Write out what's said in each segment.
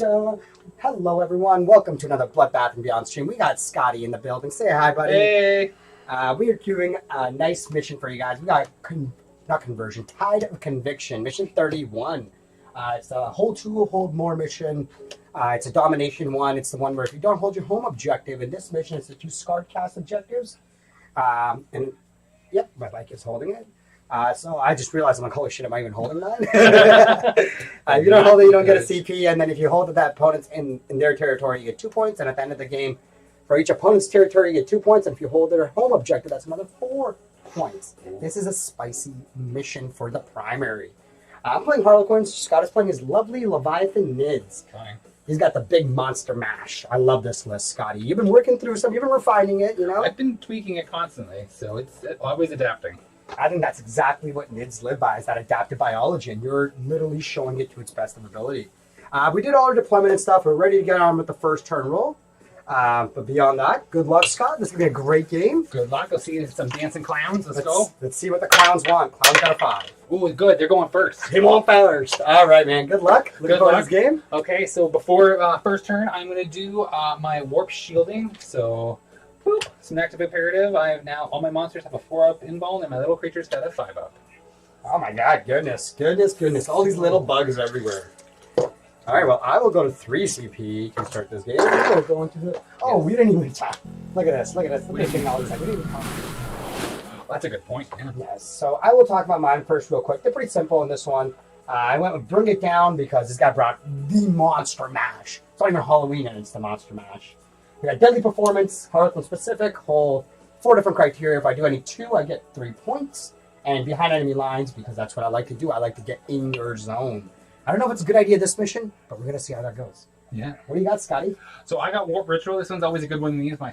da. Hello, everyone. Welcome to another Bloodbath and Beyond stream. We got Scotty in the building. Say hi, buddy. Hey. We are doing a nice mission for you guys. We got not conversion, Tide of Conviction, mission 31. It's a hold two, hold more mission. It's a domination one. It's the one where if you don't hold your home objective, in this mission, it's the 2 scarred cast objectives. And yep, my bike is holding it. So I just realized, I'm like, holy shit, am I even holding that? If you don't hold it, you don't get a CP. And then if you hold it, that opponent's in their territory, you get 2 points. And at the end of the game, for each opponent's territory, you get 2 points. And if you hold their home objective, that's another 4 points. This is a spicy mission for the primary. I'm playing Harlequins. Scott is playing his lovely Leviathan Nids. Fine. He's got the big monster mash. I love this list, Scotty. You've been working through some. You've been refining it, you know? I've been tweaking it constantly, so it's always adapting. I think that's exactly what Nids live by, is that adaptive biology, and you're literally showing it to its best of ability. We did all our deployment and stuff. We're ready to get on with the first turn roll. But beyond that, good luck, Scott. This is going to be a great game. Good luck. Let's see some dancing clowns. Let's go. Let's see what the clowns want. Clowns got a 5. Ooh, good. They're going first. They want first. All right, man. Good luck. Looking forward to this game. Okay, so before first turn, I'm going to do my warp shielding. So, boop, some active imperative. I have now, all my monsters have a 4-up invuln, and my little creatures got a 5-up. Oh my god, goodness. All these little bugs everywhere. All right, well, I will go to 3 CP to start this game. We're going to the... Oh, we didn't even talk. Look at this. Look at this. We didn't even talk. That's a good point, yeah. Yes, so I will talk about mine first real quick. They're pretty simple in this one. I went with Bring It Down because this guy brought the Monster Mash. It's not even Halloween and it's the Monster Mash. We got Deadly Performance, Harlequin Specific, whole 4 different criteria. If I do any 2, I get 3 points. And behind enemy lines, because that's what I like to do, I like to get in your zone. I don't know if it's a good idea this mission, but we're going to see how that goes. Yeah. What do you got, Scotty? So I got Warp Ritual. This one's always a good one to use my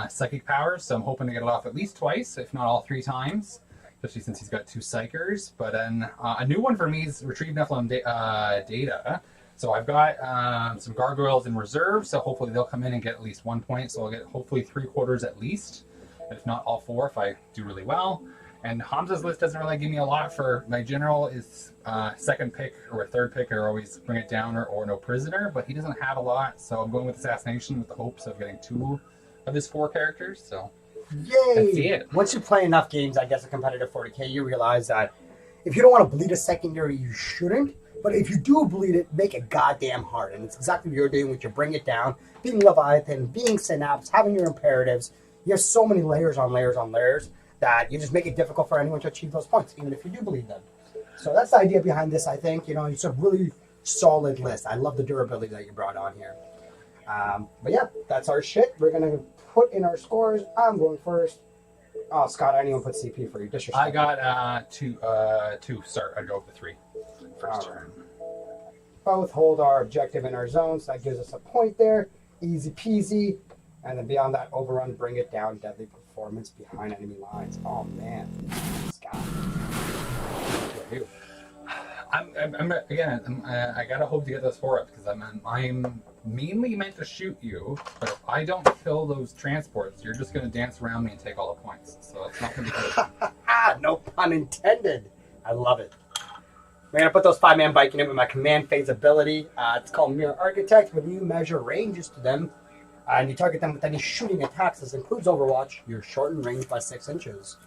psychic powers, so I'm hoping to get it off at least twice, if not all 3 times, especially since he's got 2 psychers. But then a new one for me is Retrieve Nephilim data. So I've got some gargoyles in reserve, so hopefully they'll come in and get at least 1 point, so I'll get hopefully 3/4 at least, if not all 4 if I do really well. And Hamza's list doesn't really give me a lot. For my general is second pick or third pick, or always Bring It Down or No Prisoner, but he doesn't have a lot, so I'm going with Assassination with the hopes of getting 2 of his 4 characters. So yay! That's it. Once you play enough games, I guess, a competitive 40k, you realize that if you don't want to bleed a secondary, you shouldn't. But if you do bleed it, make it goddamn hard. And it's exactly what you're doing with your Bring It Down, being Leviathan, being Synapse, having your imperatives. You have so many layers on layers on layers that you just make it difficult for anyone to achieve those points, even if you do bleed them. So that's the idea behind this, I think. You know, it's a really solid list. I love the durability that you brought on here. But yeah, that's our shit. We're going to put in our scores. I'm going first. Oh, Scott, I didn't even put CP for you. I got 2 start. I'd go with 3 first turn. Both hold our objective in our zone, so that gives us a point there. Easy peasy. And then beyond that, Overrun, Bring It Down, Deadly Performance behind enemy lines. Oh man, Scott. I gotta hope to get those 4 ups because I'm mainly meant to shoot you, but if I don't kill those transports, you're just gonna dance around me and take all the points. So it's not gonna be good. No pun intended. I love it. We're gonna put those 5-man bike in it with my command phase ability. It's called Mirror Architect. When you measure ranges to them, and you target them with any shooting attacks, this includes Overwatch, you're shortened range by 6 inches.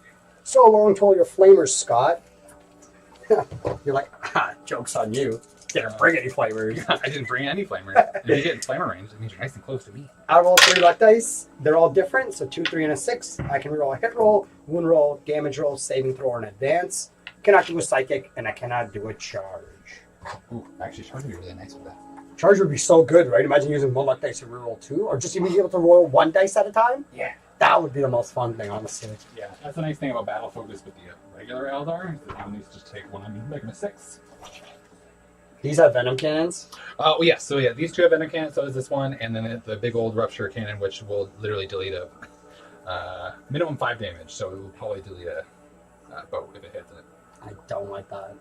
So long to all your flamers, Scott. You're like, joke's on you. Didn't bring any flamers. I didn't bring any flamers. If you get in flamer range, that means you're nice and close to me. I roll 3 luck dice. They're all different, so 2, 3, and a 6. I can reroll a hit roll, wound roll, damage roll, saving throw, or an advance. Cannot do a psychic, and I cannot do a charge. Ooh, actually, charge would be really nice with that. Charge would be so good, right? Imagine using 1 luck dice to reroll 2, or just even be able to roll 1 dice at a time. Yeah. That would be the most fun thing, honestly. Yeah, that's the nice thing about Battle Focus with the regular Eldar, is that you just take 1 and make them a 6. These have venom cannons? Oh, yeah, so yeah, these 2 have venom cannons, so does this one, and then the big old rupture cannon, which will literally delete a minimum 5 damage, so it will probably delete a bow if it hits it. I don't like that.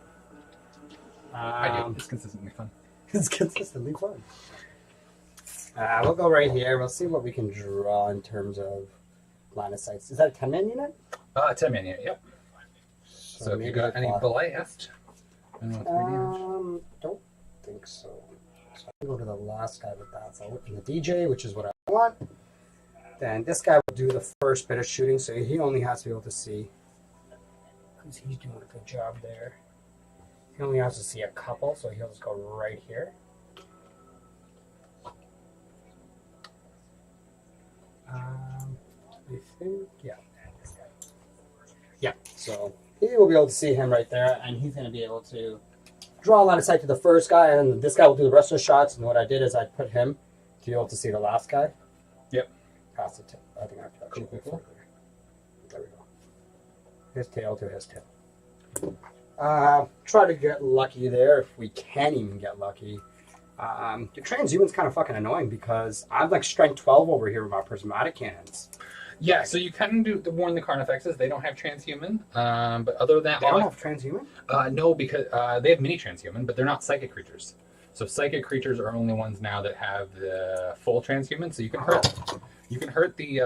I do. It's consistently fun. It's consistently fun. We'll go right here. We'll see what we can draw in terms of line of sight. Is that a 10-man unit? 10-man unit, yep. So if you got any blast, don't think so. So Go to the last guy with that. So I'll open the DJ, which is what I want. Then this guy will do the first bit of shooting, so he only has to be able to see. Because he's doing a good job there. He only has to see a couple, so he'll just go right here. I think, yeah. Yeah, so he will be able to see him right there, and he's going to be able to draw a line of sight to the first guy, and this guy will do the rest of the shots. And what I did is I put him to be able to see the last guy. Yep. Pass it to, I think I have to actually put it there we go. His tail to his tail. Try to get lucky there if we can even get lucky. The transhuman's kind of fucking annoying because I'm like strength 12 over here with my prismatic cannons. Yeah, so you can warn the Carnifexes. They don't have transhuman, but other than that, They don't have transhuman? no, because they have mini transhuman, but they're not psychic creatures. So psychic creatures are only ones now that have the full transhuman. So you can hurt the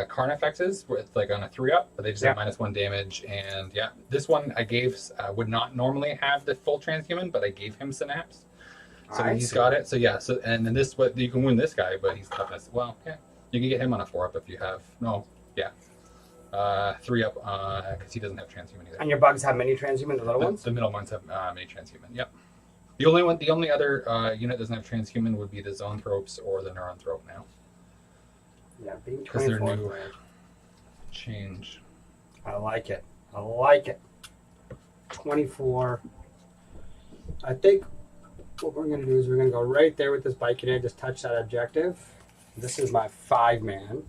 Carnifexes with like on a 3-up, but they just have -1 damage. And yeah, this one I gave would not normally have the full transhuman, but I gave him synapse, so he's got it. So yeah, so and then this what you can win this guy, but he's toughness. Well, yeah. You can get him on a 4-up if you have 3-up because he doesn't have transhuman either. And your bugs have mini transhuman, the little ones? The middle ones have mini transhuman. Yep. The only other unit that doesn't have transhuman would be the Zoanthropes or the Neuranthrope now. Yeah, being because they're 24. new change. I like it. I like it. 24. I think what we're going to do is we're going to go right there with this bike and just touch that objective. This is my 5-man.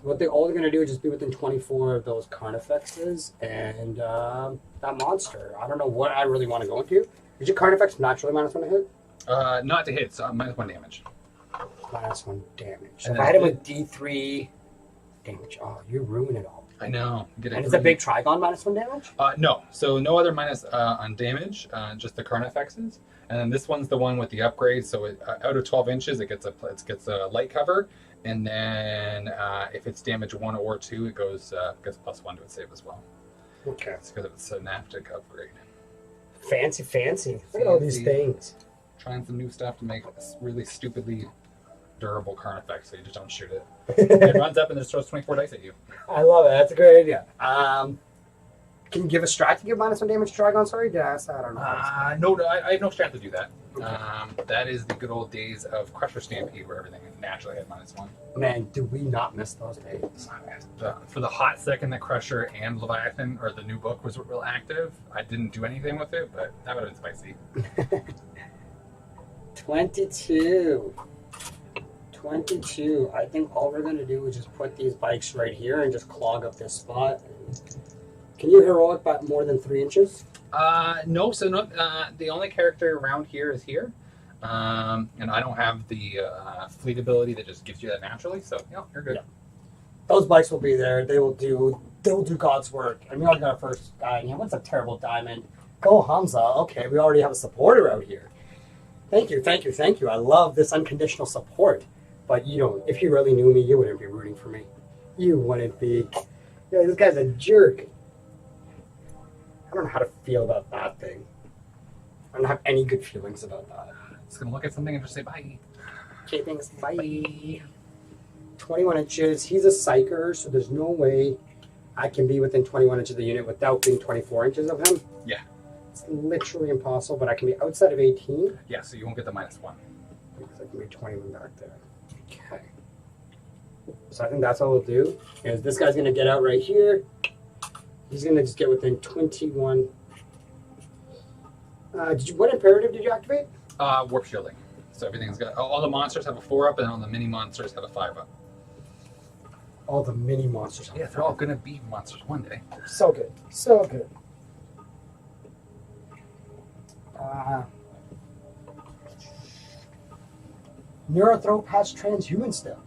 What they're all going to do is just be within 24 of those Carnifexes and that monster. I don't know what I really want to go into. Is your Carnifex naturally -1 to hit? Not to hit, so -1 damage. -1 damage. So And if I hit him with D3 damage, oh, you ruin it all. I know. And is a big Trigon -1 damage? No. So no other minus on damage, just the Carnifexes. And then this one's the one with the upgrade. So it, out of 12 inches, it gets a light cover. And then if it's damage 1 or 2, it gets +1 to its save as well. Okay. It's because it's a synaptic upgrade. Fancy. Look at all these things. Trying some new stuff to make this really stupidly durable Carnifex, so you just don't shoot it. It runs up and just throws 24 dice at you. I love it. That's a great idea. Can you give a strat to give -1 damage to Trigon? Sorry, did I ask that? I don't know. No, I have no strat to do that. Okay. That is the good old days of Crusher Stampede, where everything naturally had -1. Man, do we not miss those days? For the hot second that Crusher and Leviathan, or the new book, was real active, I didn't do anything with it, but that would have been spicy. 22. I think all we're going to do is just put these bikes right here and just clog up this spot. Can you heroic by more than 3 inches? No, so no, the only character around here is here. And I don't have the fleet ability that just gives you that naturally, so yeah, you're good. Yeah. Those bikes will be there. They will do God's work. And we already got our first guy. Yeah, what's a terrible diamond? Go Hamza. Okay, we already have a supporter out here. Thank you. I love this unconditional support. But you don't. If you really knew me, you wouldn't be rooting for me. You wouldn't be. Yeah, this guy's a jerk. I don't know how to feel about that thing. I don't have any good feelings about that. Just gonna look at something and just say bye. Okay, thanks. Bye. 21 inches. He's a psyker, so there's no way I can be within 21 inches of the unit without being 24 inches of him. Yeah. It's literally impossible, but I can be outside of 18. Yeah, so you won't get the -1. Because I can be 21 back there. Okay. So I think that's all we'll do. Is this guy's going to get out right here. He's going to just get within 21. What imperative did you activate? Warp shielding. So everything's got, all the monsters have a 4-up, and all the mini monsters have a 5-up. All the mini monsters. Yeah, they're all gonna be monsters one day. So good. Neurothrope has transhuman still.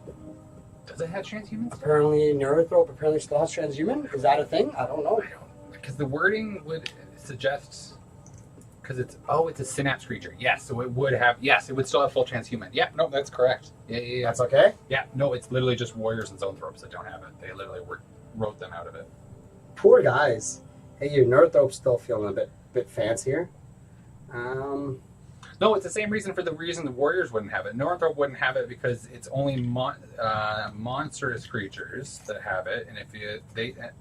Does it have transhumans? Apparently, Neurothrope still has transhuman. Is that a thing? I don't know. Because the wording would suggest, because it's a synapse creature. Yes, so it would have. Yes, it would still have full transhuman. Yeah, no, that's correct. Yeah. That's okay. Yeah, no, it's literally just warriors and Zoanthropes that don't have it. They literally wrote them out of it. Poor guys. Hey, your Neurothrope's still feeling a bit fancier. No, it's the same reason for the reason the Warriors wouldn't have it. Northrop wouldn't have it because it's only monstrous creatures that have it, and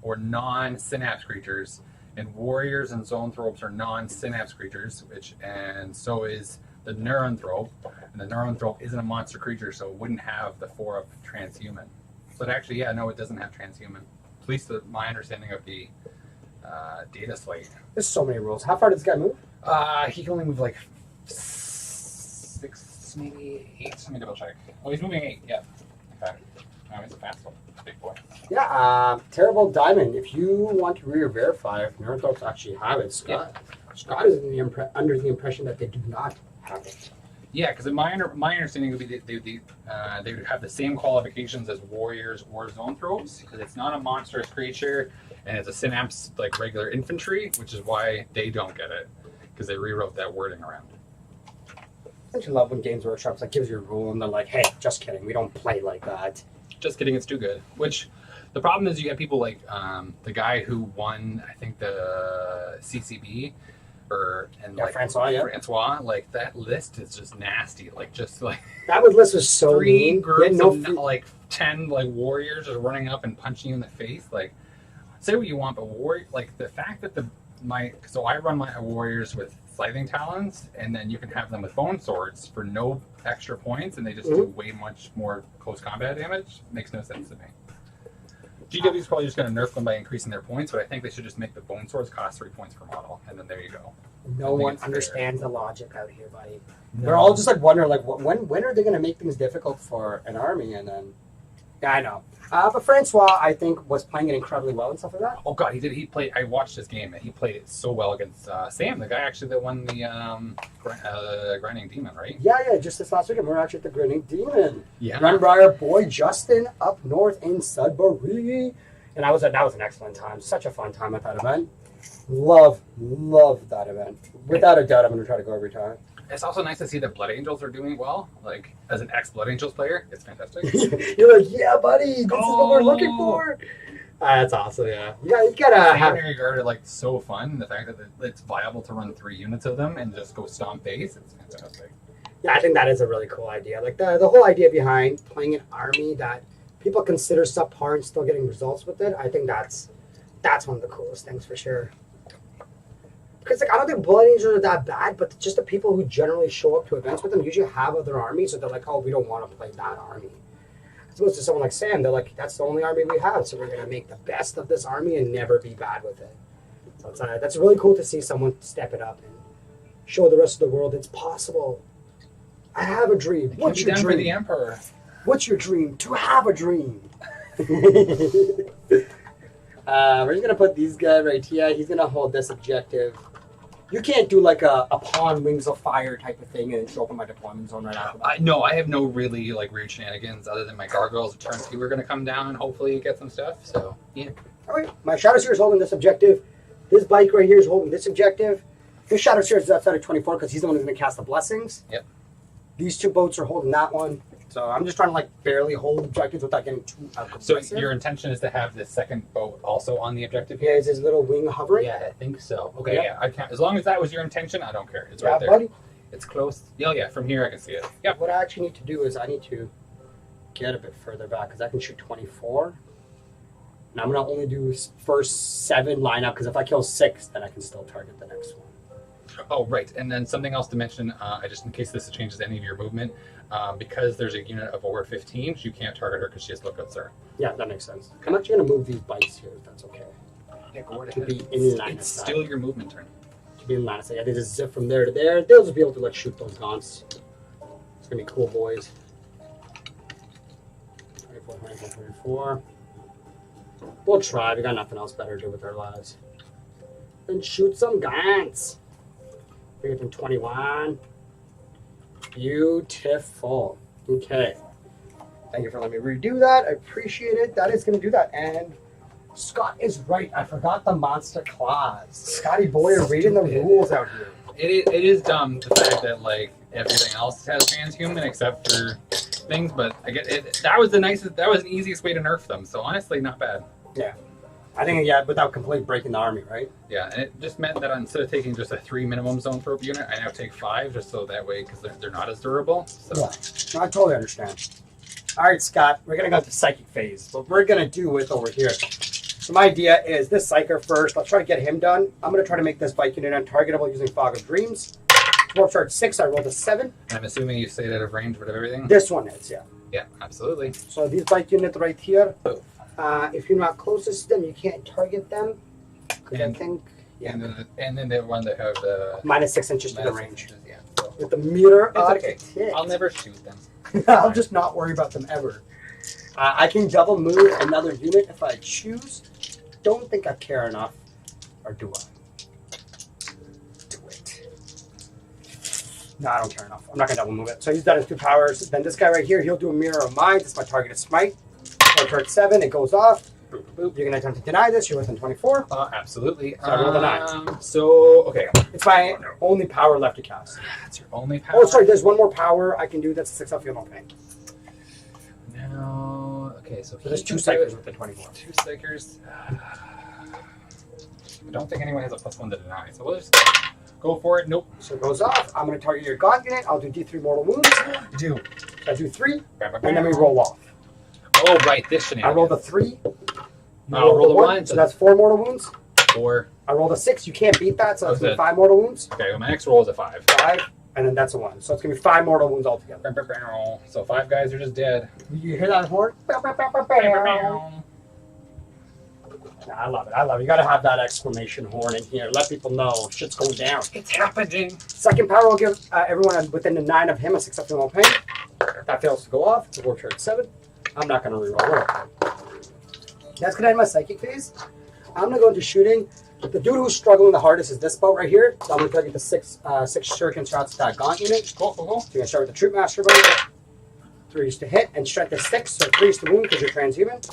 or non-synapse creatures. And Warriors and Zoanthropes are non-synapse creatures, and so is the Neuranthrope. And the Neuranthrope isn't a monster creature, so it wouldn't have the 4 of transhuman. So it actually, yeah, no, it doesn't have transhuman. At least my understanding of the data slate. There's so many rules. How far does this guy move? He can only move like 6, maybe 8. Let me double check. Oh, he's moving 8. Yeah. Okay. Oh, he's a fast one. Big boy. Yeah. Terrible Diamond. If you want to verify if Neuranthropes actually have it, Scott is under the impression that they do not have it. Yeah, because my understanding would be that they would have the same qualifications as Warriors or Zoanthropes, because it's not a monstrous creature, and it's a synapse like regular infantry, which is why they don't get it, because they rewrote that wording around. I just love when Games Workshop's like gives you a rule and they're like, "Hey, just kidding, we don't play like that." Just kidding, it's too good. Which the problem is, you get people like the guy who won, I think, the CCB. Francois, like that list is just nasty. Like that list was so 3 mean. groups of like 10 like warriors just running up and punching you in the face. Like, say what you want, but like the fact that so I run my warriors with scything talons, and then you can have them with bone swords for no extra points, and they just do way much more close combat damage. Makes no sense to me. GW is probably just going to nerf them by increasing their points, but I think they should just make the bone swords cost 3 points per model, and then there you go. No one understands the logic out here, buddy. No. They're all just like wondering, like, when are they going to make things difficult for an army? And then, yeah, I know. But Francois, I think, was playing it incredibly well and stuff like that. Oh God, he did. He played. I watched this game, and he played it so well against Sam, the guy actually that won the Grinding Demon, right? Yeah. Just this last weekend, we were actually at the Grinding Demon. Yeah. Runbriar boy Justin up north in Sudbury, and that was an excellent time. Such a fun time at that event. Love that event. Without a doubt, I'm going to try to go every time. It's also nice to see that Blood Angels are doing well. Like, as an ex-Blood Angels player, it's fantastic. You're like, yeah, buddy, this is what we're looking for. That's awesome, yeah. You gotta have... Guard are, like, so fun. The fact that it's viable to run 3 units of them and just go stomp base, it's fantastic. Yeah, I think that is a really cool idea. Like, the whole idea behind playing an army that people consider subpar and still getting results with it, I think that's one of the coolest things for sure. Because like I don't think Blood Angels are that bad, but just the people who generally show up to events with them usually have other armies, so they're like, oh, we don't want to play that army. As opposed to someone like Sam, they're like, that's the only army we have, so we're going to make the best of this army and never be bad with it. So that's really cool to see someone step it up and show the rest of the world it's possible. I have a dream. What's your dream? For the Emperor. What's your dream? To have a dream. We're just going to put these guys right here. He's going to hold this objective. You can't do like a pawn wings of fire type of thing and show up in my deployment zone right after that. No, I have no really like weird shenanigans other than my gargoyles. Turn 2 are going to come down and hopefully get some stuff. So, yeah. All right. My Shadow Seer is holding this objective. This bike right here is holding this objective. This Shadow Seer is outside of 24 because he's the one who's going to cast the blessings. Yep. These 2 boats are holding that one. So I'm just trying to like barely hold objectives without getting too aggressive. So your intention is to have the second boat also on the objective? Yeah, is his little wing hovering? Yeah, I think so. Okay, yeah. I can't, as long as that was your intention, I don't care. It's right there. Buddy. It's close. Yeah, from here I can see it. Yeah. What I actually need to do is I need to get a bit further back because I can shoot 24. And I'm going to only do first 7 lineup because if I kill 6, then I can still target the next one. Oh, right. And then something else to mention, just in case this changes any of your movement, because there's a unit of over 15, you can't target her because she has lookout, sir. Yeah, that makes sense. I'm actually going to move these bikes here, if that's okay. Yeah, go right to ahead. Be in line it's still your movement turn. To be in line of sight. I think just zip from there to there. They'll just be able to like shoot those gaunts. It's going to be cool, boys. 24, 24, 24. We'll try. We got nothing else better to do with our lives. Then shoot some gaunts. Bring it from 21. Beautiful. Okay. Thank you for letting me redo that. I appreciate it. That is going to do that. And Scott is right. I forgot the monster clause. Scotty boy are reading the rules out here. It is dumb, the fact that like everything else has transhuman except for things, but I get it. That was the easiest way to nerf them. So honestly, not bad. Yeah. I think, yeah, without completely breaking the army, right? Yeah, and it just meant that instead of taking just a 3 minimum zone for a unit, I now take 5, just so that way, because they're not as durable. So. Yeah, no, I totally understand. All right, Scott, we're going to go to psychic phase. What we're going to do with over here. So my idea is this Psyker first. Let's try to get him done. I'm going to try to make this bike unit untargetable using Fog of Dreams. Warp Charge 6, I rolled a 7. I'm assuming you stayed out of range with everything? This one is, yeah. Yeah, absolutely. So these bike units right here, if you're not closest to them, you can't target them. Because I think... Yeah. And then the one that have the... minus 6 inches to the range. Inches, yeah. So. With the meter It's up. okay. I'll never shoot them. I'll just not worry about them ever. I can double move another unit if I choose. Don't think I care enough. Or do I? Do it. No, I don't care enough. I'm not going to double move it. So he's done his 2 powers. Then this guy right here, he'll do a mirror of mine. This is my targeted smite. So turn 7, it goes off. Boop, boop, boop. You're going to attempt to deny this. You're within 24. Absolutely. So I rolled a 9. So, okay. It's my only power left to cast. That's your only power. Oh, sorry. There's one more power I can do. That's a 6 off field pain. No. Okay, so there's 2 Psychers within 24. 2 Psychers. I don't think anyone has a +1 to deny, so we'll just go for it. Nope. So it goes off. I'm going to target your God unit. I'll do D3 mortal wounds. Do. So I do 3, and then we roll off. Oh, right, this scenario. I rolled a 3. I'll roll a 1. So that's 4 mortal wounds. 4. I rolled a 6. You can't beat that, so that's going to be 5 mortal wounds. Okay, well, my next roll is a 5. 5, and then that's a 1. So it's going to be 5 mortal wounds altogether. So 5 guys are just dead. You hear that horn? I love it. I love it. You got to have that exclamation horn in here. Let people know shit's going down. It's happening. Second power will give everyone within the 9 of him a 6 up to pain. If that fails to go off, it's a Warp Charge 7. I'm not going to reroll. That's going to end my psychic phase. I'm going to go into shooting. The dude who's struggling the hardest is this boat right here. So I'm going to target the 6 shuriken shots to that gaunt unit. Cool. So you're going to start with the Troop Master boat. 3's to hit, and strength is 6, so 3's to wound because you're transhuman.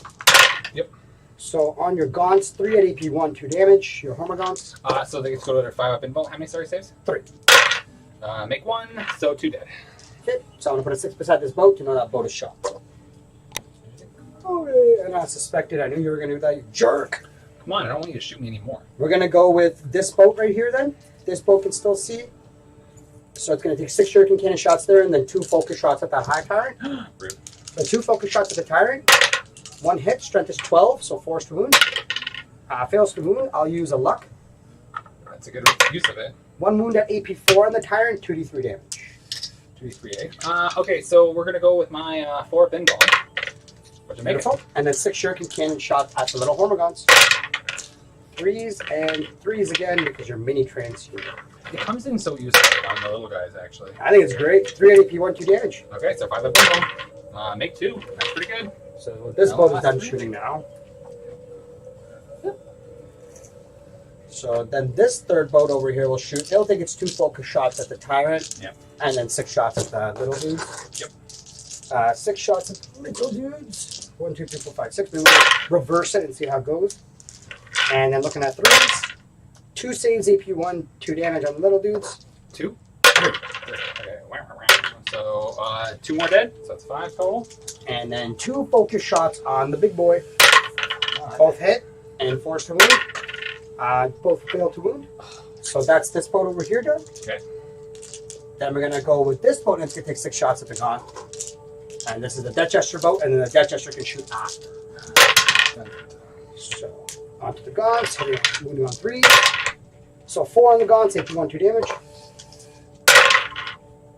Yep. So on your gaunts, 3 at AP 1, 2 damage. Your Homer gaunts. So they get to go to their 5 up invul. How many saves? 3. Make 1, so 2 dead. Okay, so I'm going to put a 6 beside this boat to know that boat is shot. Oh, yeah, and I suspected. I knew you were going to do that, you jerk. Come on, I don't want you to shoot me anymore. We're going to go with this boat right here then. This boat can still see. So it's going to take 6 shuriken cannon shots there and then 2 focus shots at that high tyrant. Rude. So 2 focus shots at the tyrant. 1 hit, strength is 12, so 4's to wound. Fails to wound, I'll use a luck. That's a good use of it. 1 wound at AP 4 on the tyrant, 2d3 damage. 2d3, okay, so we're going to go with my 4 up invul. Beautiful. And then 6 shuriken cannon shots at the little Hormagaunts. 3s and 3s again because you're mini transhuman. It comes in so useful on the little guys, actually. I think it's great. 3 at AP 1, 2 damage. Okay, so 5 up invul. Make 2. That's pretty good. So this boat is done shooting now. So then this third boat over here will shoot. It'll take its 2 focus shots at the tyrant. Yep. And then 6 shots at the little dudes. Yep. 6 shots at the little dudes. 1, 2, 3, 4, 5, 6. We will reverse it and see how it goes. And then looking at 3s. 2 saves, AP 1, 2 damage on the little dudes. 2? 3. Okay. So 2 more dead. So that's 5 total. And then 2 focus shots on the big boy. Both hit and 4's to wound. Both fail to wound. So that's this boat over here done. Okay. Then we're going to go with this boat, and it's going to take 6 shots at the gaunt. And this is the Death Gesture boat, and then the Death Gesture can shoot after. So onto the gaunts, wounding on 3. So 4 on the gaunts, AP 1, 2 damage.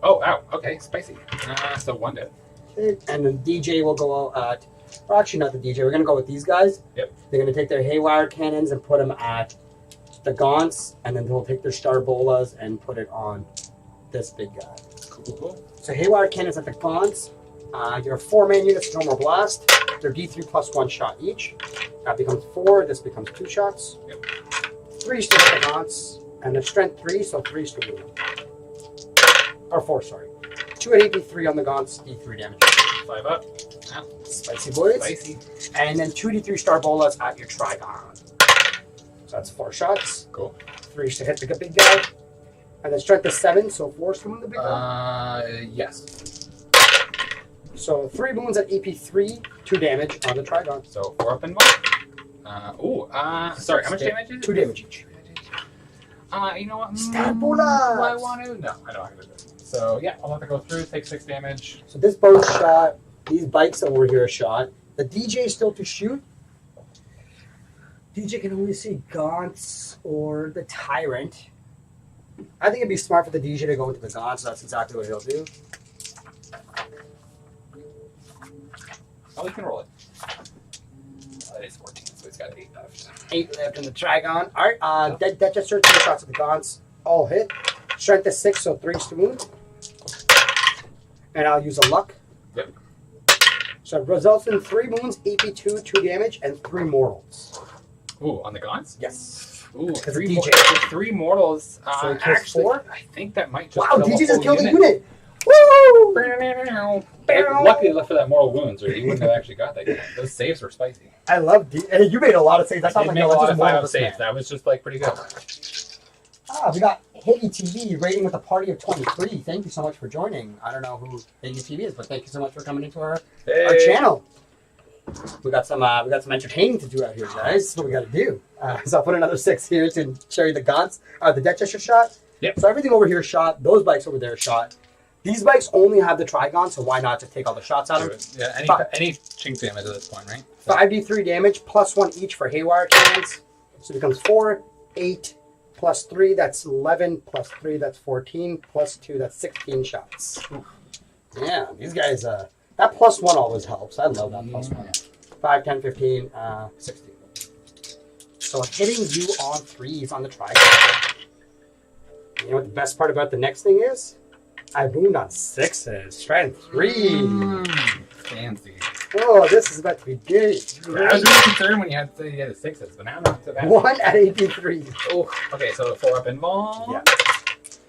Oh, ow. Okay, spicy. So 1 dead. Okay. And then DJ will go at, or actually not the DJ, we're going to go with these guys. Yep. They're going to take their Haywire cannons and put them at the gaunts, and then they'll take their Star Bolas and put it on this big guy. Cool. So Haywire cannons at the gaunts. Your 4-man units, no more blast. They're D3 plus 1 shot each. That becomes 4. This becomes 2 shots. Yep. 3's to hit the gaunts. And the strength 3, so 3's to wound. Or 4, sorry. 2 at AP 3 on the gaunts, D3 damage. 5 up. Ow. Spicy boys. Spicy. And then 2 D3 Star Bolas at your Trigon. So that's 4 shots. Cool. 3's to hit the big guy. And then strength is 7, so 4's to wound the big guy. Yes. So 3 wounds at AP 3, 2 damage on the Trigon. So 4 up invul. Sorry, how much damage is it? 2 damage each. You know what? Stab Do I want to? No, I don't have to do it. So, yeah, I'll have to go through, take 6 damage. So this bow's shot. These bikes over here are shot. The DJ is still to shoot. DJ can only see Gaunts or the Tyrant. I think it'd be smart for the DJ to go into the Gaunts, so that's exactly what he'll do. Oh, we can roll it. That is 14, so he's got 8 left. 8 left in the Trigon. Alright, Dead Jester, 2 shots of the Gaunts. All hit. Strength is 6, so 3 to wound. And I'll use a luck. Yep. So it results in 3 wounds, AP2, 2 damage, and 3 mortals. Ooh, on the Gaunts? Yes. Ooh, Because 3 DJ. 3 mortals. So it kills Actually, 4? I think that might just Wow, kill DJ a just whole killed a unit. unit! Woo! Luckily, left for that mortal wounds, or he wouldn't have actually got that. Those saves were spicy. I love Hey, you made a lot of saves. That I sounds did like make a you're lot just of one 5 us, saves. man. That was just like pretty good. We got Higgy TV rating with a party of 23. Thank you so much for joining. I don't know who Higgy TV is, but thank you so much for coming into our channel. We got some entertaining to do out here, guys. That's what we got to do. So I'll put another 6 here to show you the Gaunts. The Death Gesture shot. Yep. So everything over here is shot. Those bikes over there are shot. These bikes only have the Trigon, so why not just take all the shots out of them? Yeah, any chink damage at this point, right? 5d3 damage, plus 1 each for Haywire cannons. So it becomes 4, 8, plus 3, that's 11, plus 3, that's 14, plus 2, that's 16 shots. Yeah, these guys, that plus 1 always helps. I love that plus 1. 5, 10, 15, 16. So hitting you on 3s on the Trigon. You know what the best part about the next thing is? I wound on 6s. Strength 3. Fancy. Oh, this is about to be good. I was really concerned when you had to say you had a 6s, but now not so bad. 1 at AP3. Oh, okay, so 4 up in ball. Yeah.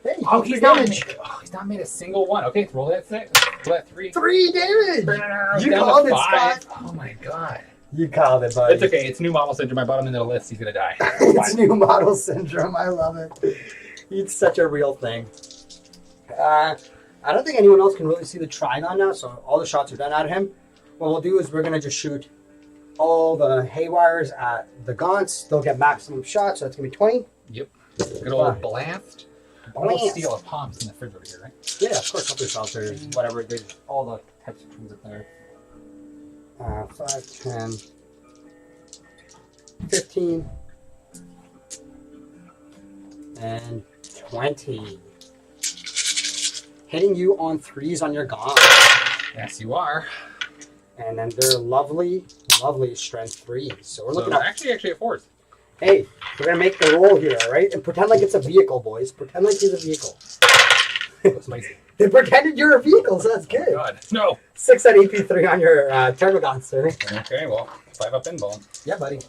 Hey, Oh, he's not made a single one. Okay, roll that 6. Roll that 3. 3 damage. You Down called to it, 5. Scott. Oh my god. You called it, buddy. It's okay. It's new model syndrome. I brought him into the list. He's gonna die. It's new model syndrome. I love it. It's such a real thing. I don't think anyone else can really see the Trigon now, so all the shots are done out of him. What we'll do is we're going to just shoot all the Haywires at the Gaunts. They'll get maximum shots, so that's going to be 20. Yep. Good old blast. I'm gonna steal a palms in the fridge over here, right? Yeah, of course, couple of shelters, whatever. There's all the types of things up there. 5, 10, 15, and 20. Hitting you on 3s on your Gaunt. Yes, you are. And then they're lovely, lovely strength 3s. So we're looking at actually at 4s. Hey, we're gonna make the roll here, all right? And pretend like it's a vehicle, boys. Pretend like it's a vehicle. That's spicy. They pretended you're a vehicle, so that's good. God, no. 6 at AP3 on your Termagant, sir. Okay, well, 5 up in ball. Yeah, buddy.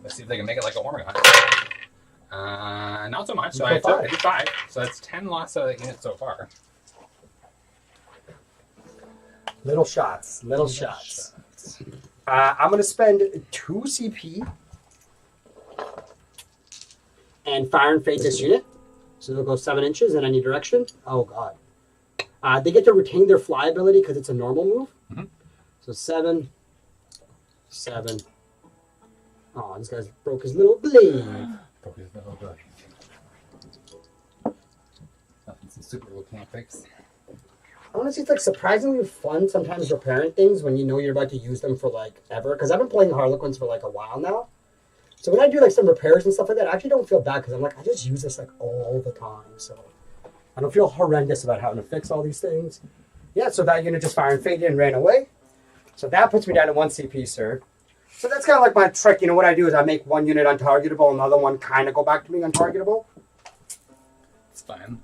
Let's see if they can make it like a Hormigant. Not so much. So You I go did 5. So that's 10 loss of the unit so far. Little shots. Little shots. I'm going to spend 2 CP and Fire and Fate this unit. So they'll go 7 inches in any direction. Oh, God. They get to retain their fly ability because it's a normal move. Mm-hmm. So 7, 7. Oh, this guy's broke his little blade. Broke his little blade. Nothing some super glue can't fix. Honestly, it's like surprisingly fun sometimes repairing things when you know you're about to use them for like ever. Because I've been playing Harlequins for like a while now. So when I do like some repairs and stuff like that, I actually don't feel bad because I'm like, I just use this like all the time. So I don't feel horrendous about having to fix all these things. Yeah, so that unit just Fire and Faded and ran away. So that puts me down to 1 CP, sir. So that's kind of like my trick. You know, what I do is I make one unit untargetable, another one kind of go back to being untargetable. It's fine.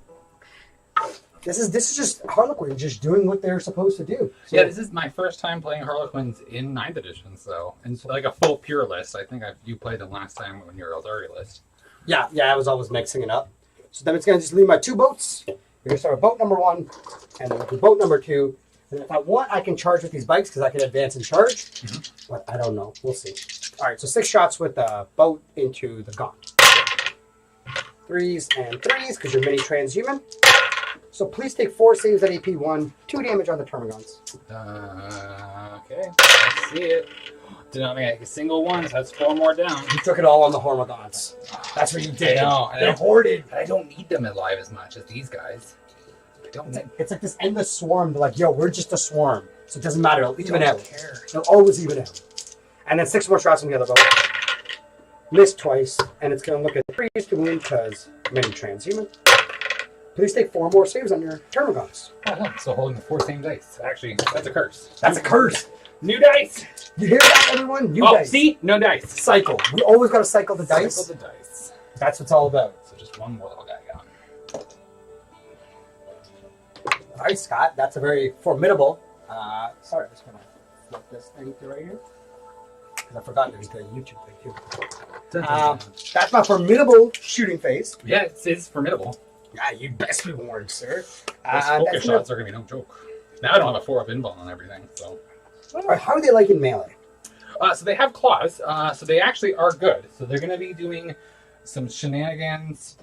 This is just Harlequins just doing what they're supposed to do. So, Yeah, this is my first time playing Harlequins in 9th edition, so and like a full pure list. I think you played them last time when you were Eldari list. Yeah, I was always mixing it up. So then it's going to just leave my 2 boats. We're going to start with boat number 1, and then with boat number 2. And if I want, I can charge with these bikes because I can advance and charge. Mm-hmm. But I don't know. We'll see. All right, so 6 shots with the boat into the Gaunt. 3s and 3s because you're mini transhuman. So please take 4 saves at AP1, 2 damage on the Termagants. Okay, let's see it. Did not make a single one, so that's 4 more down. You took it all on the Hormagaunts. That's what you did. I know. They're hoarded. I don't need them alive as much as these guys. I don't. It's like this endless swarm. They're like, yo, we're just a swarm. So it doesn't matter. It'll even out. Care. It'll always even out. And then 6 more shots on the other boat. Missed twice. And it's going to look at 3 to wound because many transhuman. Please take 4 more saves on your Termagants. Oh, no, I'm still holding the 4 same dice. Actually, that's a curse. That's a curse. New dice. You hear that, everyone? New dice. See? No dice. Cycle. We always got to cycle the dice. Cycle the dice. That's what it's all about. So just one more little guy gone. All right, Scott. That's a very formidable. Sorry, I'm just going to flip this thing to right here. Because I forgot there's the YouTube thing, too. That's my formidable shooting phase. Yeah, it's formidable. Yeah, you best be warned, sir. Those focus shots are going to be no joke. Now I don't have a 4-up inball on everything, so... How are they like in melee? So they have claws, so they actually are good. So they're going to be doing some shenanigans.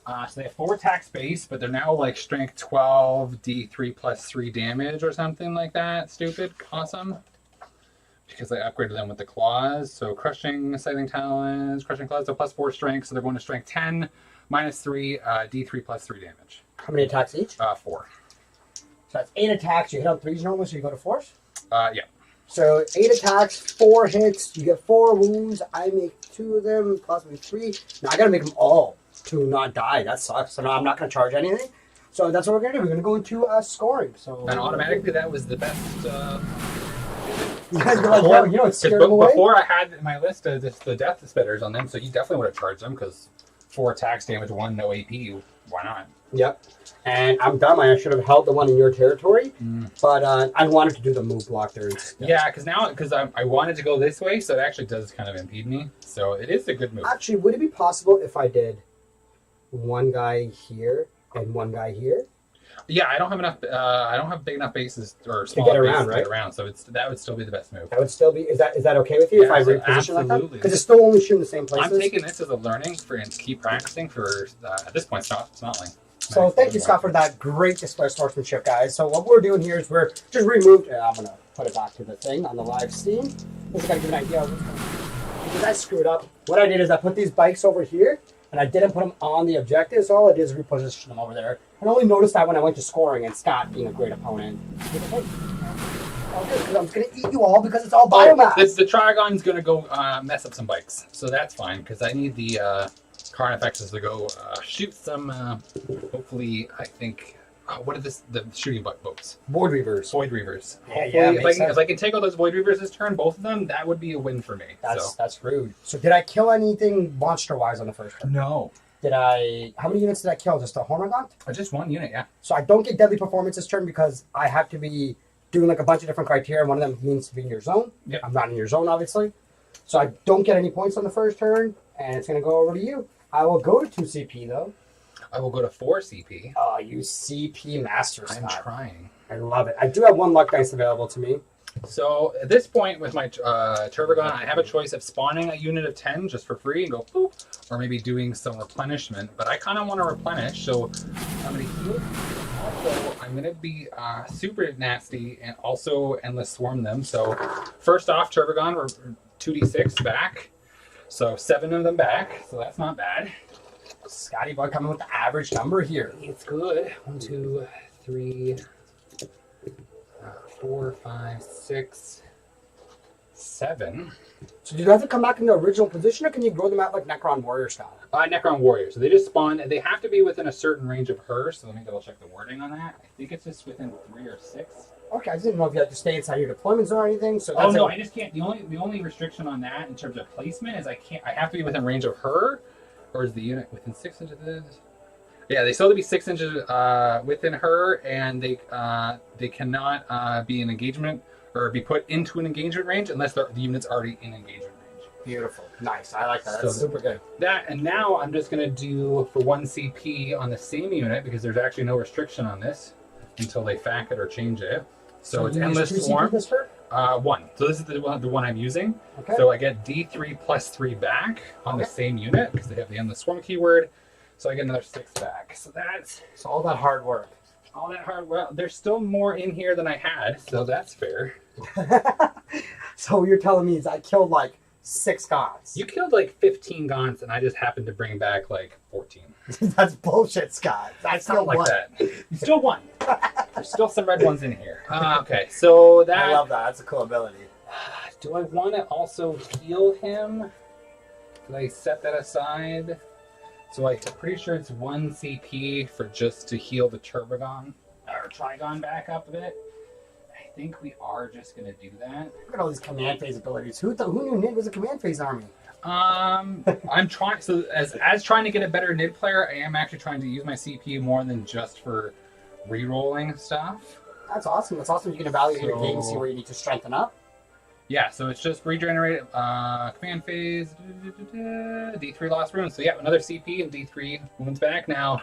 So they have 4 attack space, but they're now like strength 12, D3 plus 3 damage or something like that. Stupid. Awesome. Because I upgraded them with the claws. So crushing, scything talons, crushing claws, so plus 4 strength. So they're going to strength 10, minus 3, D3 plus 3 damage. How many attacks each? 4. So that's 8 attacks. You hit on 3s normally, so you go to 4s? Yeah. So 8 attacks, 4 hits, you get 4 wounds. I make 2 of them, possibly 3. Now I gotta make them all to not die. That sucks. So now I'm not gonna charge anything. So that's what we're gonna do. We're gonna go into scoring. So And automatically that was the best. you're like, yeah, you don't scare them away. Before I had my list of the death spitters on them, so you definitely would have charged them because 4 attacks, damage 1, no AP. Why not? Yep. And I'm dumb. I should have held the one in your territory, but I wanted to do the move block there instead. Yeah, because I wanted to go this way, so it actually does kind of impede me. So it is a good move. Actually, would it be possible if I did one guy here and one guy here? Yeah, I don't have enough. I don't have big enough bases or small get bases around, to right? get around. So that would still be the best move. That would still be. Is that okay with you if I reposition like that? Absolutely. Because it's still only shooting the same places. I'm taking this as a learning for and keep practicing for. At this point, it's not like. So thank you, Scott, for that great display of sportsmanship, guys. So what we're doing here is we're just removed. I'm gonna put it back to the thing on the live stream. Just gotta give an idea of what's going on. Because I screwed up. What I did is I put these bikes over here, and I didn't put them on the objective. So all I did is reposition them over there. I only noticed that when I went to scoring, and Scott being a great opponent. Because I'm just gonna eat you all because it's all biomass. The Trigon's gonna go mess up some bikes, so that's fine because I need the Carnifexes to go shoot some. Hopefully, I think. What are the shooting boats? Void Reavers. Void Reavers. Yeah, if I can take out those Void Reavers this turn, both of them, that would be a win for me. That's rude. So did I kill anything monster-wise on the first turn? No. How many units did I kill? Just a Hormagaunt? Just 1 unit, yeah. So I don't get deadly performance this turn because I have to be doing like a bunch of different criteria. One of them needs to be in your zone. Yep. I'm not in your zone, obviously. So I don't get any points on the first turn, and it's going to go over to you. I will go to 2 CP, though. I will go to 4 CP. Oh, you CP master, I'm Scott. trying. I love it. I do have 1 luck dice available to me. So at this point with my Turbogon, I have a choice of spawning a unit of 10 just for free and go boop, or maybe doing some replenishment. But I kind of want to replenish, so I'm going to heal. Also, I'm going to be super nasty and also endless swarm them. So first off, Turbogon, we're 2d6 back. So 7 of them back, so that's not bad. Scotty boy coming with the average number here. It's good. 1, 2, 3, 4, 5, 6, 7. So do you have to come back in the original position, or can you grow them out like Necron Warrior style? Necron Warrior. So they just spawn. They have to be within a certain range of her. So let me double check the wording on that. I think it's just within 3 or 6. Okay, I just didn't know if you had to stay inside your deployments or anything. So that's I just can't. The only restriction on that in terms of placement is I have to be within range of her, or is the unit within 6 inches of this? Yeah, they still have to be 6 inches within her, and they cannot be in engagement or be put into an engagement range unless the unit's already in engagement range. Beautiful, nice. I like that. That's super good. And now I'm just gonna do for 1 CP on the same unit because there's actually no restriction on this until they fact it or change it. So it's endless swarm. 1. So this is the one I'm using. Okay. So I get D3 plus 3 back on the same unit because they have the endless swarm keyword. So I get another 6 back. So that's all that hard work. all that hard. Well, there's still more in here than I had, so that's fair. So you're telling me is I killed like 6 gods? You killed like 15 gaunts, and I just happened to bring back like 14. That's bullshit, Scott. That's Something not like what. that. You still won. There's still some red ones in here. Okay, so that. I love that. That's a cool ability. Do I want to also heal him? Did I set that aside? So I'm pretty sure it's 1 CP for just to heal the Turbogon or Trigon back up a bit. I think we are just gonna do that. Look at all these command phase abilities. Who knew Nid was a command phase army? I'm trying. So as trying to get a better Nid player, I am actually trying to use my CP more than just for re-rolling stuff. That's awesome. That's awesome. You can evaluate your game, see where you need to strengthen up. Yeah, so it's just regenerate command phase, D3 lost runes. So yeah, another CP and D3 wounds back. Now,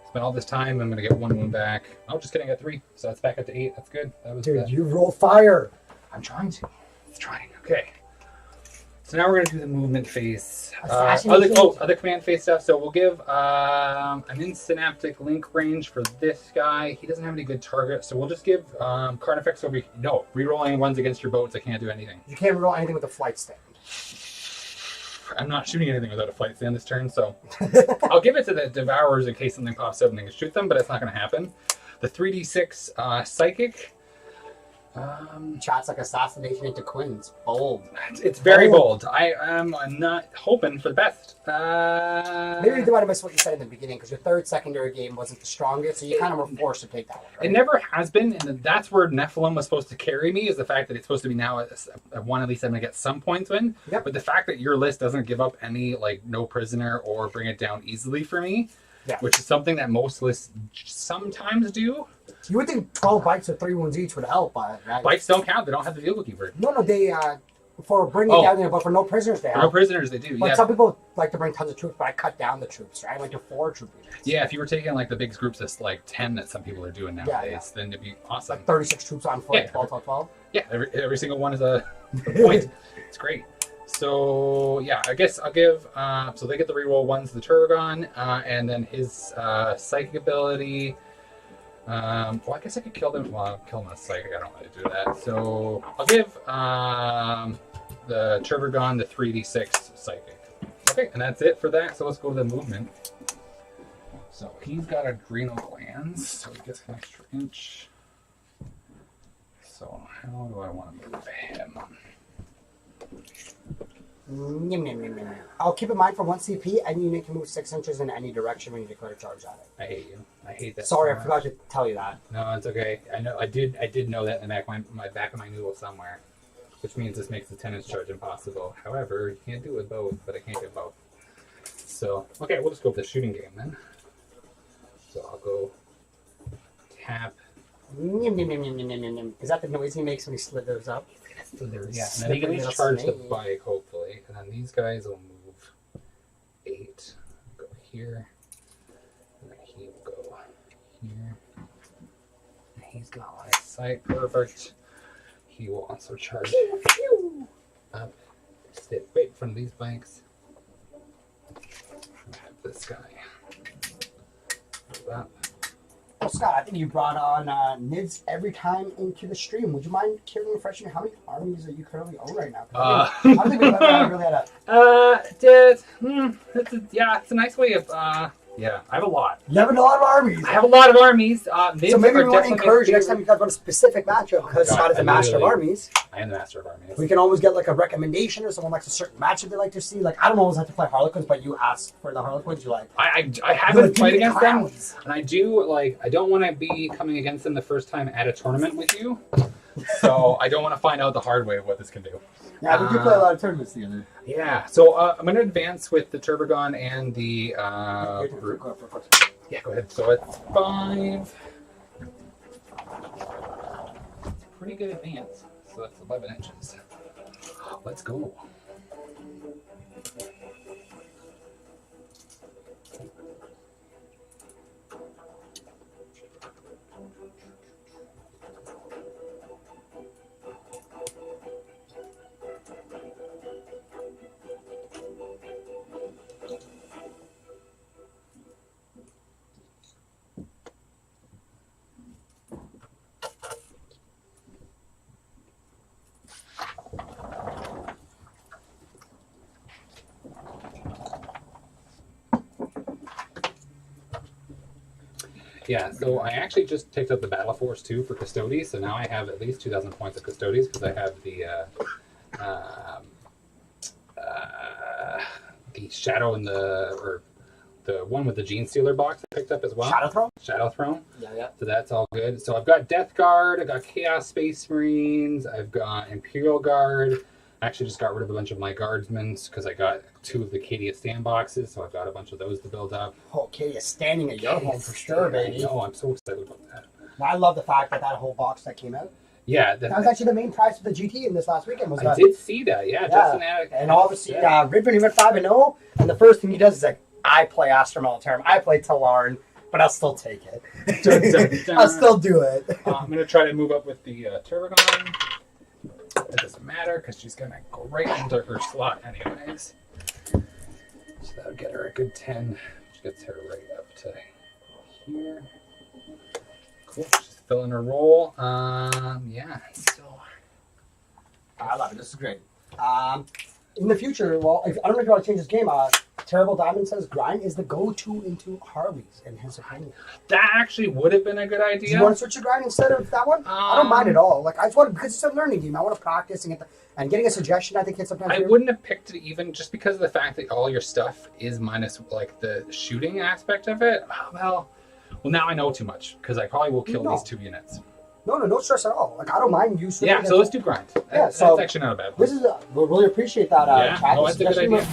spent all this time, I'm going to get 1 wound back. Oh, just kidding, I got 3. So that's back up to 8. That's good. That was Dude, you roll fire. I'm trying to. It's trying. Okay. So now we're going to do the movement phase. Assassination. Other command phase stuff. So we'll give, I'm in synaptic link range for this guy. He doesn't have any good target. So we'll just give Carnifex over. No, rerolling ones against your boats. I can't do anything. You can't roll anything with a flight stand. I'm not shooting anything without a flight stand this turn. So I'll give it to the Devourers in case something pops up and they can shoot them, but it's not going to happen. The 3d6 Psychic. Chat's like assassination into Quins. Bold. It's very bold. I'm not hoping for the best. Maybe you divided by what you said in the beginning, because your third secondary game wasn't the strongest, so you kind of were forced to take that one. Right? It never has been, and that's where Nephilim was supposed to carry me, is the fact that it's supposed to be now at 1 at least I'm going to get some points in. Yep. But the fact that your list doesn't give up any, like, no prisoner or bring it down easily for me, which is something that most lists sometimes do. You would think 12 bites with 3 wounds each would help. Right? Bites don't count. They don't have the vehicle keeper. No, they, for bringing it down there, but for no prisoners they help. For no prisoners they do, But some people like to bring tons of troops, but I cut down the troops, right? I went to 4 troop units. Yeah, if you were taking like the big groups that's like 10 that some people are doing nowadays, then it'd be awesome. Like 36 troops on foot, 12. Yeah, every single one is a point. It's great. So yeah, I guess I'll give. So they get the reroll ones, the Turgon, and then his psychic ability. Well, I guess I could kill them. Well, I'll kill him with psychic. I don't want to do that. So I'll give the Turgon the 3d6 psychic. Okay, and that's it for that. So let's go to the movement. So he's got adrenal glands, so he gets an extra inch. So how do I want to move him? I'll keep in mind for 1 CP, any unit can move 6 inches in any direction when you declare a charge at it. I hate you. I hate that. Sorry, I forgot to tell you that. No, it's okay. I know. I did know that in the back of my noodle somewhere, which means this makes the 10-inch charge impossible. However, you can't do it both, but I can't do both. So okay, we'll just go with the shooting game then. So I'll go tap. Is that the noise he makes when he slithers up? Yeah, and then he can at least charge the bike, hopefully. And then these guys will move 8. Go here. And then he will go here. And he's got line of sight. Perfect. He will also charge up. Stay right in front of these bikes. Have this guy move up. Well, Scott, I think you brought on Nids every time into the stream. Would you mind refreshing me? How many armies are you currently own right now? I don't think we've ever really had it's a nice way of, yeah, I have a lot. You have a lot of armies. I have a lot of armies. So maybe we want to encourage you next time you guys want a specific matchup, because Scott is a master of armies. I am the master of armies. We can always get like a recommendation, or someone likes a certain matchup they like to see. Like, I don't always have to play Harlequins, but you ask for the Harlequins, you like. I haven't played against them, and I don't want to be coming against them the first time at a tournament with you. So I don't want to find out the hard way of what this can do. Yeah, we do play a lot of tournaments together. Yeah, so I'm going to advance with the Turbogon and the... yeah, go ahead. So it's 5. It's a pretty good advance. So that's 11 inches. Let's go. Yeah, so I actually just picked up the Battle Force 2 for Custodes, so now I have at least 2,000 points of Custodes because I have the Shadow and the one with the Gene Stealer box I picked up as well. Shadow Throne? Shadow Throne. Yeah. So that's all good. So I've got Death Guard, I've got Chaos Space Marines, I've got Imperial Guard. I actually just got rid of a bunch of my guardsmen because I got 2 of the Cadia stand boxes, so I've got a bunch of those to build up. Oh, Cadia standing at your home for sure, baby. Oh, I'm so excited about that. I love the fact that whole box that came out. Yeah, that was actually the main prize for the GT in this last weekend. Was I did see that, yeah. Justin and obviously, Ridvan, he went 5-0, and the first thing he does is like, I play Astra Militarum, I play Talarn, but I'll still take it. I'll still do it. I'm going to try to move up with the Turbogon. It doesn't matter because she's going to go right into her slot anyways. So that'll get her a good 10. Which gets her right up to here. Cool. She's filling her role. Yeah, so I love it. This is great. In the future, well, I don't know if you want to change this game. Terrible Diamond says grind is the go-to into Harleys, in his opinion. That actually would have been a good idea. Do you want to switch to grind instead of that one? I don't mind at all. Like, I just want to, because it's a learning game. I want to practice and getting a suggestion. I think it's sometimes. I wouldn't have picked it even just because of the fact that all your stuff is minus like the shooting aspect of it. Well, now I know too much because I probably will kill these 2 units. No stress at all. Like, I don't mind you. Yeah, so let's do grind. Yeah, that's actually not a bad one. We'll really appreciate that. Yeah, no, that's a good idea.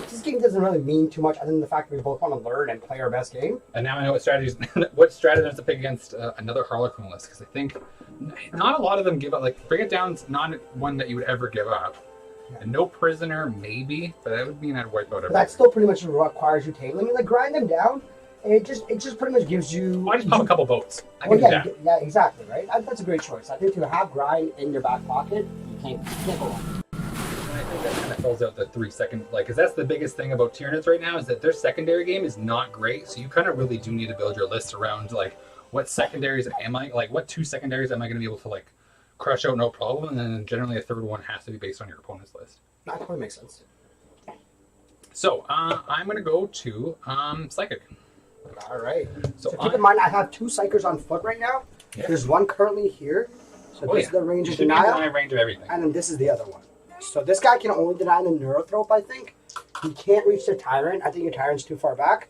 This game doesn't really mean too much other than the fact that we both want to learn and play our best game. And now I know what stratagems to pick against another Harlequin list because I think not a lot of them give up. Like, Bring It Down's not one that you would ever give up. Yeah. And no Prisoner, maybe, but that would mean I'd wipe out everything. That still pretty much requires you tailing. Like, grind them down. It just pretty much gives you. I just pop a couple boats. I can do that. Yeah, exactly, right? That's a great choice. I think to have grind in your back pocket, you can't go wrong. And I think that kind of fills out the 3 second, because that's the biggest thing about Tyranids right now is that their secondary game is not great. So you kind of really do need to build your list around like what secondaries am I like? What 2 secondaries am I going to be able to like crush out no problem? And then generally a third one has to be based on your opponent's list. That totally makes sense. So I'm going to go to Psychic. All right. So keep in mind, I have 2 Psychers on foot right now. Yeah. There's one currently here. So this is the range of denial. Range of everything. And then this is the other one. So this guy can only deny the Neurothrope, I think. He can't reach the Tyrant. I think your Tyrant's too far back.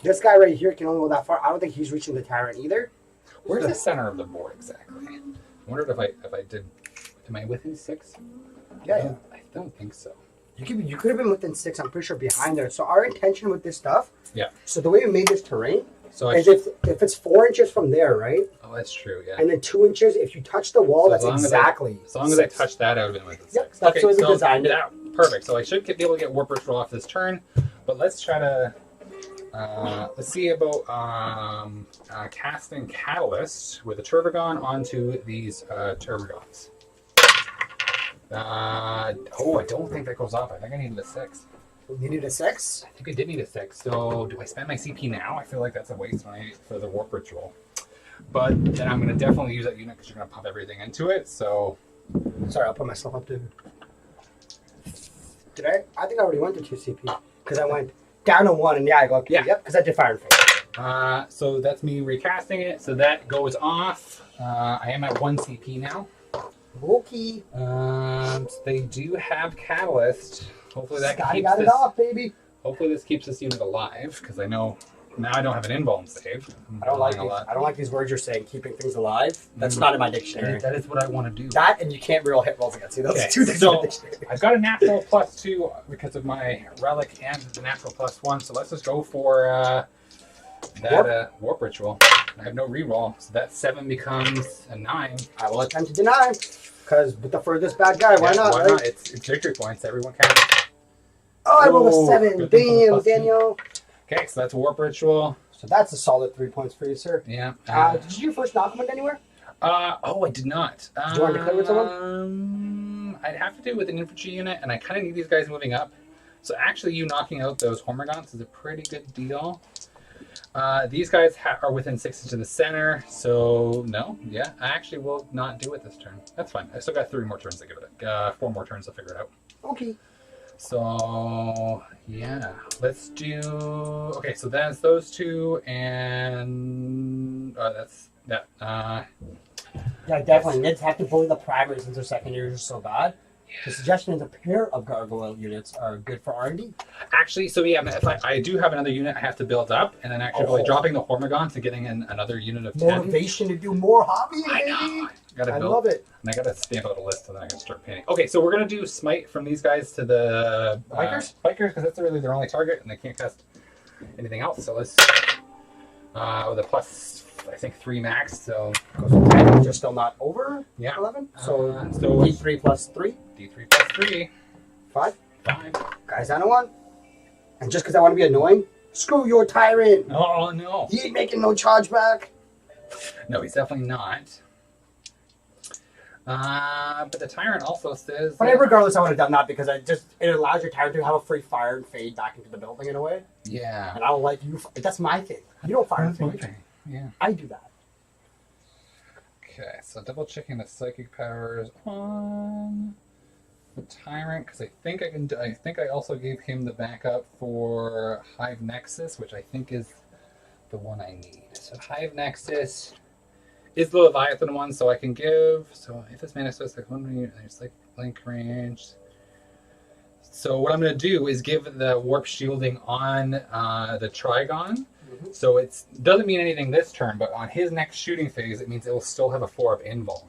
This guy right here can only go that far. I don't think he's reaching the Tyrant either. Where's the center of the board exactly? I wondered if I did. Am I within 6? Yeah. I don't think so. You could have been within 6, I'm pretty sure, behind there. So our intention with this stuff, so the way we made this terrain, is if it's 4 inches from there, right? Oh, that's true, yeah. And then 2 inches, if you touch the wall, that's exactly as long as I touch that, I would have been within 6. Yep, that's what we designed it. Perfect. So I should be able to get Warp Ritual off this turn, but let's try to, let's see about casting Catalyst with a Turbogon onto these Turbogons. I don't think that goes off. I think I needed a 6. You needed a 6? I think I did need a 6. So do I spend my CP now? I feel like that's a waste for the Warp Ritual. But then I'm going to definitely use that unit because you're going to pump everything into it. So, sorry, I'll put myself up to. Did I? I think I already went to 2 CP because I went down to 1 and I go yep because I did Fire and Flame. So that's me recasting it. So that goes off. I am at 1 CP now. Okay. They do have Catalyst. Hopefully that keeps got it off, baby. Hopefully this keeps this unit alive because I know now I don't have an invuln save. I don't like these words you're saying. Keeping things alive. That's not in my dictionary. That is what I want to do. That and you can't reroll hit rolls against you. Those are 2 things in the dictionary. I've got a natural +2 because of my relic and the natural +1. So let's just go for that Warp Ritual. I have no reroll, so that 7 becomes a 9. I will attempt to deny, because with the furthest bad guy, why not? Why not? It's victory points. Everyone counts. Oh, I rolled a 7. Damn, Daniel. Okay, so that's a Warp Ritual. So that's a solid 3 points for you, sir. Yeah. Did you do your first document anywhere? I did not. Did you want to declare with someone? I'd have to do it with an infantry unit, and I kind of need these guys moving up. So actually, you knocking out those Hormigons is a pretty good deal. These guys are within 6 inches of the center, so no, I actually will not do it this turn. That's fine. I still got 3 more turns to give it. 4 more turns to figure it out. Okay. So yeah, let's do. Okay, so that's those two, and that's that. Yeah, definitely. Nids have to bully the primaries since their secondaries are so bad. The suggestion is a pair of gargoyle units are good for R&D. Actually, so yeah, if I do have another unit I have to build up, and then actually dropping the Hormigons and getting in another unit of 10. Motivation to do more hobby, I baby. know. I love it. And I gotta stamp out a list and then I can start painting. Okay, so we're gonna do smite from these guys to the Bikers? Bikers, because that's really their only target, and they can't cast anything else. So let's with a plus, I think 3 max. So Goes with 10, which is still not over 11. So D3 plus 3. D3 plus 3. 5. 5. Guys down to 1. And just because I want to be annoying, screw your tyrant. Oh no. He ain't making no charge back. No, he's definitely not. But the tyrant also says. But regardless, I would have done that because it allows your tyrant to have a free fire and fade back into the building in a way. Yeah. And I don't like you. That's my thing. You don't fire and fade. Okay. Yeah. I do that. Okay, so double checking the psychic powers on the tyrant because I think I can. I think I also gave him the backup for Hive Nexus, which I think is the one I need. So Hive Nexus is the Leviathan one, so I can give. So if this manifests like one, there's like link range. So what I'm going to do is give the warp shielding on the Trigon. So it doesn't mean anything this turn, but on his next shooting phase, it means it will still have a 4 of invul.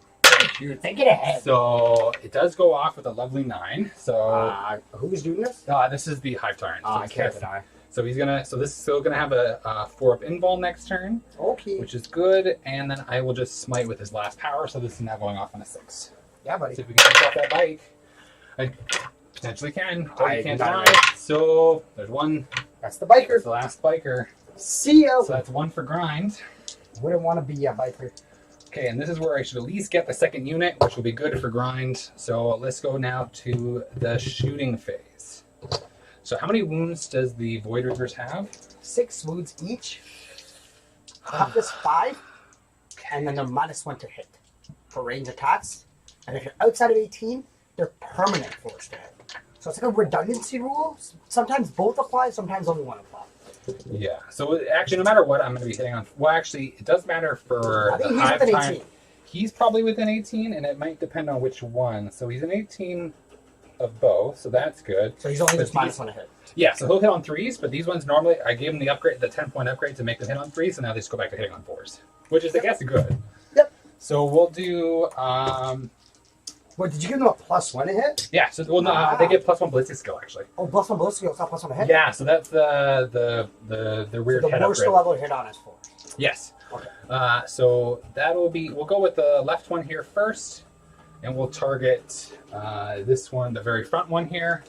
You're thinking ahead. So it does go off with a lovely 9. So who's doing this? this is the Hive Tyrant. So I can't deny. So he's gonna. So this is still gonna have a 4 of invul next turn. Okay. Which is good, and then I will just smite with his last power. So this is now going off on a 6. Yeah, buddy. See if we can take off that bike. I potentially can. I can't deny. So there's one. That's the biker. That's the last biker. See ya. So that's 1 for grind. Wouldn't want to be a biker. Okay, and this is where I should at least get the second unit, which will be good for grind. So let's go now to the shooting phase. So how many wounds does the Void Riggers have? 6 wounds each. Toughness 5. And then they're -1 to hit for range attacks. And if you're outside of 18, they're permanent force to hit. So it's like a redundancy rule. Sometimes both apply, sometimes only one apply. Yeah. So actually, no matter what, I'm going to be hitting on. Well, actually, it does matter for I think the he's Hive within Tyrant. 18. He's probably within 18, and it might depend on which one. So he's an 18 of both, so that's good. So he's only just But -1 to hit. Yeah, so he'll hit on 3s, but these ones normally I gave him the upgrade, the 10-point upgrade to make them hit on 3s, so now they just go back to hitting on 4s, which is I guess good. Yep. So we'll do. What, did you give them a +1 to hit? Yeah. So well, no, they get +1 ballistic skill actually. Oh, +1 ballistic, it's not +1 to hit? Yeah. So that's the weird So the head worst upgrade. level to hit on is 4. Yes. Okay. So that'll be. We'll go with the left one here first, and we'll target this one, the very front one here.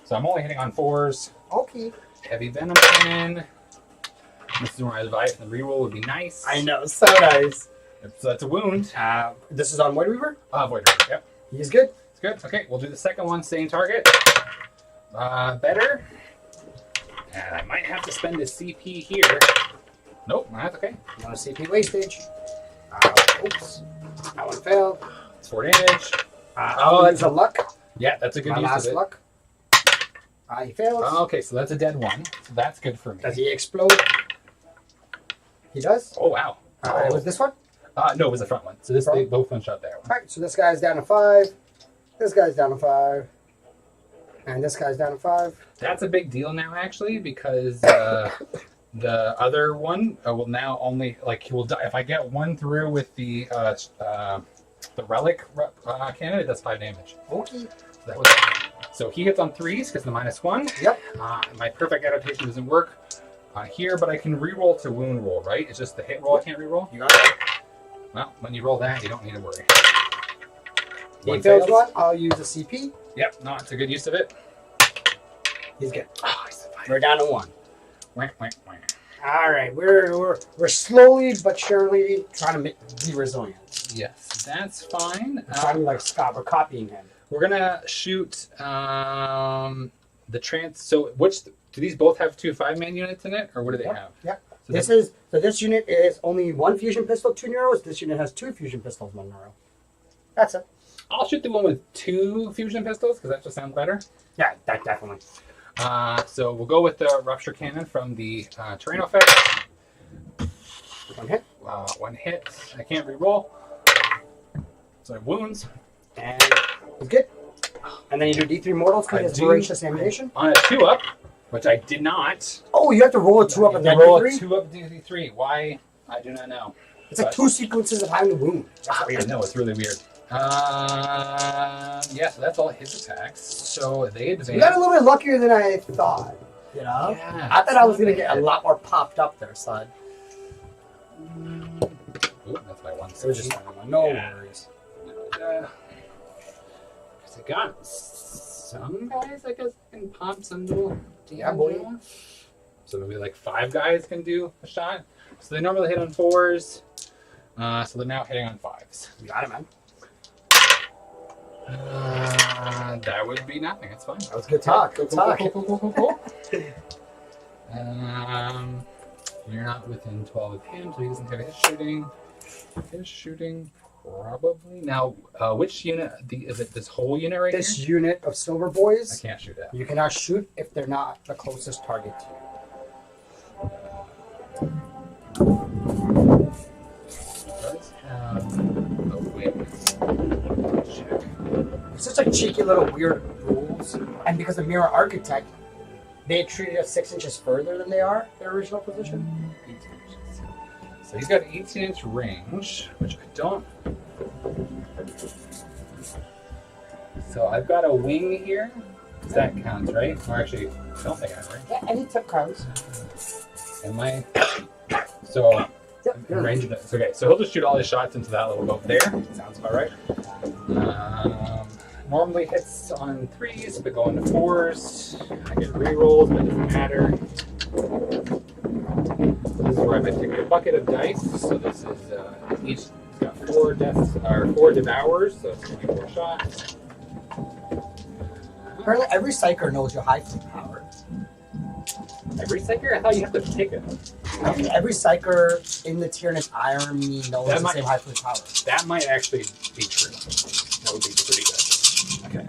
So I'm only hitting on 4s. Okay. Heavy venom cannon. This is where my Leviathan reroll would be nice. I know, so nice. So that's a wound. This is on Void Reaver? Void Reaver, yep. He's good. It's good. Okay, we'll do the second one, same target. Better. And I might have to spend a CP here. Nope, that's okay. No CP wastage. Oops. That one failed. It's 4 damage. That's a luck. Yeah, that's a good My use last of it. luck. He fails. Okay, so that's a dead one. So that's good for me. Does he explode? He does? Oh, wow. Was this one? No, it was the front one. So this they both one shot there. Alright, so this guy's down to 5. This guy's down to 5. And this guy's down to 5. That's a big deal now, actually, because the other one will now only he will die if I get one through with the relic cannon. It does 5 damage. Okay. So he hits on 3s because the -1. Yep. My perfect adaptation doesn't work here, but I can reroll to wound roll. Right? It's just the hit roll I can't reroll. You got it. Well, when you roll that, you don't need to worry. He fails one. I'll use a CP. Yep. No, it's a good use of it. He's good. Oh, he's fine. We're down to 1. Wah, wah, wah. All right, we're slowly but surely trying to be resilient. Yes, that's fine. We're trying to like Scott. We're copying him. We're gonna shoot the trans. So, do these both have 2 5-man units in it, or what do they have? Yep. So this unit is only 1 fusion pistol, 2 neuros. This unit has 2 fusion pistols, 1 neuro. That's it. I'll shoot the one with 2 fusion pistols because that just sounds better. Yeah, that definitely. So we'll go with the rupture cannon from the terrain effect. 1 hit. 1 hit. I can't re-roll. So I have wounds. And it's good. And then you do D3 mortals because it's voracious ammunition. On a 2-up, which I did not. Oh, you have to roll a 2-up and then roll D3? a 2-up D3. Why? I do not know. It's like 2 sequences of having a wound. I know, it's really weird. Yeah, so that's all his attacks. So they advance. You got a little bit luckier than I thought. You know? Yeah, I thought I was going to get a lot more popped up there, son. Ooh, that's my 1. It was just no worries. I got some guys, I guess, can pop some little Yeah, boy. So maybe like 5 guys can do a shot. So they normally hit on 4s. So they're now hitting on 5s. You got it, man. That would be nothing. It's fine. That was good talk. Good talk. Cool. You're not within 12 of him, so he doesn't have his shooting. His shooting, probably. Now, which unit? Is it this whole unit right This here? unit of silver boys, I can't shoot that. you cannot shoot if they're not the closest target to you. Does have a wings. Check. It's just like cheeky little weird rules. And because of Mirror Architect, they treated us 6 inches further than they are their original position. 18 inches. So he's got 18-inch range, which I don't. So I've got a wing here. That counts, right? Or actually, I don't think I have, right? Yeah, any tip counts. Am I? So, Yep. in range of it. Okay, so he'll just shoot all his shots into that little boat there. Sounds about right. Normally hits on 3s, but going to 4s. I get re-rolls, but it doesn't matter. This is where I take a bucket of dice. So this is each got 4 deaths or 4 devours, so it's 24 shots. Apparently, every psyker knows your high fleet power. Every psyker? I thought you have to pick it. Every psyker in the Tyranids army knows That the might- same high fleet power. That might actually be true. That would be pretty good. Okay.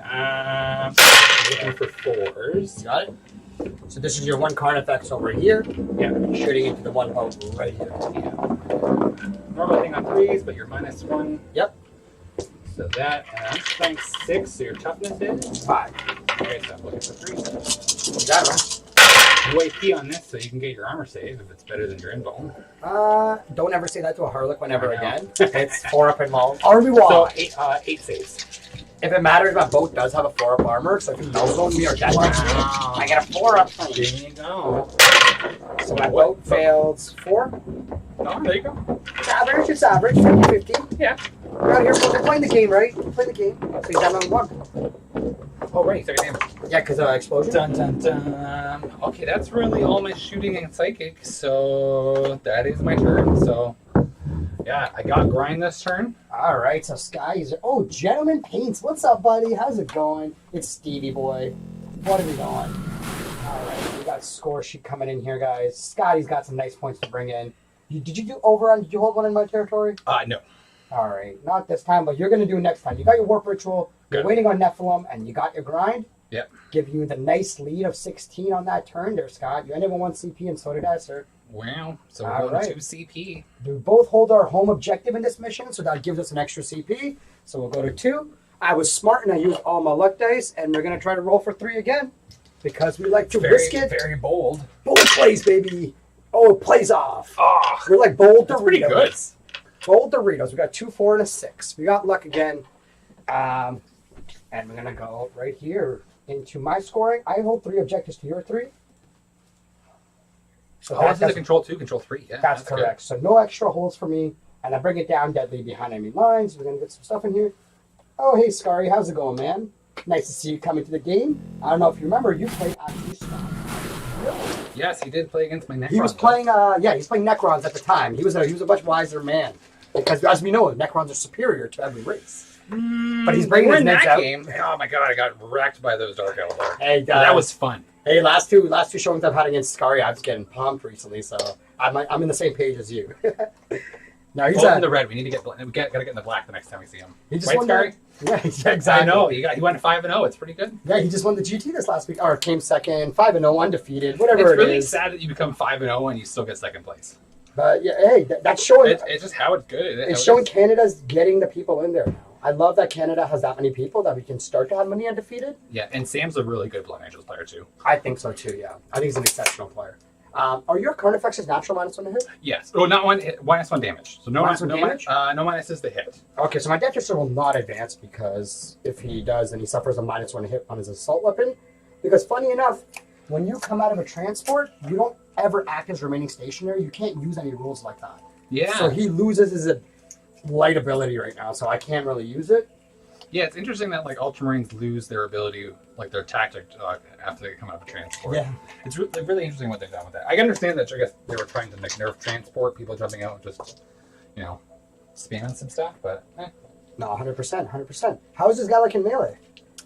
Looking for 4s. You got it? So this is your 1 card effects over here. Yeah. Shooting into the 1 boat right here. Yeah. Normally hitting on 3s, but you're -1. Yep. So that, strength 6, so your toughness is 5. Okay, so I'm looking for 3. You got it, man. You AP on this so you can get your armor save if it's better than your invuln. Don't ever say that to a Harlequin ever I know. again. It's 4-up and low. Army wall. So 8 saves. If it matters, my boat does have a 4-up armor, so if you no-zone me or death touch me, I get a 4-up. There you go. So my boat fails 4. Oh, there you go. It's average. It's average. 50-50. Yeah. We're out here playing the game, right? We're playing the game. So he's down on 1. Oh, right, second damage. Yeah, because of explosion. Dun dun dun. Okay, that's really all my shooting and psychic, so that is my turn. So, yeah, I got grind this turn. All right, so Sky is... Oh, Gentleman Paints. What's up, buddy? How's it going? It's Stevie Boy. What are we doing? All right, we got score sheet coming in here, guys. Scotty's got some nice points to bring in. Did you do overrun? Did you hold one in my territory? No. All right, not this time, but you're going to do it next time. You got your Warp Ritual, you're Good. waiting on Nephilim, and you got your grind. Yep. Give you the nice lead of 16 on that turn there, Scott. You ended with 1 CP, and so did I, sir. Wow. So All we're going right. to 2 CP. We both hold our home objective in this mission, so that gives us an extra CP. So we'll go to 2. I was smart, and I used all my luck dice, and we're going to try to roll for 3 again, because we like to risk it. Very bold. Bold plays, baby. Oh, it plays off. Oh, We're like bold that's Doritos. pretty good. Bold Doritos. We got 2, 4, and a 6. We got luck again. And we're going to go right here into my scoring. I hold 3 objectives to your 3. So Oh, this is a control 2, control 3. Yeah, that's correct. So no extra holds for me. And I bring it down deadly behind enemy lines. We're going to get some stuff in here. Oh, hey, Scary. How's it going, man? Nice to see you coming to the game. I don't know if you remember, you played actually Scott. Good. Yes, he did play against my Necron. He was playing, he was playing Necrons at the time. He was a much wiser man. Because, as we know, Necrons are superior to every race. But he's bringing his nets that out. game. Oh my god, I got wrecked by those Dark Eldar. Hey, That was fun. Hey, last two showings I've had against Scary, I was getting pumped recently, so I'm in the same page as you. No, he's both in the red. We need to get. We gotta get in the black the next time we see him. He just right, won Scary? Yeah, exactly. I know. He went 5-0. It's pretty good. Yeah, he just won the GT this last week, or came second, 5-0, undefeated, whatever It's it really is. sad that you become 5-0 and you still get second place. But yeah, hey, that's showing. It's just how it's good. It's showing Canada's getting the people in there now. I love that Canada has that many people that we can start to have many undefeated. Yeah, and Sam's a really good Blood Angels player too. I think so too. Yeah, I think he's an exceptional player. Are your Carnifexes natural -1 to hit? Yes. Oh, not one. -1 damage. So no -1 damage. No minuses to hit. Okay, so my Death Twister will not advance because if he does, then he suffers a -1 hit on his assault weapon. Because funny enough, when you come out of a transport, you don't ever act as remaining stationary. You can't use any rules like that. Yeah. So he loses his light ability right now, so I can't really use it. Yeah, it's interesting that like Ultramarines lose their ability, like their tactic, after they come out of a transport. Yeah. It's really interesting what they've done with that. I can understand that. I guess they were trying to like nerf transport, people jumping out and just, spamming some stuff. But No, 100%, 100%. How is this guy like in melee?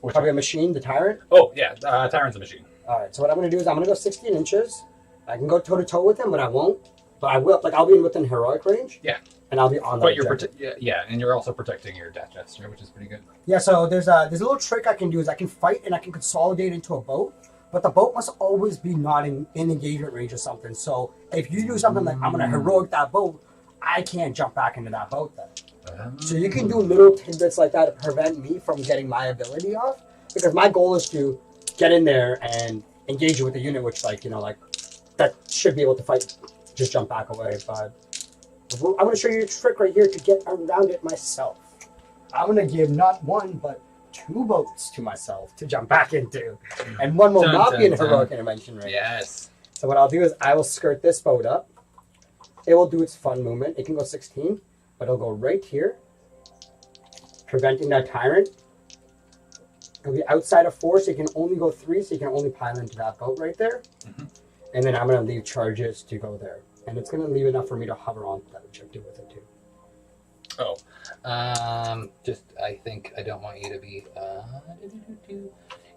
Probably a machine, the Tyrant. Oh yeah, Tyrant's a machine. All right, so what I'm going to do is I'm going to go 16 inches. I can go toe to toe with him, but I won't. But I will. Like I'll be within heroic range. Yeah. And I'll be on that. But you're and you're also protecting your Death Jester, which is pretty good. Yeah, so there's a little trick I can do is I can fight and I can consolidate into a boat, but the boat must always be not in engagement range or something. So if you do something like I'm gonna heroic that boat, I can't jump back into that boat then. So you can do little tidbits like that to prevent me from getting my ability off, because my goal is to get in there and engage with the unit, which that should be able to fight, just jump back away, but. I'm going to show you a trick right here to get around it myself. I'm going to give not one, but 2 boats to myself to jump back into. And one will not be in heroic intervention range. Yes. So what I'll do is I will skirt this boat up. It will do its fun movement. It can go 16, but it'll go right here, preventing that Tyrant. It'll be outside of 4, so you can only go 3, so you can only pile into that boat right there. Mm-hmm. And then I'm going to leave charges to go there. And it's going to leave enough for me to hover on that objective with it, too. Oh. I think I don't want you to be... You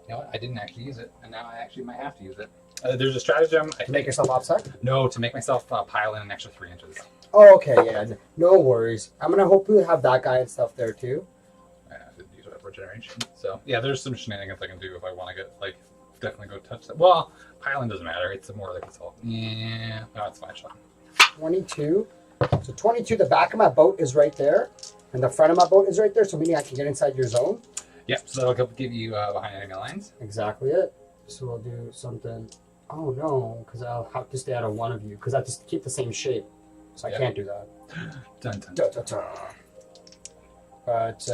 know what? I didn't actually use it, and now I actually might have to use it. There's a stratagem... To make yourself offside? No, to make myself pile in an extra 3 inches. Oh, okay, yeah. No worries. I'm going to hopefully have that guy and stuff there, too. I have to use it for generation. So, yeah, there's some shenanigans I can do if I want to get, definitely go touch that. Well, piling doesn't matter. It's more like assault. Yeah, no, it's fine. 22. So 22, the back of my boat is right there, and the front of my boat is right there, so meaning I can get inside your zone. Yep, so that'll give you behind enemy lines. Exactly it. So we'll do something. Oh no, because I'll have to stay out of one of you, because I just keep the same shape. So I can't do that. Dun, dun. Dun, dun, dun. But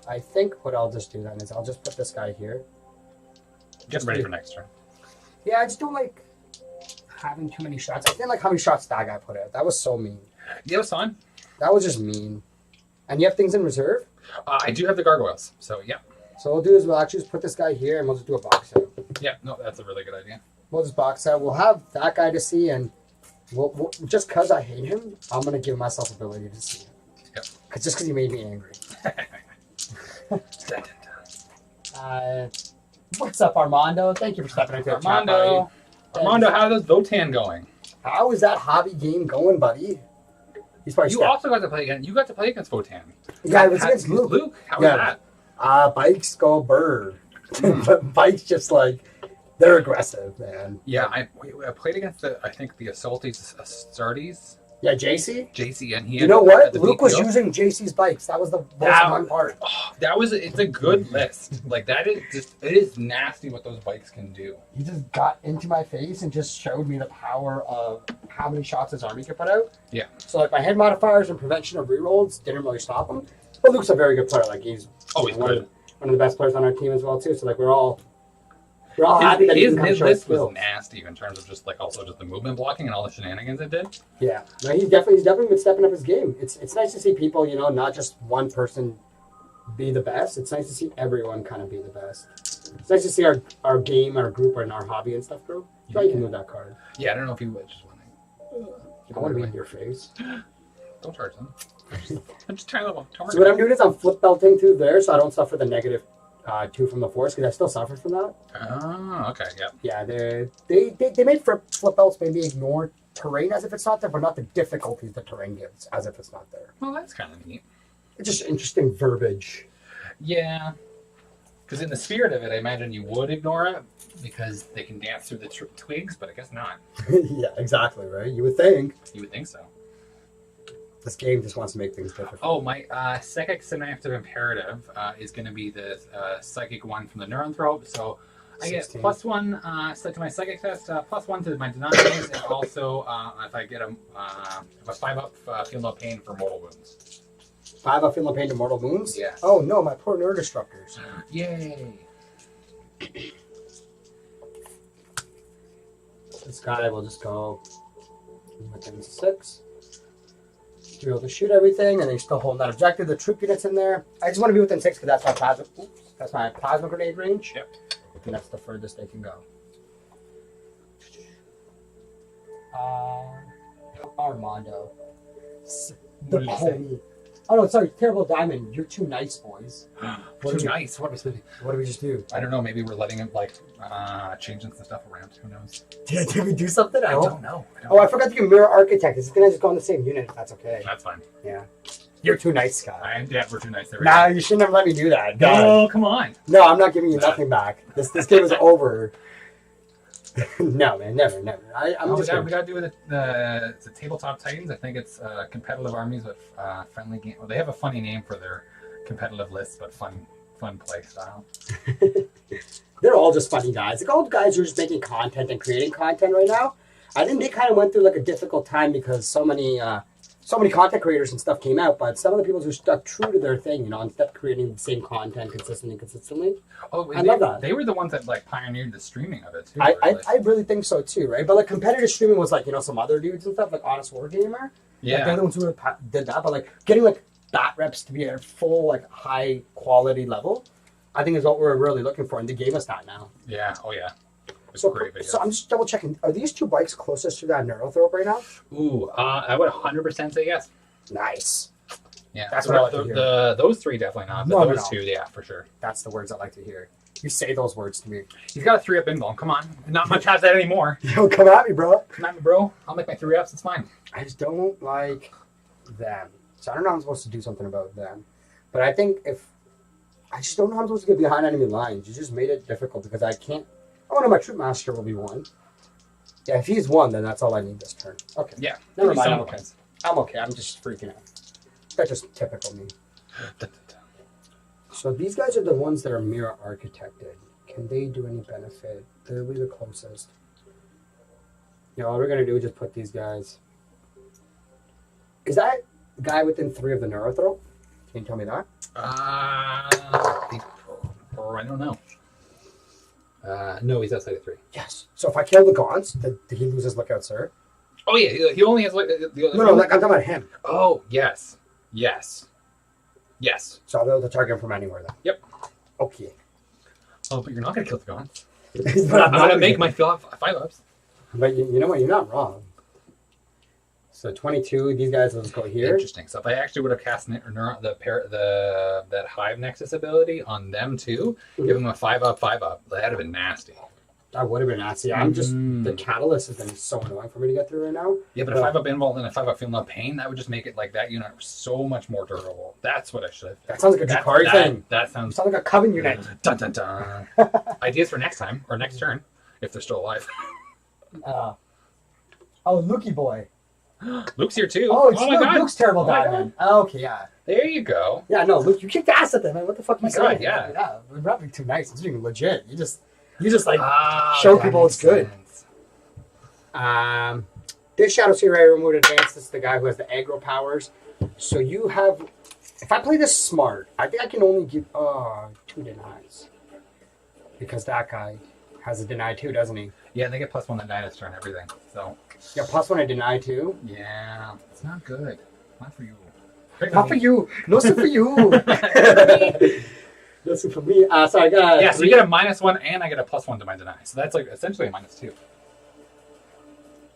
I think what I'll just do then is I'll just put this guy here. Get ready for next turn. Yeah, I just don't like having too many shots. I didn't like how many shots that guy put out. That was so mean. Yeah, it was fine. That was just mean. And you have things in reserve? I do have the gargoyles, so yeah. So what we'll do is we'll actually just put this guy here and we'll just do a box out. Yeah, no, that's a really good idea. We'll just box out. We'll have that guy to see, and we'll just because I hate him, I'm going to give myself ability to see him. Yep. Just because he made me angry. What's up, Armando? Thank you for stepping into the chat, buddy. Armando, how's Votan going? How is that hobby game going, buddy? He's probably also got to play against. You got to play against Votan. Yeah, it was against Luke. Luke, how was that? Bikes go bird. Bikes just they're aggressive, man. Yeah, I played against the Assaulties Astartes. Yeah, JC, and he. You know what? Luke was using JC's bikes. That was the most fun part. Oh, it's a good list. It is nasty what those bikes can do. He just got into my face and just showed me the power of how many shots his army could put out. Yeah. So my head modifiers and prevention of rerolls didn't really stop him. But Luke's a very good player. He's one of the best players on our team as well too. So we're all happy that his list was nasty in terms of just also just the movement blocking and all the shenanigans it did. Yeah, no, he's definitely been stepping up his game. It's nice to see people, not just one person be the best. It's nice to see everyone kind of be the best. It's nice to see our game, our group, and our hobby and stuff grow. So you can move that card. Yeah, I don't know if you would. I want to be in your face. Don't charge them. I'm just trying to. So what I'm doing is I'm flip belting through there, so I don't suffer the negative 2 from the force, because I still suffer from that. Oh, okay, yeah. Yeah, they made flip belts maybe ignore terrain as if it's not there, but not the difficulties the terrain gives as if it's not there. Well, that's kind of neat. It's just interesting verbiage. Yeah. Because in the spirit of it, I imagine you would ignore it because they can dance through the twigs, but I guess not. Yeah, exactly, right? You would think. You would think so. This game just wants to make things difficult. Oh, my Psychic Synaptive Imperative is going to be the Psychic one from the Neuranthrope, so I get 16. +1 set to my Psychic test, +1 to my denies, and also if I get a 5-up feel no pain for mortal wounds. 5 up feeling pain to mortal wounds? Yeah. Oh no, my poor Nerd Disruptors. Yay! This guy will just go within 6. Be able to shoot everything, and then still holding that objective. The troop units in there. I just want to be within 6 because that's my plasma. Oops, that's my plasma grenade range. Yep. And that's the furthest they can go. Armando. The What did you say? pony. Oh no, sorry, Terrible Diamond. You're too nice, boys. Too nice. What was it? What did we just do? I don't know. Maybe we're letting him changing some stuff around. Who knows? Did we do something? I don't know. Oh, I forgot to give Mirror Architect. It's gonna just go on the same unit. If that's okay. That's fine. Yeah. You're too nice, Scott. Yeah, we're too nice. There we Nah, go. you shouldn't have let me do that. God. No, come on. No, I'm not giving you nothing back. This game is over. No, man, never. I'm just we got to do the Tabletop Titans. I think it's competitive armies with friendly game. Well, they have a funny name for their competitive list, but fun play style. They're all just funny guys. Like old guys who are just making content and creating content right now. I think they kind of went through like a difficult time because so many content creators and stuff came out, but some of the people who stuck true to their thing, instead of creating the same content consistently. Oh, I love that. They were the ones that like pioneered the streaming of it too. I really think so too, right? But like competitive streaming was like some other dudes and stuff like Honest Wargamer. Yeah, like, they're the ones who did that. But like getting like bat reps to be at a full like high quality level, I think is what we're really looking for, and they gave us that now. Yeah. Oh yeah. It's So, great videos. so I'm just double checking. Are these 2 bikes closest to that Neurothrope right now? Ooh, I would 100% say yes. Nice. Yeah, That's what I like to hear. Those 3 definitely not, but No. those 2, yeah, for sure. That's the words I like to hear. You say those words to me. He's got a 3-up invuln. Come on, not much has that anymore. Yo, come at me, bro. Come at me, bro. I'll make my 3-ups. It's fine. I just don't like them. So I don't know how I'm supposed to do something about them. But I think I just don't know how I'm supposed to get behind enemy lines. You just made it difficult because I can't. Oh no, my Troop Master will be 1. Yeah, if he's 1, then that's all I need this turn. Okay. Yeah. Never mind. Some I'm okay. I'm okay. I'm just freaking out. That's just typical me. So these guys are the ones that are mirror architected. Can they do any benefit? They'll be the closest. All we're gonna do is just put these guys. Is that guy within 3 of the Neurothrope? Can you tell me that? I don't know. No, he's outside of 3. Yes. So if I kill the Gaunts, did he lose his Lookout, sir? Oh yeah, he only has like No, like I'm talking about him. Oh yes. So I'll be able to target him from anywhere then. Yep. Okay. Oh, but you're not gonna kill the Gaunts. But I'm gonna make my 5-ups. But you know what? You're not wrong. So 22. These guys will just go here. Interesting. So if I actually would have cast that Hive Nexus ability on them too, give them a 5-up, that'd have been nasty. That would have been nasty. I'm just the catalyst has been so annoying for me to get through right now. Yeah, but a 5-up invuln and a 5-up feel no pain, that would just make it like that unit so much more durable. That's what I should have. That sounds like a Jakari thing. That You sounds. sound like a Coven unit. Dun dun dun. Ideas for next time or next turn, if they're still alive. Oh, Lukey boy. Luke's here too. Oh, it's my God. Luke's Terrible Oh my Diamond. Okay, yeah. There you go. Yeah, no, Luke, you kicked ass at them, man. What the fuck my you saying? God, yeah. We're not being too nice. It's being legit. You just like Ah, show that people makes it's good. sense. This Shadow Seer I removed advance. This is the guy who has the aggro powers. So you have. If I play this smart, I think I can only give 2 denies. Because that guy has a deny too, doesn't he? Yeah, they get +1 that night turn everything. So Yeah, +1 I deny too. yeah, it's not good. Not for you. Not for you. No, for you. Listen for me. So I got. Yeah, so you get a -1 and I get a +1 to my deny. So that's like essentially a -2.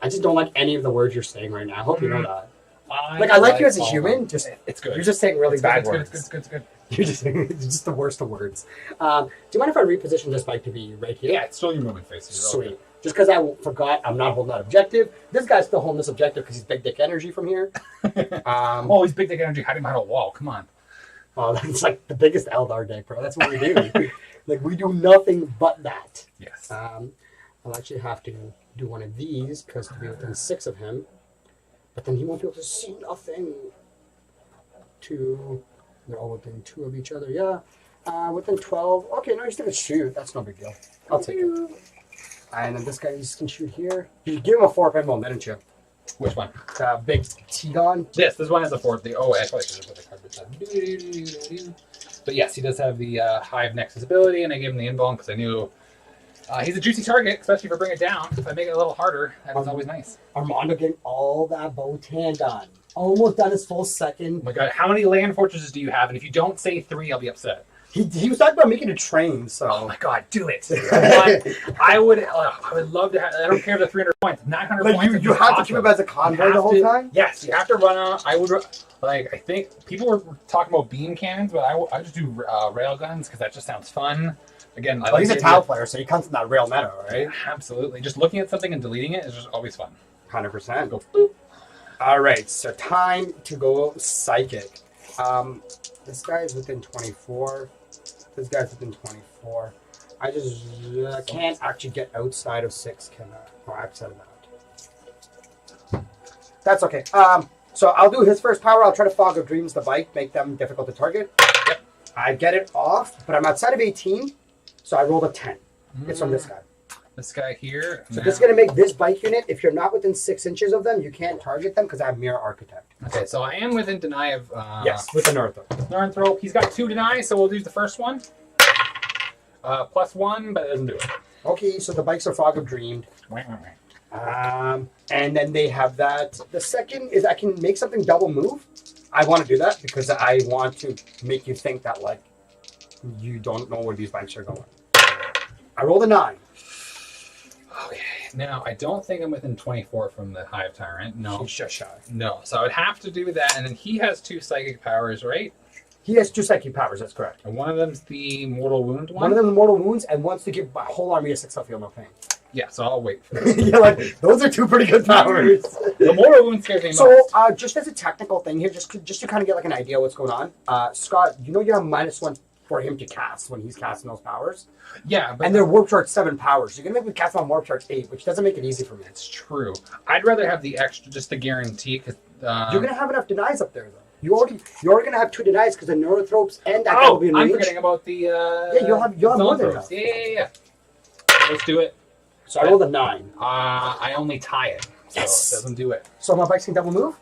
I just don't like any of the words you're saying right now. I hope you know that. I like you as a all human. them. Just it's good. You're just saying really bad words. It's good. You're just the worst of words. Do you mind if I reposition this bike to be right here? Yeah, it's still your moving face. Sweet. Just because I forgot I'm not holding that objective. This guy's still holding this objective because he's big dick energy from here. Oh, he's big dick energy hiding behind a wall. Come on. Oh, that's like the biggest Eldar deck, bro. That's what we do. Like, we do nothing but that. Yes. I'll actually have to do one of these because to be within 6 of him. But then he won't be able to see nothing. 2. They're all within 2 of each other. Yeah. Within 12. Okay, no, he's going to shoot. That's no big deal. I'll take it. And then this guy just can shoot here. You give him a 4 pinball, didn't you? Which one? Big T-Gon. This one has a 4. Oh, I probably should have put the card this time. But yes, he does have the Hive Nexus ability, and I gave him the invuln because I knew he's a juicy target, especially for bring it down. If I make it a little harder, that is always nice. Armando getting all that Botan done. Almost done his full second. Oh my god, how many land fortresses do you have? And if you don't say 3, I'll be upset. He was talking about making a train, so. Oh my god, do it! I would love to have. I don't care if the 300 points, 900 like points. You have to keep him as a convoy the whole time. Yes, you have to run on. I would like. I think people were talking about beam cannons, but I just do rail guns because that just sounds fun. Again, he's a tile player, so he comes from that rail meta, right? Yeah, absolutely. Just looking at something and deleting it is just always fun. 100%. Go boop. All right, so time to go psychic. This guy is within 24. This guy's within 24. I just can't actually get outside of 6, can I? Or outside of that. That's okay. So I'll do his first power. I'll try to Fog of Dreams the bike, make them difficult to target. Yep. I get it off, but I'm outside of 18, so I rolled a 10. It's from this guy. This guy here. So this is going to make this bike unit, if you're not within 6 inches of them, you can't target them because I have Mirror Architect. Okay, so I am within deny of... yes, with the Northrope. He's got 2 deny, so we'll do the first one. +1, but it doesn't do it. Okay, so the bikes are Fog of Dreamed. And then they have that. The second is I can make something double move. I want to do that because I want to make you think that, like, you don't know where these bikes are going. I rolled a 9. Okay, now I don't think I'm within 24 from the Hive Tyrant. No. He's just shy. No, so I would have to do that, and then he has 2 psychic powers, right? He has 2 psychic powers, that's correct. And one of them's the Mortal Wound one? One of them is Mortal Wounds, and wants to give my whole army a 6 feel no pain. Yeah, so I'll wait for that. Yeah, like, those are 2 pretty good powers. The Mortal Wound scares me most. So, just as a technical thing here, just to kind of get like an idea of what's going on, Scott, you know you have -1 for him to cast when he's casting those powers? Yeah, but... And they're Warp Charge 7 powers. So you're going to make me cast them on Warp Charge 8, which doesn't make it easy for me. It's true. I'd rather have the extra just to guarantee, because... You're going to have enough denies up there, though. You're already going to have 2 denies because the Neurothropes and that guy will be in range. I'm forgetting about the... yeah, you'll have more than enough. Yeah. Let's do it. So I rolled a 9. I only tie it, so yes. It doesn't do it. So my bikes can double move?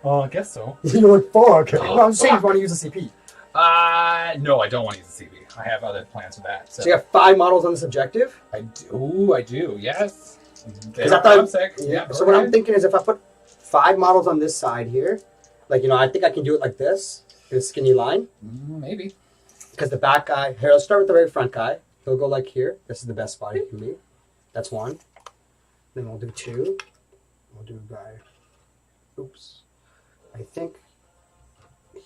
Oh, I guess so. You're like, fuck. No, I'm saying if you want to use a CP. No, I don't want to use the CP. I have other plans for that. So you have 5 models on this objective? I do, yes. Because I thought, yeah, so what I'm thinking is if I put 5 models on this side here, like, you know, I think I can do it like this, in a skinny line. Maybe. Because the back guy, here, let's start with the very front guy. He'll go like here. This is the best spot he can be. That's 1. Then we'll do 2. We'll do guy. Oops. I think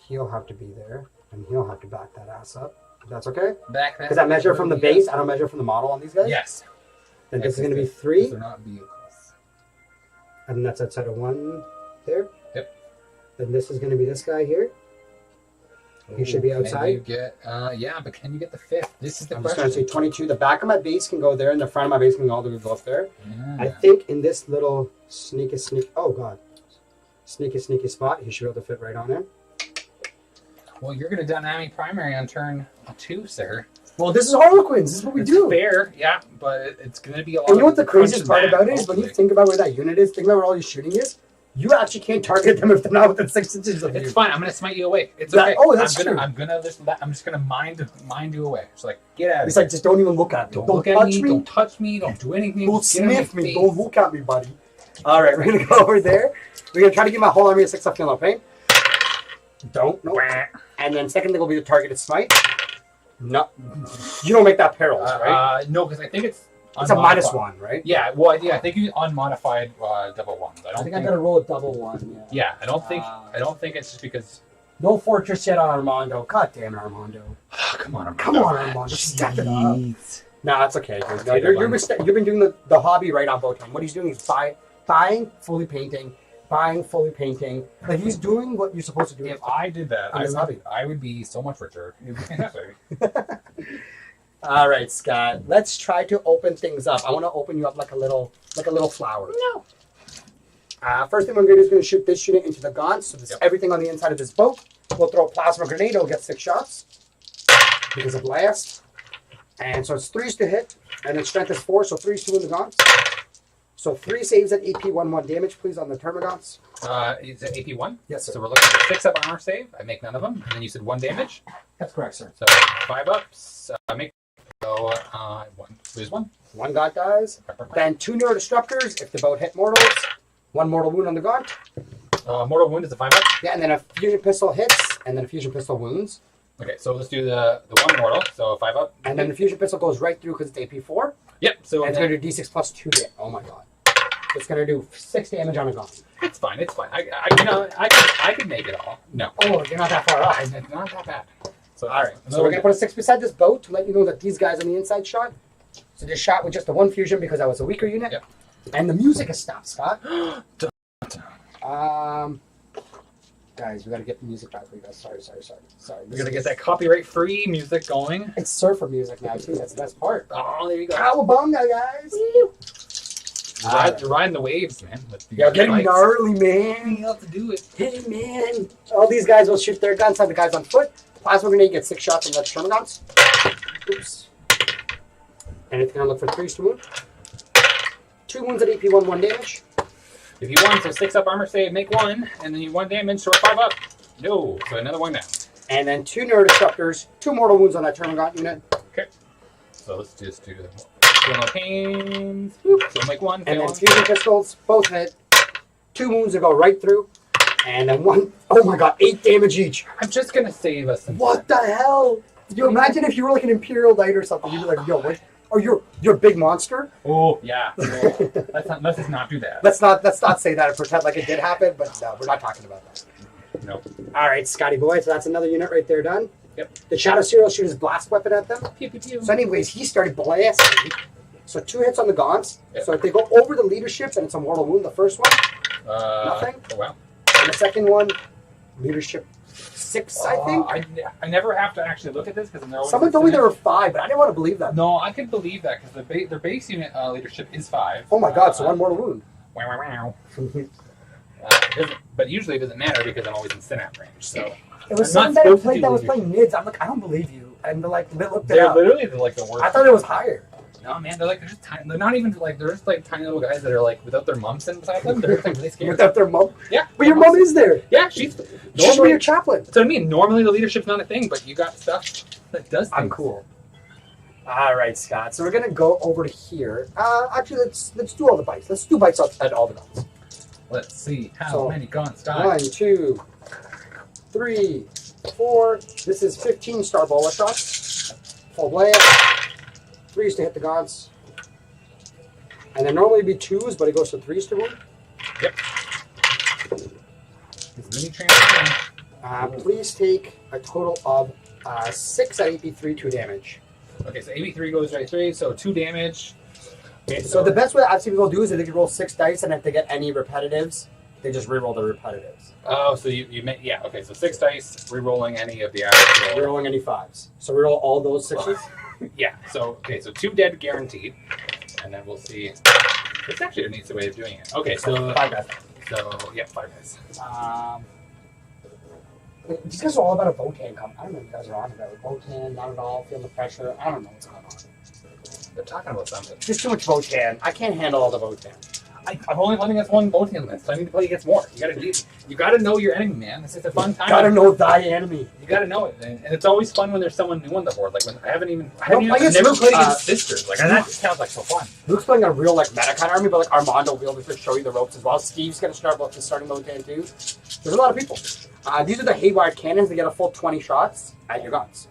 he'll have to be there, and he'll have to back that ass up. If that's okay? Back that. Because I measure from the base, I don't measure from the model on these guys? Yes. Then this is going to be 3. They're not vehicles. And that's outside of 1 there. Yep. Then this is going to be this guy here. He should be outside. Can you get, yeah, but can you get the 5th? This is the I'm question. just going to say 22. The back of my base can go there, and the front of my base can go all the way up there. Yeah. I think in this little sneaky, oh god, sneaky spot, he should be able to fit right on in. Well, you're going to dynamic primary on turn 2, sir. Well, this is Harlequins. This is what we do. Fair, yeah, but it's going to be a lot. And you know what the craziest part about it is? hopefully. When you think about where that unit is, think about where all your shooting is, you actually can't target them if they're not within 6 inches of you. It's fine. I'm going to smite you away. It's that, okay. Oh, that's I'm true. I'm just going to mind you away. It's like, get out of It's here. like, just don't even look at me. Don't Don't look at touch me. me. Don't touch me. Don't do anything. Don't Just get out of sniff my me. face. Don't look at me, buddy. All right, we're going to go over there. We're going to try to get my whole army a 6 up feel no pain. Don't. Nope. And then second thing will be the targeted smite. No. You don't make that perils, right? No, because I think it's a -1, right? Yeah, well, yeah, I think you unmodified double ones. I think I gotta roll a double 1. Yeah, I don't think it's just because. No fortress yet on Armando. God damn it, Armando. Come on, Armando. Come on, Armando. Step it up. No, that's okay. No, you've been doing the hobby right on Botan. What he's doing is buying, fully painting, buying, fully painting. Like he's doing what you're supposed to do. If I did that, I would be so much richer. It'd be fantastic. All right, Scott. Let's try to open things up. I want to open you up like a little flower. No. First thing we're going to do is going to shoot this unit into the gaunts. So this is everything on the inside of this boat. We'll throw a plasma grenade. It'll get 6 shots because of blast. And so it's 3s to hit, and then strength is 4, so 3s to win the gaunts. So 3 saves at AP 1/1 damage, please, on the termagants. Is it AP 1? Yes, sir. So we're looking at 6 up armor save. I make none of them. And then you said 1 damage? That's correct, sir. So 5 ups. Lose 1. 1 gaunt dies. Then 2 neurodisruptors if the boat hit mortals. 1 mortal wound on the gaunt. Mortal wound is a 5 up? Yeah, and then a fusion pistol hits, and then a fusion pistol wounds. Okay, so let's do the 1 mortal, so 5 up. And then the fusion pistol goes right through because it's AP 4. Yep, so... And it's going to do D6 plus 2 damage. Oh my god. It's going to do 6 damage on a gaunt. It's fine, it's fine. I could make it all. No. Oh, you're not that far off. It's not that bad. So, alright, so we're going to put a 6 beside this boat to let you know that these guys on the inside shot. So just shot with just the 1 fusion because I was a weaker unit. Yep. And the music has stopped, Scott. Guys, we got to get the music back for you guys. Sorry. We're going to get that copyright-free music going. It's surfer music now, too. That's the best part. Oh, there you go. Cowabunga, guys. You're riding the waves, man. You're getting gnarly, man. You have to do it. Hey, man. All these guys will shoot their guns on the guys on foot. Plasma grenade gets 6 shots on the termagants. Oops. And it's going to look for 3s to wound. 2 wounds at AP 1/1 damage. If you want, so 6 up armor save, make 1, and then you 1 damage, so 5 up. No, so another 1 down. And then 2 neurodisruptors, 2 mortal wounds on that termagant unit. Okay. So let's just do the pains. So make 1. And then fusion pistols, both hit. 2 wounds that go right through. And then 1, oh my god, 8 damage each. I'm just going to save us some. What the hell? You imagine if you were like an Imperial Knight or something, you'd be like, yo, what? Or you're a big monster. Oh yeah. Let's just not do that. Let's not say that and pretend like it did happen. But no, we're not talking about that. No. All right, Scotty boy. So that's another unit right there done. Yep. The Shadow Serial shoots his blast weapon at them. Pew, pew, pew. So anyways, he started blasting. So 2 hits on the gaunts. Yep. So if they go over the leadership, then it's a mortal wound. The first one, nothing. Oh wow. And the second one, leadership 6, I think. I never have to actually look at this because Someone told me there were 5, but I didn't want to believe that. No, I could believe that because their base unit leadership is 5. Oh my god! So 1 mortal wound. Wow. But usually it doesn't matter because I'm always in synapse range. So it was someone that was playing mids. I'm like, I don't believe you. And they're like, they looked it up. Literally like the worst. I thought it was higher. No, man, they're just tiny. They're not even like, they're just like tiny little guys that are like without their mom sitting beside them. They're like really scared. Without their mom? Yeah. But your mom is there. Yeah, she's normally your chaplain. That's what I mean. Normally the leadership's not a thing, but you got stuff that does things. I'm cool. All right, Scott. So we're gonna go over to here. Actually, let's do all the bites. Let's do bites at all the guns. Let's see how many gaunts die. 1, 2, 3, 4. This is 15 star bola shots. Full blast. 3s to hit the gaunts. And then normally it'd be 2s, but it goes to 3s to wound. Yep. As many transfer. Please take a total of 6 at AP3, 2 damage. Okay, so AP3 goes right through, so 2 damage. Okay, so the best way I've seen people do is that they can roll 6 dice, and if they get any repetitives, they just reroll the repetitives. Oh, so you make, yeah, okay, so 6 dice, rerolling any of the average. Rerolling any 5s. So reroll all those 6s? Yeah, so, okay, so 2 dead guaranteed. And then we'll see. It's actually a neat way of doing it. Okay, so 5 guys. So, yeah, 5 guys. These guys are all about a Votan coming. I don't know if you guys are on about it. Votan, not at all, feeling the pressure. I don't know what's going on. They're talking about something. There's too much Votan. I can't handle all the Votan. I'm only playing against 1 Votan list. I need to play against more. You gotta know your enemy, man. This is a fun time. Gotta know thy enemy. You gotta know it, and it's always fun when there's someone new on the board. Like when I've never played against sisters. Like that just sounds like so fun. Luke's playing a real like meta kind of army, but like Armando will be able to show you the ropes as well. Steve's gonna start with the starting Votan too. There's a lot of people. These are the haywire cannons. They get a full 20 shots at your guns.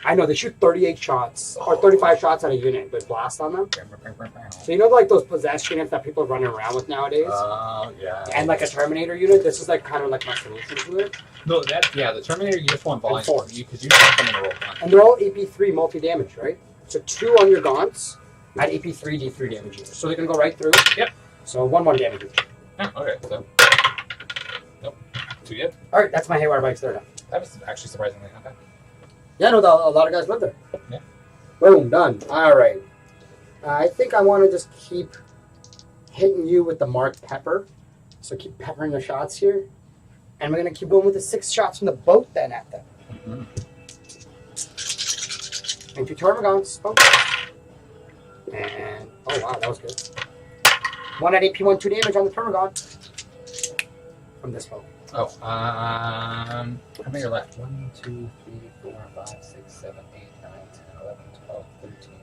I know, they shoot 38 shots, or 35 shots at a unit with blast on them. So you know like those possessed units that people are running around with nowadays? Oh, yeah. And like a Terminator unit, this is like kind of like my solution to it. No, the Terminator, you just want volume. Because you have them in a roll. And they're all AP3 multi-damage, right? So 2 on your gaunts at AP3, D3 damage each. So they're going to go right through. Yep. So 1 damage each. Oh, okay, so. Nope. 2 yet. Alright, that's my Haywire bikes there now. That was actually surprisingly not bad. Yeah, no, a lot of guys live there. Yeah. Boom, done. Alright. I think I want to just keep hitting you with the marked pepper. So keep peppering the shots here. And we're going to keep going with the 6 shots from the boat then at them. Mm-hmm. And 2 Termagants. Boom. And, oh wow, that was good. 1 at AP, 1, 2 damage on the Termagant. From this boat. Oh, how many are left? 1, 2, 3, 4, 5, 6, 7, 8, 9, 10, 11, 12, 13.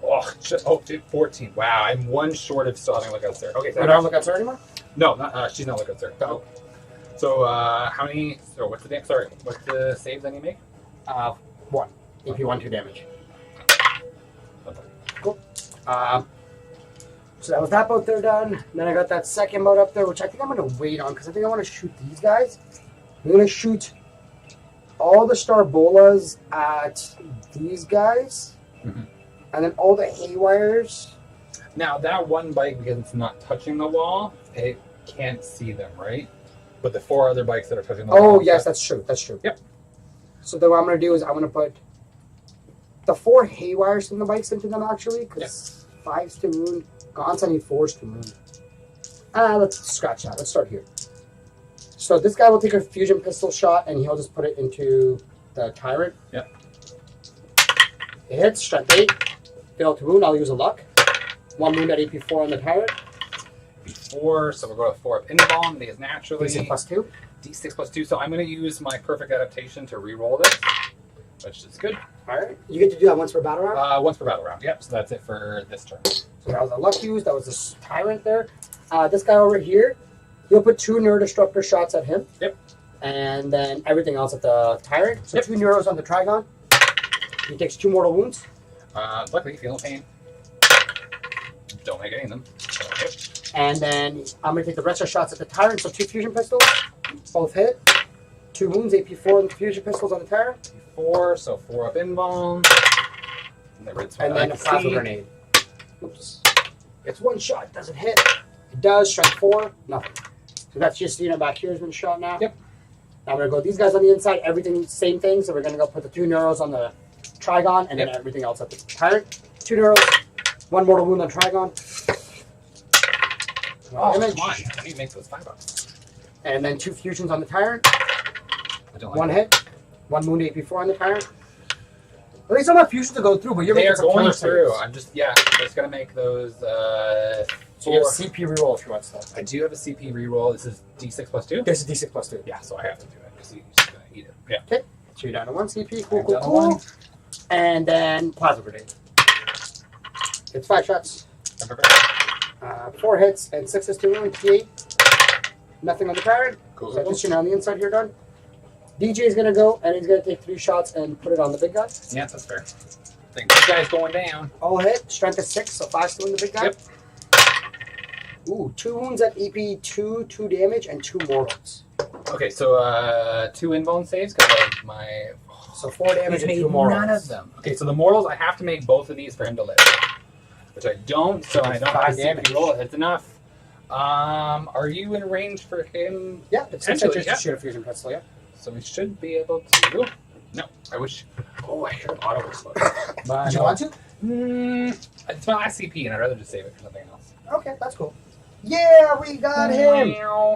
Oh, just, 14. Wow, I'm 1 short of still having lookouts there. Okay, so I don't look outside anymore? no, not, she's not lookouts there. Oh. So, how many? So, what's the save that you make? 1. AP, 1, 2 damage. Okay. Cool. So that was that boat there done. Then I got that second boat up there, which I think I'm going to wait on because I think I want to shoot these guys. I'm going to shoot all the Starbolas at these guys. Mhm. And then all the Haywires. Now, that one bike, because it's not touching the wall, it can't see them, right? But the 4 other bikes that are touching the wall. Oh, yes, that's true. That's true. Yep. So then what I'm going to do is I'm going to put the 4 Haywires from the bikes into them, actually, because 5's to wound. Gaunts, I need 4's to wound. Let's scratch that. Let's start here. So this guy will take a fusion pistol shot, and he'll just put it into the Tyrant. Yep. It hits, strength 8. Fail to wound, I'll use a luck. 1 wound at AP4 on the Tyrant. 4, so we'll go to 4 up invuln, because naturally. D6 plus 2. D6 plus 2, so I'm going to use my perfect adaptation to re-roll this, which is good. Alright. You get to do that once per battle round? Once per battle round, yep, so that's it for this turn. So that was a luck use. That was a Tyrant there. This guy over here, you'll put 2 Neurodestructor shots at him. Yep. And then everything else at the Tyrant. So Yep. 2 Neuros on the Trigon. He takes 2 mortal wounds. Luckily, feel no pain. Don't make any of them. So, yep. And then I'm going to take the rest of the shots at the Tyrant. So 2 fusion pistols. Both hit. 2 wounds, AP4 on the fusion pistols on the Tyrant. 4, so 4 up invuln. And then a plasma grenade. Oops. It's 1 shot. Doesn't hit. It does. Strength 4. Nothing. So that's just, back here has been shot now. Yep. Now we're going to go these guys on the inside. Everything, same thing. So we're going to go put the 2 Neuros on the Trigon and then everything else at the Tyrant. 2 Neuros. 1 mortal wound on Trigon. Oh, Image. come on. I need to make those $5. And then 2 fusions on the Tyrant. I don't like 1 that. hit. 1 wound AP4 on the Tyrant. At least some of fusions to go through, but you're They making are some going killer through. saves. I'm just going to make those So you 4. have a CP reroll if you want stuff. I do have a CP reroll. This is D6 plus 2? This is D6 plus 2. Yeah, so I have to do it because he's just going to eat it. Yeah. Okay. So you're down to 1 CP. Cool, I'm cool, down to cool. 1. And then plasma grenade. It's 5 shots. 4 hits and 6 is to wound. T8. Nothing on the Tyrant. Cool. So just on the inside here, done. DJ is going to go and he's going to take 3 shots and put it on the big guy. Yeah, that's fair. I think this guy's going down. All hit. Strength is 6, so 5 to win the big guy. Yep. Ooh, 2 wounds at EP, 2 damage, and 2 mortals. Okay, so 2 invuln saves because of my. So 4 damage He's and made 2 mortals. none of them. Okay, so the mortals, I have to make both of these for him to live, which I don't. So I don't have 5 a damage. CP roll. It's enough. Are you in range for him? Yeah, it's Potentially, just yeah. to shoot a fusion pistol, yeah. So we should be able to. No, I wish. Oh, I should have auto explode. But Did you want to? It's my last CP, and I'd rather just save it for something else. Okay, that's cool. Yeah, we got him.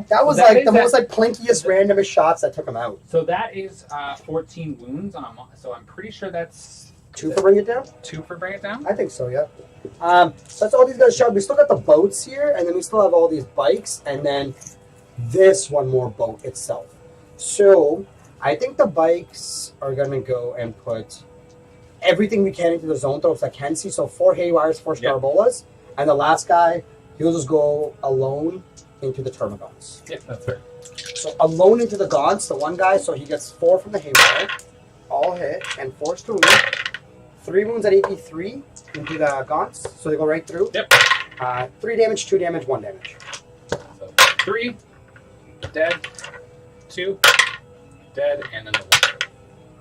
That was That like is the that- most like plinkiest, randomest shots that took him out. So that is 14 wounds on. So I'm pretty sure that's 2 for bring it down? 2 for bring it down. I think so, yeah. So that's all these guys shot. We still got the boats here, and then we still have all these bikes, and then this one more boat itself. So I think the bikes are gonna go and put everything we can into the zone throws I can see. So 4 Haywires, 4 Yep. Starbolas, and the last guy, he'll just go alone into the Termagants. Yeah, that's fair. So alone into the Gaunts, the one guy, so he gets 4 from the Haywire, all hit, and 4 to wound. 3 wounds at AP3 into the Gaunts, so they go right through. Yep. 3 damage, 2 damage, 1 damage. So 3 dead, 2 dead, and then the 1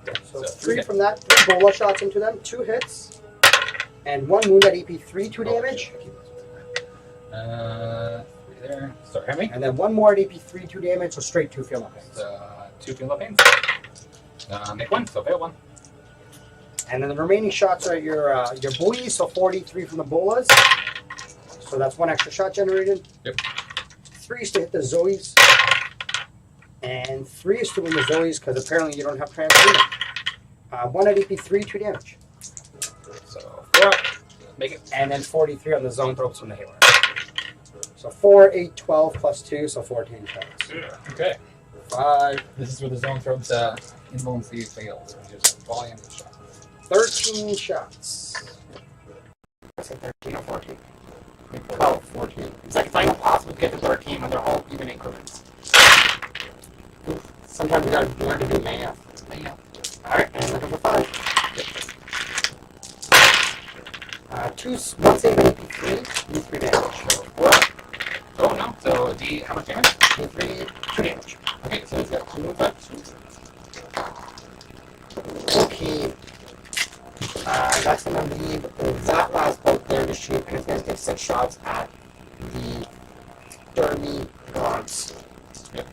dead. So So 3 dead. from that, 3 bola shots into them, 2 hits, And 1 wound at AP 3, 2 damage. There. Sorry, how many? And then 1 more at AP 3, 2 damage, so straight 2 field pains. 2 field pains. Make 1, so fail 1. And then the remaining shots are your buoys, so 43 from the bolas. So that's 1 extra shot generated. Yep. 3 is to hit the Zoes. And 3 is to win the Zoes, because apparently you don't have transfer. 1 at AP 3, 2 damage. So 4 up. Make it. And then 43 on the zone throws from the Halo. So 4, 8, 12 plus 2, so 14 shots. Okay. 5. This is where the zone throws invulnerability fails. Just volume of shots. 13 shots. I said 13 or 14? 12, 14. It's like it's not impossible to get to 13 when they're all even increments. Oof. Sometimes we gotta learn to do math. Yeah. Alright, and looking for 5. 1 save AP 3, do 3 damage. What? Oh no. So D, how much damage? D 3, 2 damage. Okay, so he's got 2 moves left. Okay. That's gonna leave that last bolt there to shoot, and it's gonna take 6 shots at the Dermy Gods. Yep.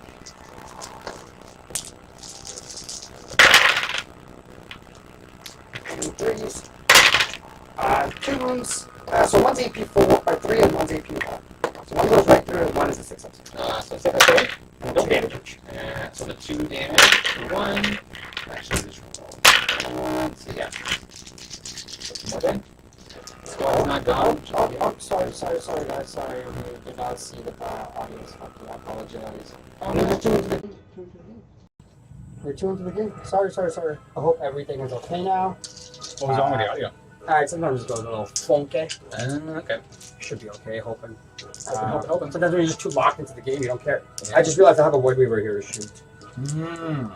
And 3s. 2 wounds. So 1's AP 4, or 3 and 1's AP 1. So 1 goes right through and 1 is a 6 hit. So 6 away. And 2 damage each. So the 2 damage, 1. Actually, just roll. So yeah. More then. Skull's not gone. Oh, sorry, guys. Sorry, we did not see the audience. I apologize. Oh, no, we're 2 into the game. We're 2 into the game. Sorry. I hope everything is okay now. What was wrong with the audio? Alright, sometimes it goes a little funky. Okay. Should be okay, hoping. Hoping. Sometimes when you're just too locked into the game, you don't care. Yeah. I just realized I have a Void Weaver here to shoot. You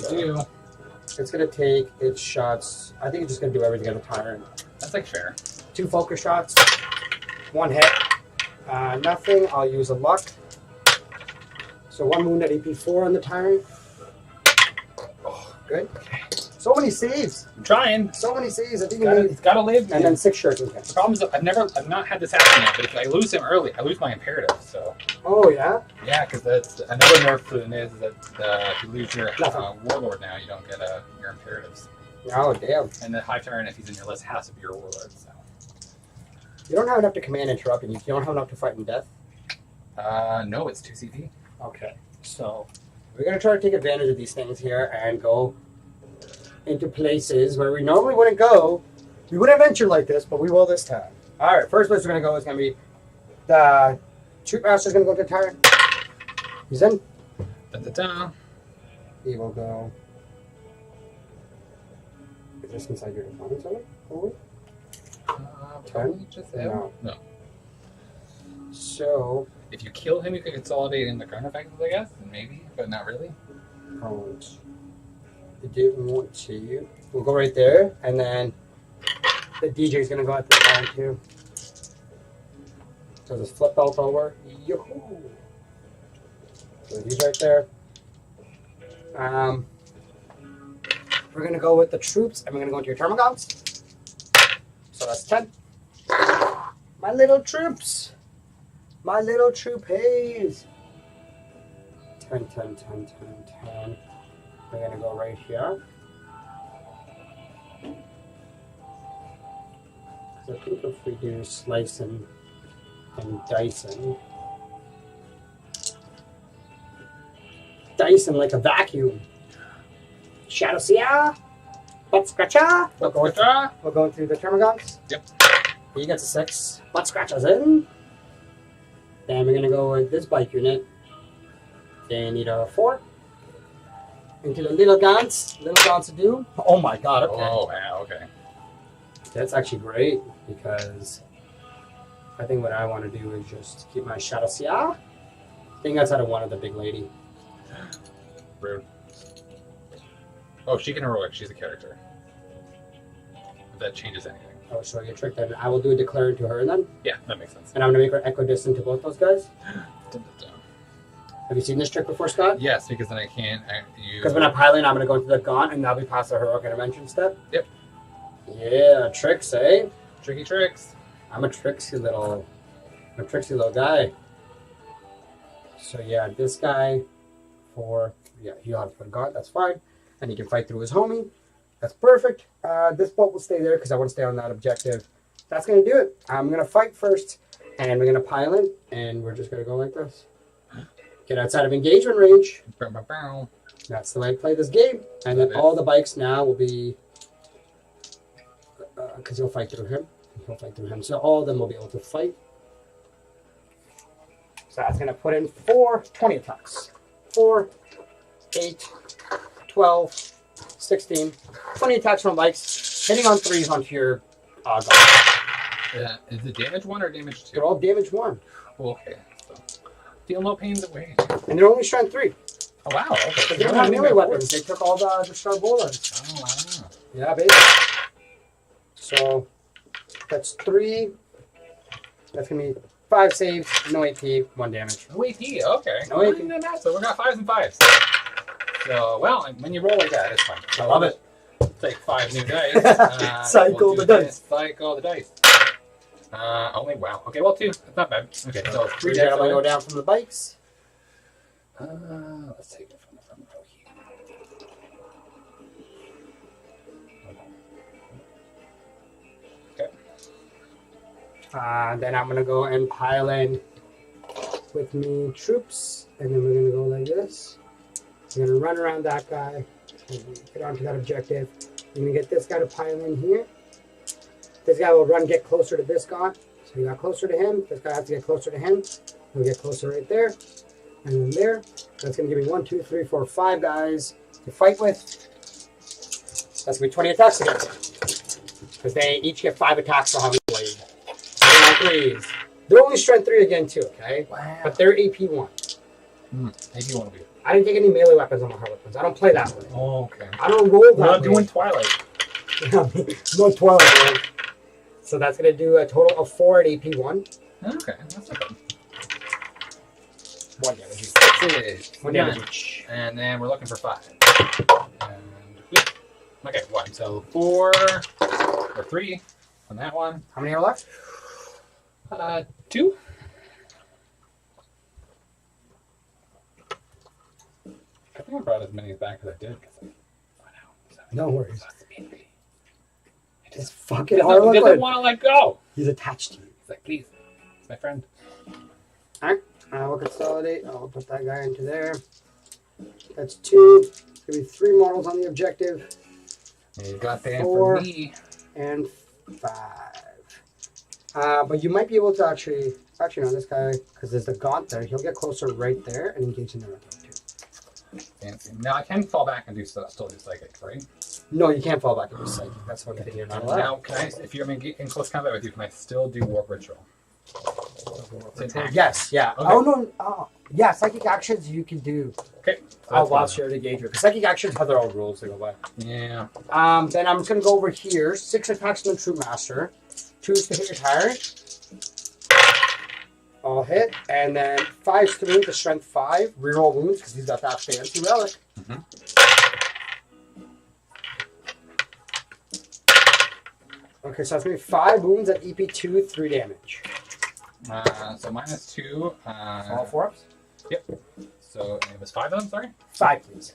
do. It's going to take its shots. I think it's just going to do everything at a Tyrant. That's like fair. 2 focus shots. 1 hit. Nothing. I'll use a luck. So 1 wound at AP 4 on the Tyrant. Oh, good. So many saves. I'm trying. So many saves. I think It's gotta live. and then 6 shirts. The problem is I've not had this happen yet, but if I lose him early, I lose my imperative. So Oh, yeah? yeah, because that's another nerf for them is that if you lose your warlord now, you don't get your imperatives. Oh, damn. And the high tyrant, if he's in your list, has to be your warlord. So You don't have enough to command interrupting. You don't have enough to fight in death. no, it's 2 CP. Okay, so we're going to try to take advantage of these things here and go into places where we normally wouldn't go. We wouldn't venture like this, but we will this time. All right, first place we're going to go is going to be the Troop Master's going to go to the Tyrant. He's in. Da-da-da. He will go. Is this inside your opponent's zone? Probably? 10? Just No. No. So, If you kill him, you can consolidate in the current effects, I guess, maybe, but not really. opponent. I didn't want to. We'll go right there, and then the DJ's gonna go at the time too. So just flip belt over. Yoo-hoo. So he's right there. We're gonna go with the troops, and we're gonna go into your Termagants. So that's 10. My little troops. My little troop haze. 10, 10, 10, 10, 10. We're gonna go right here. So I think if we do slicing and dicing. Dicing like a vacuum. Shadow Seer. Butt Scratcher. We'll go through the Termagants. Yep. He gets a 6. Butt Scratcher's in. Then we're gonna go with this bike unit. They need a 4. Into the little guns to do. Oh my god, okay. Oh, wow, okay. That's actually great because I think what I want to do is just keep my Shadow Seer. I think that's out of one of the big lady. Rude. Oh, she can heroic. She's a character. If that changes anything. I'll show you a trick then. I will do a declare to her then. Yeah, that makes sense. And I'm going to make her equidistant to both those guys. Dun-dun-dun. Have you seen this trick before, Scott? Yes, because then I can't. Because when I'm piloting, I'm going to go into the gaunt and I'll be past the heroic intervention step. Yep. Yeah, tricks, eh? Tricky tricks. I'm a tricksy little guy. So yeah, this guy he'll have to put a guard, that's fine. And he can fight through his homie. That's perfect. This bolt will stay there because I want to stay on that objective. That's gonna do it. I'm gonna fight first, and we're gonna pile in, and we're just gonna go like this. Get outside of engagement range. Bow, bow, bow. That's the way to play this game. And then all the bikes now will be, because he'll fight through him. He'll fight through him. So all of them will be able to fight. So that's going to put in 20 attacks. 4, 8, 12, 16, 20 attacks from bikes, hitting on 3s onto your guard. Is it damage 1 or damage 2? They're all damage 1. Okay. So, deal no pains away. And they're only strength 3. Oh, wow. Okay. But they don't have melee weapons. They took all the Starbolas. Oh, wow. Yeah, baby. So that's 3. That's going to be 5 saves, no AP, 1 damage. No AP, okay. No AP. So we got 5s and 5s. So, well, when you roll like that, it's fine. I love it. Take 5 new dice. Cycle the dice. Cycle the dice. Only, wow. Okay, well, 2. That's not bad. Okay, so 3 We're dice. going to go down from the bikes. Let's take it from the front row here. Okay. Then I'm going to go and pile in with me troops. And then we're going to go like this. We're going to run around that guy. And get onto that objective. I'm going to get this guy to pile in here. This guy will get closer to this guy. So you got closer to him. This guy has to get closer to him. He'll get closer right there. And then there. That's going to give me 1, 2, 3, 4, 5 guys to fight with. That's going to be 20 attacks against. Because they each get 5 attacks for having blade. Threes. They're only strength 3 again too, okay? Wow. But they're AP 1. AP 1 will be. I didn't take any melee weapons on my Harlequins. I don't play that way. Oh, okay. I don't roll that We're not way. doing Twilight. No Twilight, man. So that's going to do a total of 4 at AP 1. Okay, that's not bad. 1 damage each. 6. 1 damage each. And then we're looking for 5. And yeah. Okay, 1. So 4 or 3 on that one. How many are left? 2. I think I brought as many back as I did because No worries. It's It's fucking doesn't Harlequin. want to let go. He's attached to you. He's like, please, he's my friend. Alright, we'll consolidate. I'll put that guy into there. That's 2. It's going to be 3 models on the objective. And you got that 4 for me. and 5. But you might be able to actually no, this guy, because there's the gaunt there, he'll get closer right there and engage in the red too. Fancy. Now I can fall back and do still do psychic, right? No, you can't fall back into psychic. That's one thing you're not allowed. Now, can I? If you're in close combat with you, can I still do warp ritual? Yes, yeah. Okay. Oh no, yeah. Psychic actions you can do. Okay. While you're engaged with. Because psychic actions have their own rules to go by. Yeah. Then I'm just gonna go over here. 6 attacks on the Troop Master. 2s to hit your tyrant. All hit, and then 5's through to strength 5. Reroll wounds because he's got that fancy relic. Okay, so that's gonna be 5 wounds at EP 2, 3 damage. So -2. All 4 ups? Yep. So it was 5 of them. Sorry. 5, please.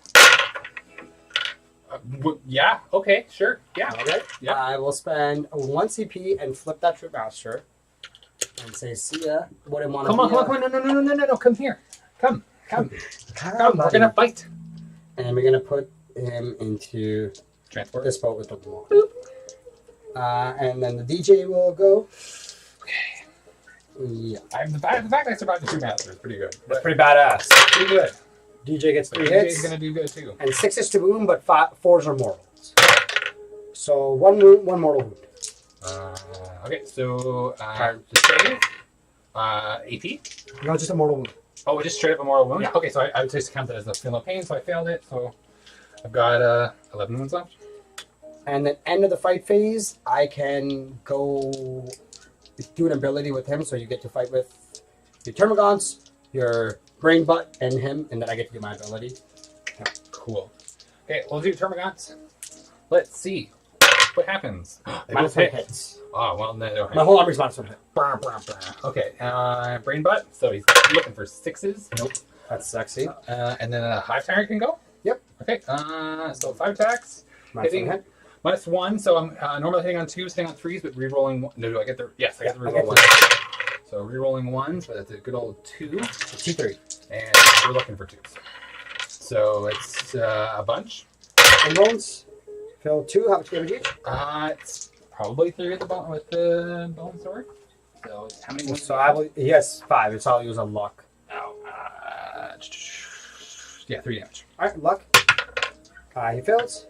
Yeah. Okay. Sure. Yeah. Okay. Yeah. I will spend 1 CP and flip that Troop Master. And say, see ya. What I want to Come on. No. Come here. Come. We're gonna fight. And we're gonna put him into Transport. this boat with the wall. And then the DJ will go. Okay. Yeah. The fact I survived the 2 Master is pretty good. That's pretty badass. Pretty good. DJ gets 3 DJ's hits. gonna do good too. And 6 is to wound, but 4s are mortals. So 1 wound, 1 mortal wound. Okay, so to save, AP. No, just a mortal wound. Oh, just straight up a mortal wound. Yeah. Okay, so I would just count that as a feel no pain, so I failed it. So I've got 11 wounds left. And then end of the fight phase, I can go do an ability with him, so you get to fight with your Termagants, your Brain Butt, and him, and then I get to do my ability. Cool. Okay, we'll do Termagants. Let's see. What happens? They Minus both 1 hits. Oh, well, no, okay. My whole army's minus 1 hit. Okay, brain butt. So he's looking for 6s. Nope. That's sexy. And then a Hive Tyrant can go? Yep. Okay, so 5 attacks. Minus Hitting 1 hit. -1, so I'm normally hitting on 2s, hitting on 3s, but re-rolling... No, do I get the... Yes, I get the re-roll 1. So re-rolling 1s, but it's a good old 2. 2-3. And we're looking for 2s. So it's a bunch. And rolls. Fill 2. How much damage each? It's probably 3 with the bone sword. So it's how many wounds? So he has 5. It's all use on luck. Oh, yeah, 3 damage. Alright, luck. He fails.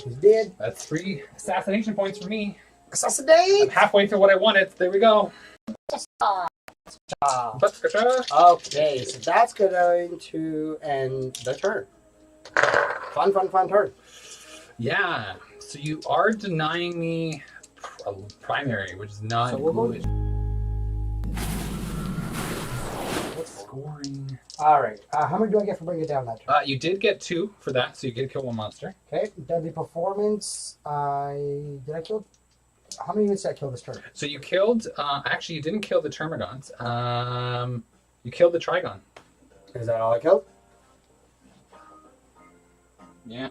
He's dead. That's 3 assassination points for me. I'm Assassinate! halfway to what I wanted. There we go. Okay, so that's going to end the turn. Fun turn. Yeah. So you are denying me a primary, which is not good. What's scoring? Alright, how many do I get for bringing it down that turn? You did get 2 for that, so you did kill 1 monster. Okay, deadly performance. Did I kill? How many units did I kill this turn? So you killed. Actually, you didn't kill the Termagants. You killed the Trigon. Is that all I killed? Yeah.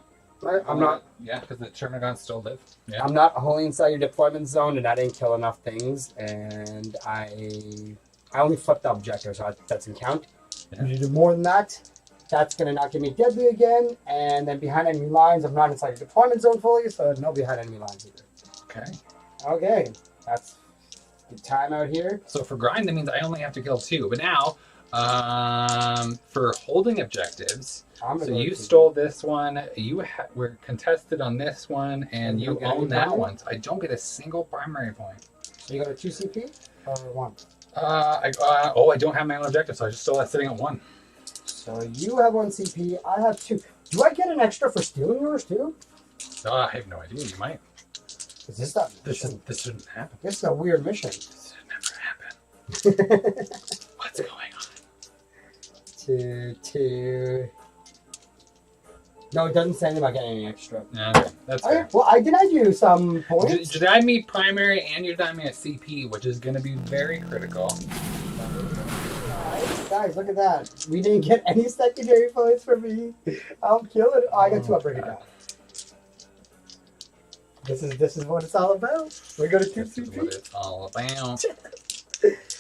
I'm not. Yeah, because the Termagants still live. Yeah. I'm not wholly inside your deployment zone, and I didn't kill enough things, and I only flipped the objective, so that doesn't count. Yeah. If you do more than that, that's gonna not give me deadly again, and then behind enemy lines, I'm not inside your deployment zone fully, so no behind enemy lines either. Okay. Okay, that's the time out here. So for grind, that means I only have to kill 2. But now, for holding objectives, so you stole this one. You were contested on this one, and you own that one. So I don't get a single primary point. So you got a 2 CP or 1? I don't have my own objective, so I just still have sitting at 1. So you have 1 CP. I have 2. Do I get an extra for stealing yours too? I have no idea. You might. Is this that? This shouldn't happen. This is a weird mission. This should never happen. What's going on? 2. No, it doesn't say anything about getting any extra. Okay, that's fair. Well, I denied you some points. Denied me primary, and you denied me a CP, which is going to be very critical. Guys, look at that. We didn't get any secondary points for me. I'm killing it. Oh, I got 2. I'll break it down. This is what it's all about. We're going to 2 This is CP. what it's all about.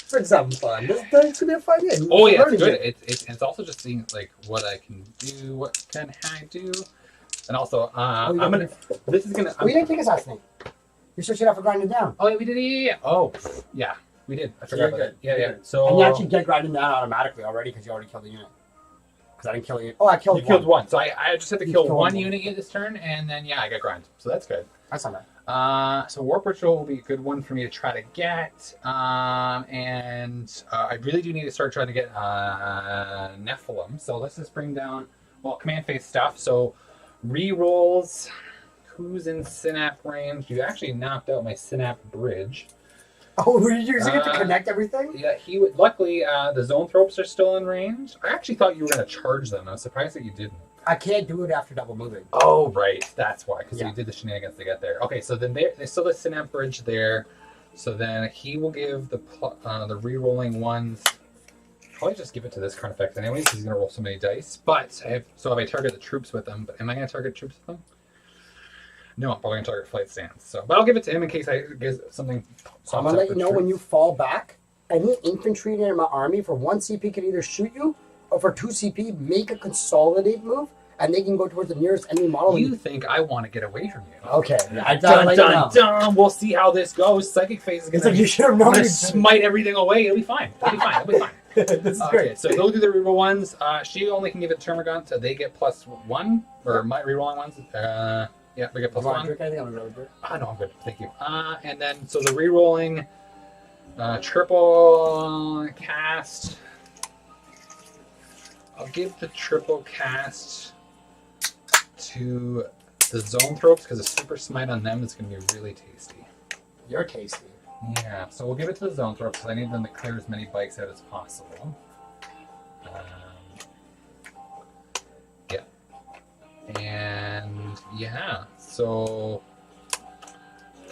For some fun. This is going to be a fun game. Oh yeah, it's good. It's also just seeing like what I can do, what can I do, and also This is gonna. We didn't take assassinate. You're switching out for grinding down. Oh yeah, we did. Yeah. Oh yeah, we did. I forgot about that. Yeah. So And you actually get grinding down automatically already because you already killed the unit. Because I didn't kill the unit. Oh, I killed you one. killed 1. So I just had to kill killed 1 one. unit this turn, and then I got grind. So that's good. That's not bad. So Warp Ritual will be a good one for me to try to get. And I really do need to start trying to get Nephilim. So let's just bring down, command phase stuff. So re-rolls. Who's in Synapse range? You actually knocked out my Synapse bridge. Oh, were you using it to connect everything? Yeah, he would. Luckily, the Zoanthropes are still in range. I actually thought you were going to charge them. I was surprised that you didn't. I can't do it after double moving. Oh, right. That's why, because Yeah. you did the shenanigans to get there. Okay, so then they still have Synapse Bridge there. So then he will give the re-rolling ones. Probably just give it to this card effect anyways, because he's going to roll so many dice. But if I target the troops with them, but am I going to target troops with them? No, I'm probably going to target flight stands. So, but I'll give it to him in case I get something. So I'm going to let you know when you fall back, any infantry in my army for 1 CP can either shoot you, or for 2 CP, make a consolidate move, and they can go towards the nearest enemy model. You think I want to get away from you? Okay. Dun. We'll see how this goes. Psychic phase is going It's like you should have known. to smite everything away. It'll be fine. It'll be fine. This is great. So they'll do the reroll ones. She only can give it to Termagant, so they get +1, or my rerolling ones. Yeah, we get +1. Drink anything? I'm going to No, I'm good. Thank you. And then, so the rerolling, triple cast. I'll give the triple cast to the Zoanthropes because a super smite on them is going to be really tasty. You're tasty. Yeah, so we'll give it to the Zoanthropes because I need them to clear as many bikes out as possible. Yeah. And yeah, so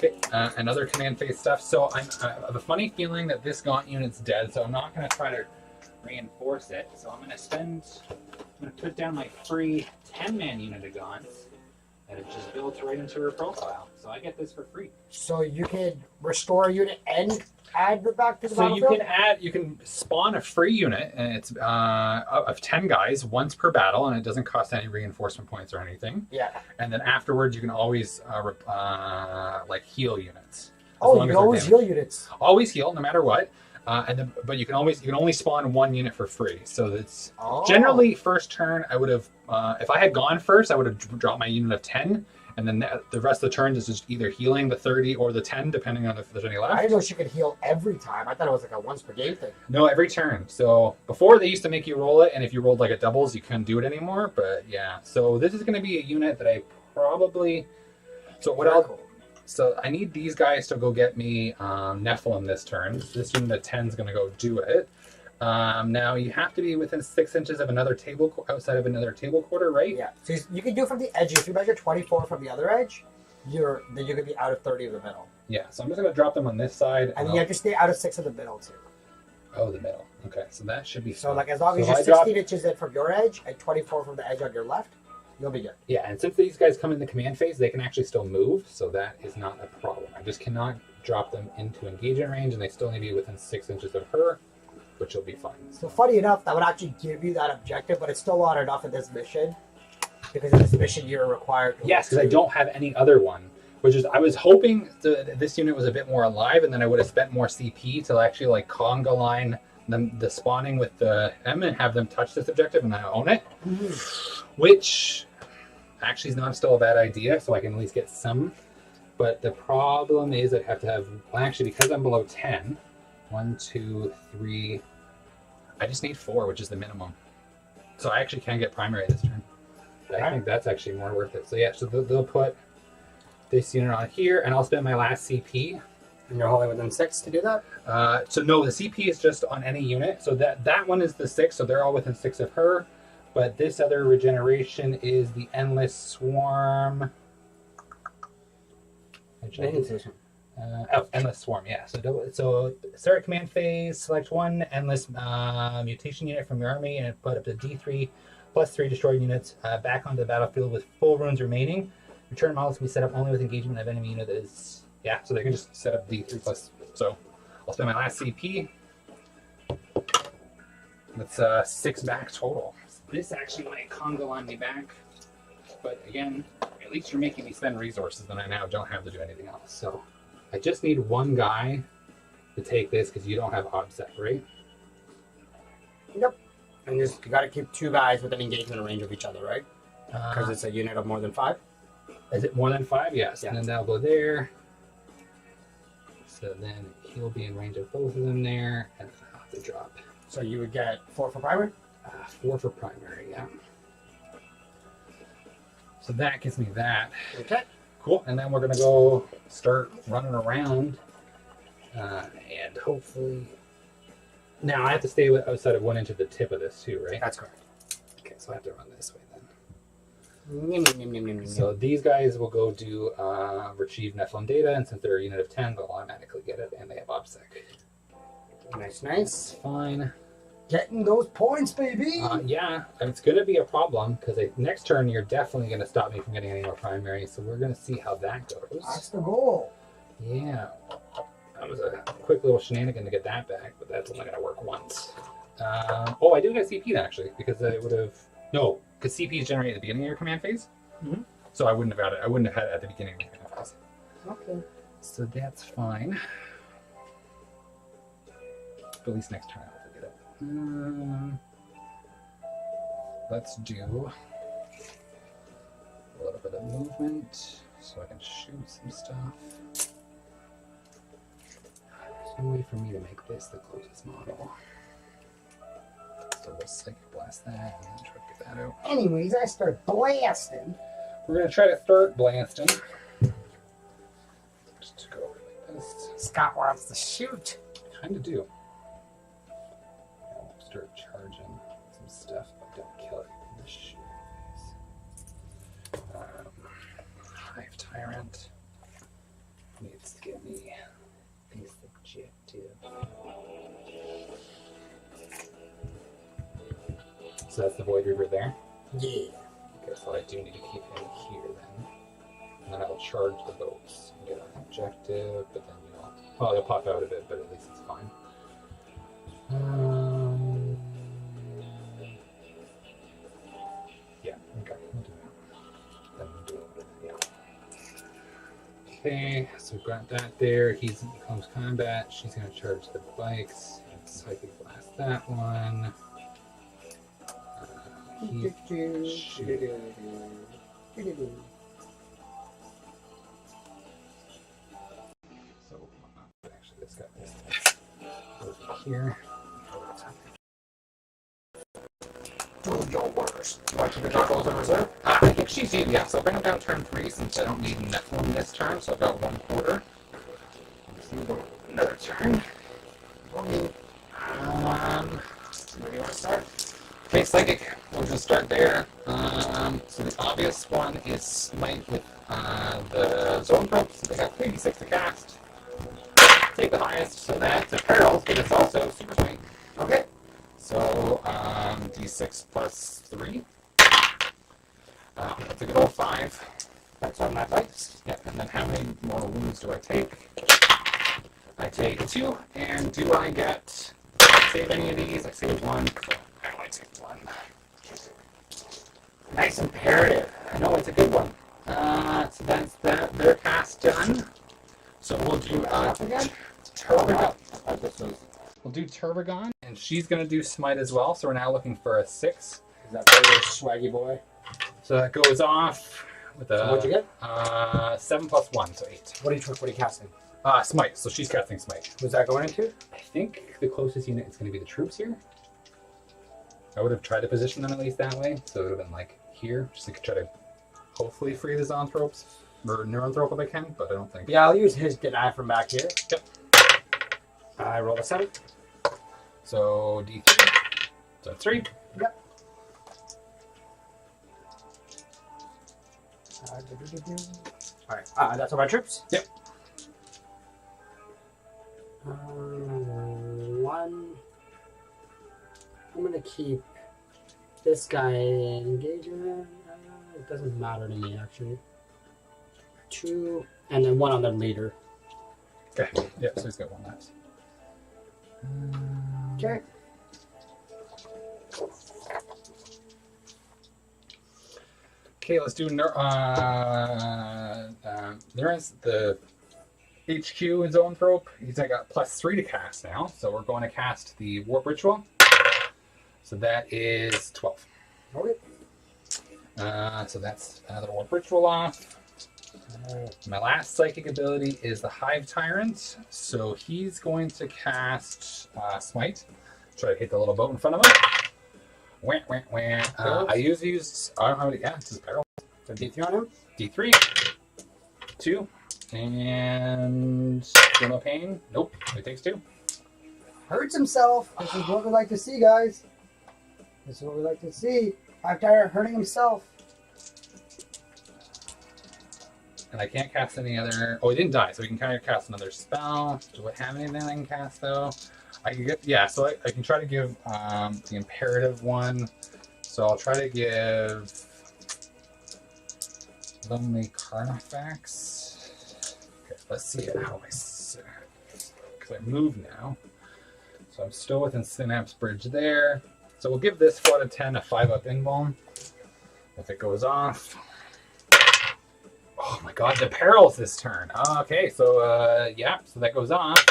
Okay, another command phase stuff. So I have a funny feeling that this gaunt unit's dead, so I'm not going to try to reinforce it. So I'm going to put down my free 10-man unit of gaunts that is just built right into her profile. So I get this for free. So you can restore a unit and add it back to the So battlefield? you can spawn a free unit, and it's of 10 guys once per battle, and it doesn't cost any reinforcement points or anything. Yeah. And then afterwards, you can always like heal units. Oh, you can always heal units. Always heal, no matter what. But you can only spawn one unit for free. So that's generally first turn. I would have, if I had gone first, I would have dropped my unit of 10. And then the rest of the turns is just either healing the 30 or the 10, depending on if there's any left. I didn't know she could heal every time. I thought it was like a once per game thing. No, every turn. So before they used to make you roll it, and if you rolled like a doubles, you couldn't do it anymore. But yeah, so this is going to be a unit that I probably. So what else? So I need these guys to go get me Nephilim this turn. This unit of 10 is going to go do it. Now you have to be within 6 inches of another table, outside of another table quarter, right? Yeah. So you can do from the edge. If you measure 24 from the other edge, then you're gonna be out of 30 of the middle. Yeah. So I'm just gonna drop them on this side. And then you have to stay out of 6 of the middle too. Oh, the middle. Okay, so that should be. So fine. like as long as you're 16 inches in from your edge and 24 from the edge on your left, you'll be good. Yeah, and since these guys come in the command phase, they can actually still move, so that is not a problem. I just cannot drop them into engagement range, and they still need to be within 6 inches of her, which will be fine. So funny enough, that would actually give you that objective, but it's still not enough in this mission. Because in this mission, you're required to... Yes, because I don't have any other one. Which is, I was hoping this unit was a bit more alive, and then I would have spent more CP to actually like conga line the spawning with the M and have them touch this objective, and I own it. Mm-hmm. Which actually is not still a bad idea, so I can at least get some. But the problem is I have to have, well, actually, because I'm below 10, 1, 2, 3. I just need 4, which is the minimum. So I actually can get primary this turn. I think that's actually more worth it. So yeah, so they'll put this unit on here, and I'll spend my last CP. And you're only within 6 to do that? So no, the CP is just on any unit. So that one is the 6, so they're all within 6 of her. But this other regeneration is the Endless Swarm. Endless Swarm, yeah. So start command phase, select one Endless mutation unit from your army, and put up to D3 plus 3 destroyed units back onto the battlefield with full runes remaining. Return models can be set up only with engagement of enemy unit that is... Yeah, so they can just set up D3 plus... So I'll spend my last CP. That's 6 back total. This actually might conga line me back. But again, at least you're making me spend resources that I now don't have to do anything else. So I just need one guy to take this because you don't have OBSEC, right? Yep. And you got to keep 2 guys within engagement range of each other, right? Because it's a unit of more than 5. Is it more than 5? Yes. Yeah. And then they'll go there. So then he'll be in range of both of them there, and then I'll have to drop. So you would get 4 for primary? 4 for primary, yeah. So that gives me that. Okay. Cool. And then we're going to go start running around. And hopefully... Now, I have to stay outside of 1 inch of the tip of this too, right? That's correct. Okay, so I have to run this way then. So these guys will go do retrieve Nephilim data, and since they're a unit of 10, they'll automatically get it, and they have OBSEC. Nice. That's fine. Getting those points, baby! Yeah, and it's going to be a problem, because next turn you're definitely going to stop me from getting any more primary, so we're going to see how that goes. That's the goal. Yeah. That was a quick little shenanigan to get that back, but that's only going to work once. Oh, I do get CP then, actually, because I would have... No, because CP is generated at the beginning of your command phase. Mm-hmm. So I wouldn't have had it. I wouldn't have had it at the beginning of your command phase. Okay. So that's fine. But at least next turn I'll forget it. Let's do a little bit of movement so I can shoot some stuff. There's no way for me to make this the closest model. So we'll Psychic Blast that and try to get that out. Anyways, I start blasting. We're going to try to start blasting. Just go like this. Scott wants to shoot. Kind of do. I'll start charging some stuff, but don't kill it in the shoot. Hive Tyrant. Need be this objective. So that's the Void Reaver there. Yeah. Okay, so I do need to keep him here then. And then I will charge the boats and get an objective, but then he'll pop out of it, but at least it's fine. Yeah, okay, we'll do that. Then we'll do it, yeah. Okay, so we've got that there. He's in close combat. She's going to charge the bikes. Psychic blast that one. So, actually, this guy is over here. Do your worst. Watching the Dark in reserve? I think she's easy. Yeah, so bring it down turn 3 since I don't need Nephilim this turn, so I've got 1/4. Another turn. Where do you want to start? Okay, Psychic. We'll just start there. So the obvious one is Smite with the Zone Probe. So they got 3d6 to cast. Take the highest, so that's a peril, but it's also super sweet. Okay. So d6 plus 3. That's a good old 5. That's on my dice. Yeah, and then how many more wounds do I take? I take 2, and do I get save any of these? I saved 1, so I only take 1. Nice imperative. I know it's a good one. So that's that. Their cast done. So we'll do again. Turbo. We'll do Turbogon, and she's going to do Smite as well, so we're now looking for a 6. Is that very swaggy boy? So that goes off with a... So what'd you get? 7 plus 1, so 8. What are you casting? Smite, so she's casting Smite. Who's that going into? I think the closest unit is going to be the troops here. I would have tried to position them at least that way, so it would have been like here, just to try to hopefully free the Zoanthropes, or Neuranthrope if I can, but I don't think. Yeah, I'll use his deny from back here. Yep. I roll a 7. So D3. So 3. Yep. Alright, that's all my troops? Yep. 1. I'm gonna keep this guy engagement. It doesn't matter to me actually. 2, and then 1 on the leader. Okay. Yep, so he's got 1 left. Okay. Okay, let's do there's the HQ in Zoanthrope. He's got +3 to cast now, so we're going to cast the Warp Ritual. So that is 12. Okay. So that's another Warp Ritual off. My last psychic ability is the Hive Tyrant. So he's going to cast Smite. Try to hit the little boat in front of him. Wah, wah, wah. I usually use, I don't know how many, yeah, it's his peril. So D3 on him? D3. 2. And feel no pain. Nope, it takes 2. Hurts himself. This is what we like to see, guys. This is what we like to see. Hive Tyrant hurting himself. And I can't cast any other, oh, he didn't die, so we can kind of cast another spell. Do I have anything I can cast though? I can get, yeah, so I can try to give the imperative one. So I'll try to give Lonely Carnifax. Okay, let's see how I, because I move now. So I'm still within Synapse Bridge there. So we'll give this 4 out of 10 a 5-up invuln. If it goes off. Oh my god, the perils this turn. Okay, so yeah, so that goes off.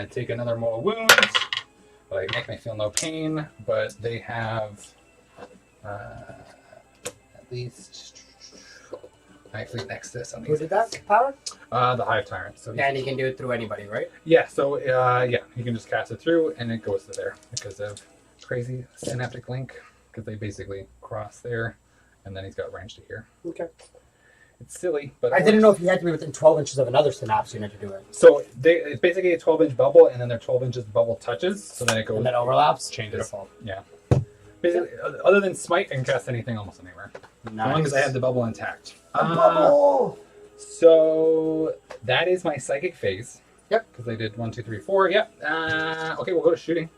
Take another more wounds, but I make me feel no pain. But they have at least actually next to this. Who did that power? The Hive Tyrant. So And he can do it through anybody, right? yeah, so yeah, you can just cast it through, and it goes to there because of crazy synaptic link. Because they basically cross there, and then he's got range to here. Okay. It's silly, but I didn't know if you had to be within 12 inches of another synapse unit to do it. So it's basically a 12-inch bubble, and then their 12 inches bubble touches, so then it goes. And then overlaps? Changes. Beautiful. Yeah. Basically, other than Smite, I can cast anything almost anywhere. Nice. As long as I have the bubble intact. A bubble! So that is my psychic phase. Yep. Because I did 1, 2, 3, 4. Yep. Okay, we'll go to shooting.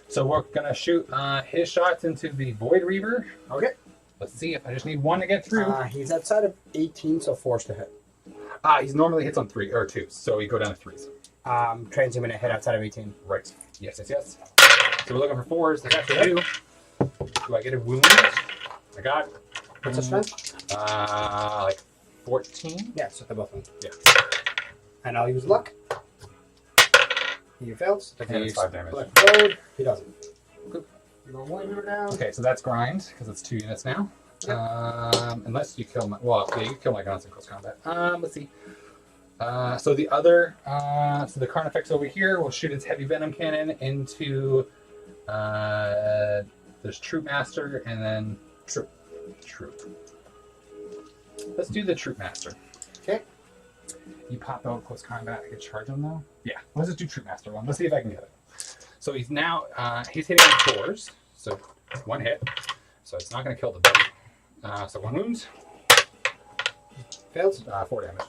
So we're gonna shoot his shots into the Void Reaver. Okay. Let's see if I just need one to get through. He's outside of 18, so forced to hit. He's normally hits on 3 or 2, so we go down to 3s. Transhuman hit outside of 18. Right. Yes. So we're looking for 4s. I got 2. Do I get a wound? I got. What's the strength? Like 14. Yeah, so they're both in. Yeah. And I'll use luck. He fails. Okay, that's 5 damage. Road. He doesn't. Good. No wonder down. Okay, so that's grind because it's 2 units now. Yep. Unless you kill my, well, yeah, you kill my guns in close combat. Let's see. So the other, so the Carnifex over here will shoot its heavy venom cannon into. There's Troop Master and then Troop. Let's do the Troop Master. Okay. You pop out close combat. I can charge him though. Yeah, let's just do Troop Master one. Let's see if I can get it. So he's now he's hitting on 4s. So 1 hit. So it's not going to kill the bug. So 1 wound. Fails. 4 damage.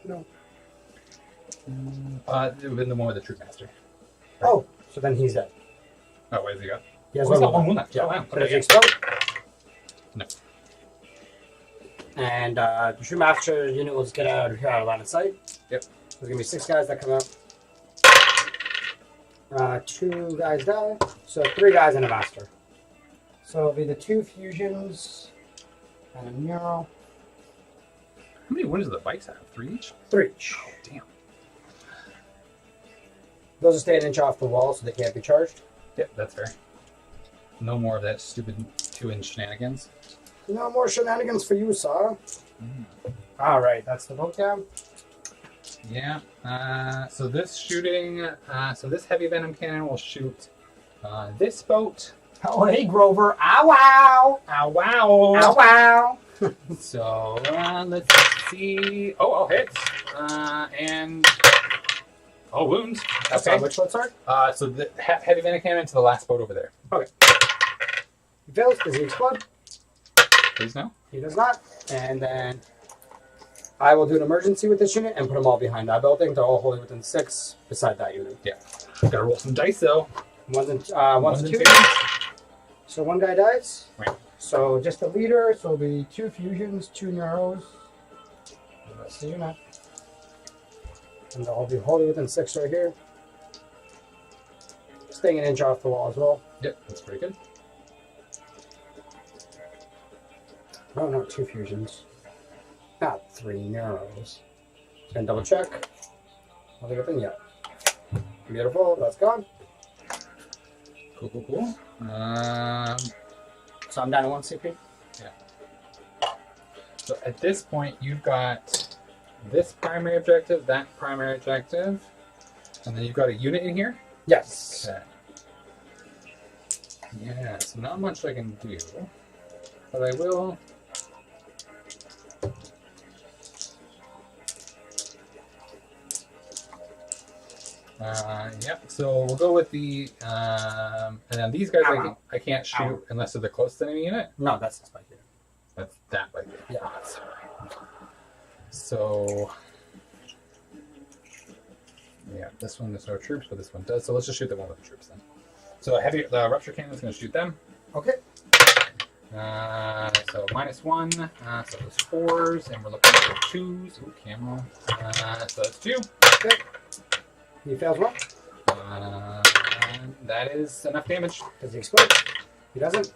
No. It would have been the one with the Troop Master. Oh, so then he's dead. Oh, what has he got? He has He's got one one wound left. Yeah. Oh, wow. But does Okay, he explode? No. And the True Master unit will just get out of here out of line of sight. Yep. There's going to be 6 guys that come out. 2 guys die. So 3 guys and a Master. So it'll be the 2 fusions and a Neuro. How many wounds do the bikes have? 3 each? 3 each. Oh, damn. Those will stay an inch off the wall so they can't be charged. Yep, that's fair. No more of that stupid 2-inch shenanigans. No more shenanigans for you, Saw. Alright, that's the vocab. Yeah. So this shooting, so this heavy venom cannon will shoot this boat. Oh, hey, Grover. Ow, wow. Ow, wow. Ow, wow. So let's see. Oh, I'll hit. And oh, wounds. Okay. Which one, sorry? So the heavy venom cannon to the last boat over there. Okay. He fails. Does he explode? Please no. He does not. And then I will do an emergency with this unit and put them all behind that building. They're all holding within 6 beside that unit. Yeah. Gotta roll some dice though. One's and 2. 2. So 1 guy dies. Right. So just the leader. So it'll be 2 fusions, 2 neuros. That's the unit. And they'll all be holding within 6 right here. Staying an inch off the wall as well. Yep, that's pretty good. Oh no, 2 fusions. Not 3 neuros. And double check. Nothing within yet. Beautiful, that's gone. Cool. So I'm down to 1 CP. Yeah. So at this point, you've got this primary objective, that primary objective, and then you've got a unit in here? Yes. Okay. Yeah, so not much I can do, but I will. Yep, so we'll go with the, and then these guys I can't shoot unless they're the closest enemy unit. No, that's the spike unit. That's that right there. Yeah. Oh, sorry. So, yeah, this one there's no troops, but this one does. So let's just shoot the one with the troops then. So the rupture cannon is going to shoot them. Okay. So -1. So those 4s, and we're looking for 2s. Ooh, camera. So that's 2. Okay. He fails one. That is enough damage. Does he explode? He doesn't.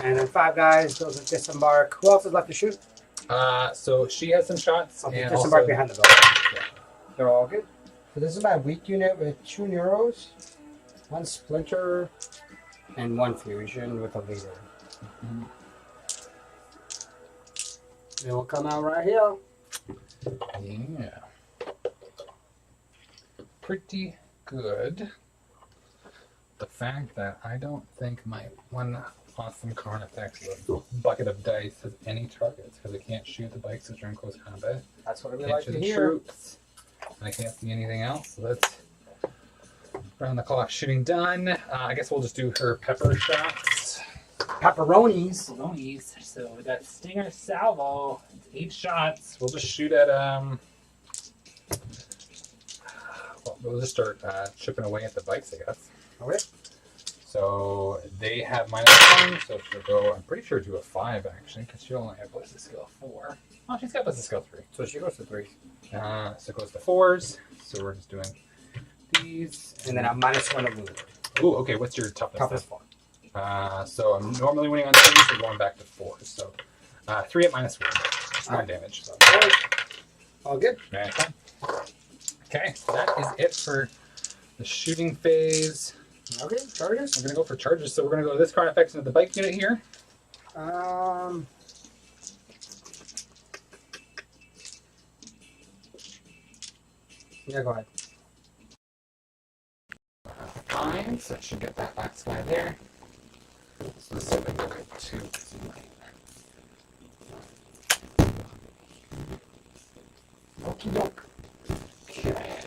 And then 5 guys. Those that disembark. Who else is left to shoot? So she has some shots. Okay, And disembark also, behind the building. Yeah. They're all good. So this is my weak unit with 2 neuros, 1 splinter, and 1 fusion with a leader. Mhm. They will come out right here. Yeah. Pretty good. The fact that I don't think my one awesome Carnifex with a bucket of dice has any targets because I can't shoot the bikes which are in close combat. That's what we Can't like shoot to the hear. troops. And I can't see anything else. So that's round the clock shooting done. I guess we'll just do her pepper shots. Pepperonis. Balonies. So with that Stinger salvo, it's 8 shots. We'll just shoot at well, we'll just start chipping away at the bikes, I guess. Okay. So they have -1, so she'll go. I'm pretty sure do a 5 actually, because she only have ballistic skill 4. Oh, she's got ballistic skill 3, So she goes to 3. so it goes to 4s. So we're just doing these, And then a -1 of wound. Ooh, okay. What's your toughness? Toughness 4. So I'm normally winning on 3s, so going back to 4s. So 3 at -1, 9 damage. So. All good. Right. Okay, so that is it for the shooting phase. Okay, charges. We're gonna go for charges. So we're gonna go to this card effects into the bike unit here. Yeah, go ahead. 5, so I should get that last guy there. So this will be good 2. Okie doke. Okay.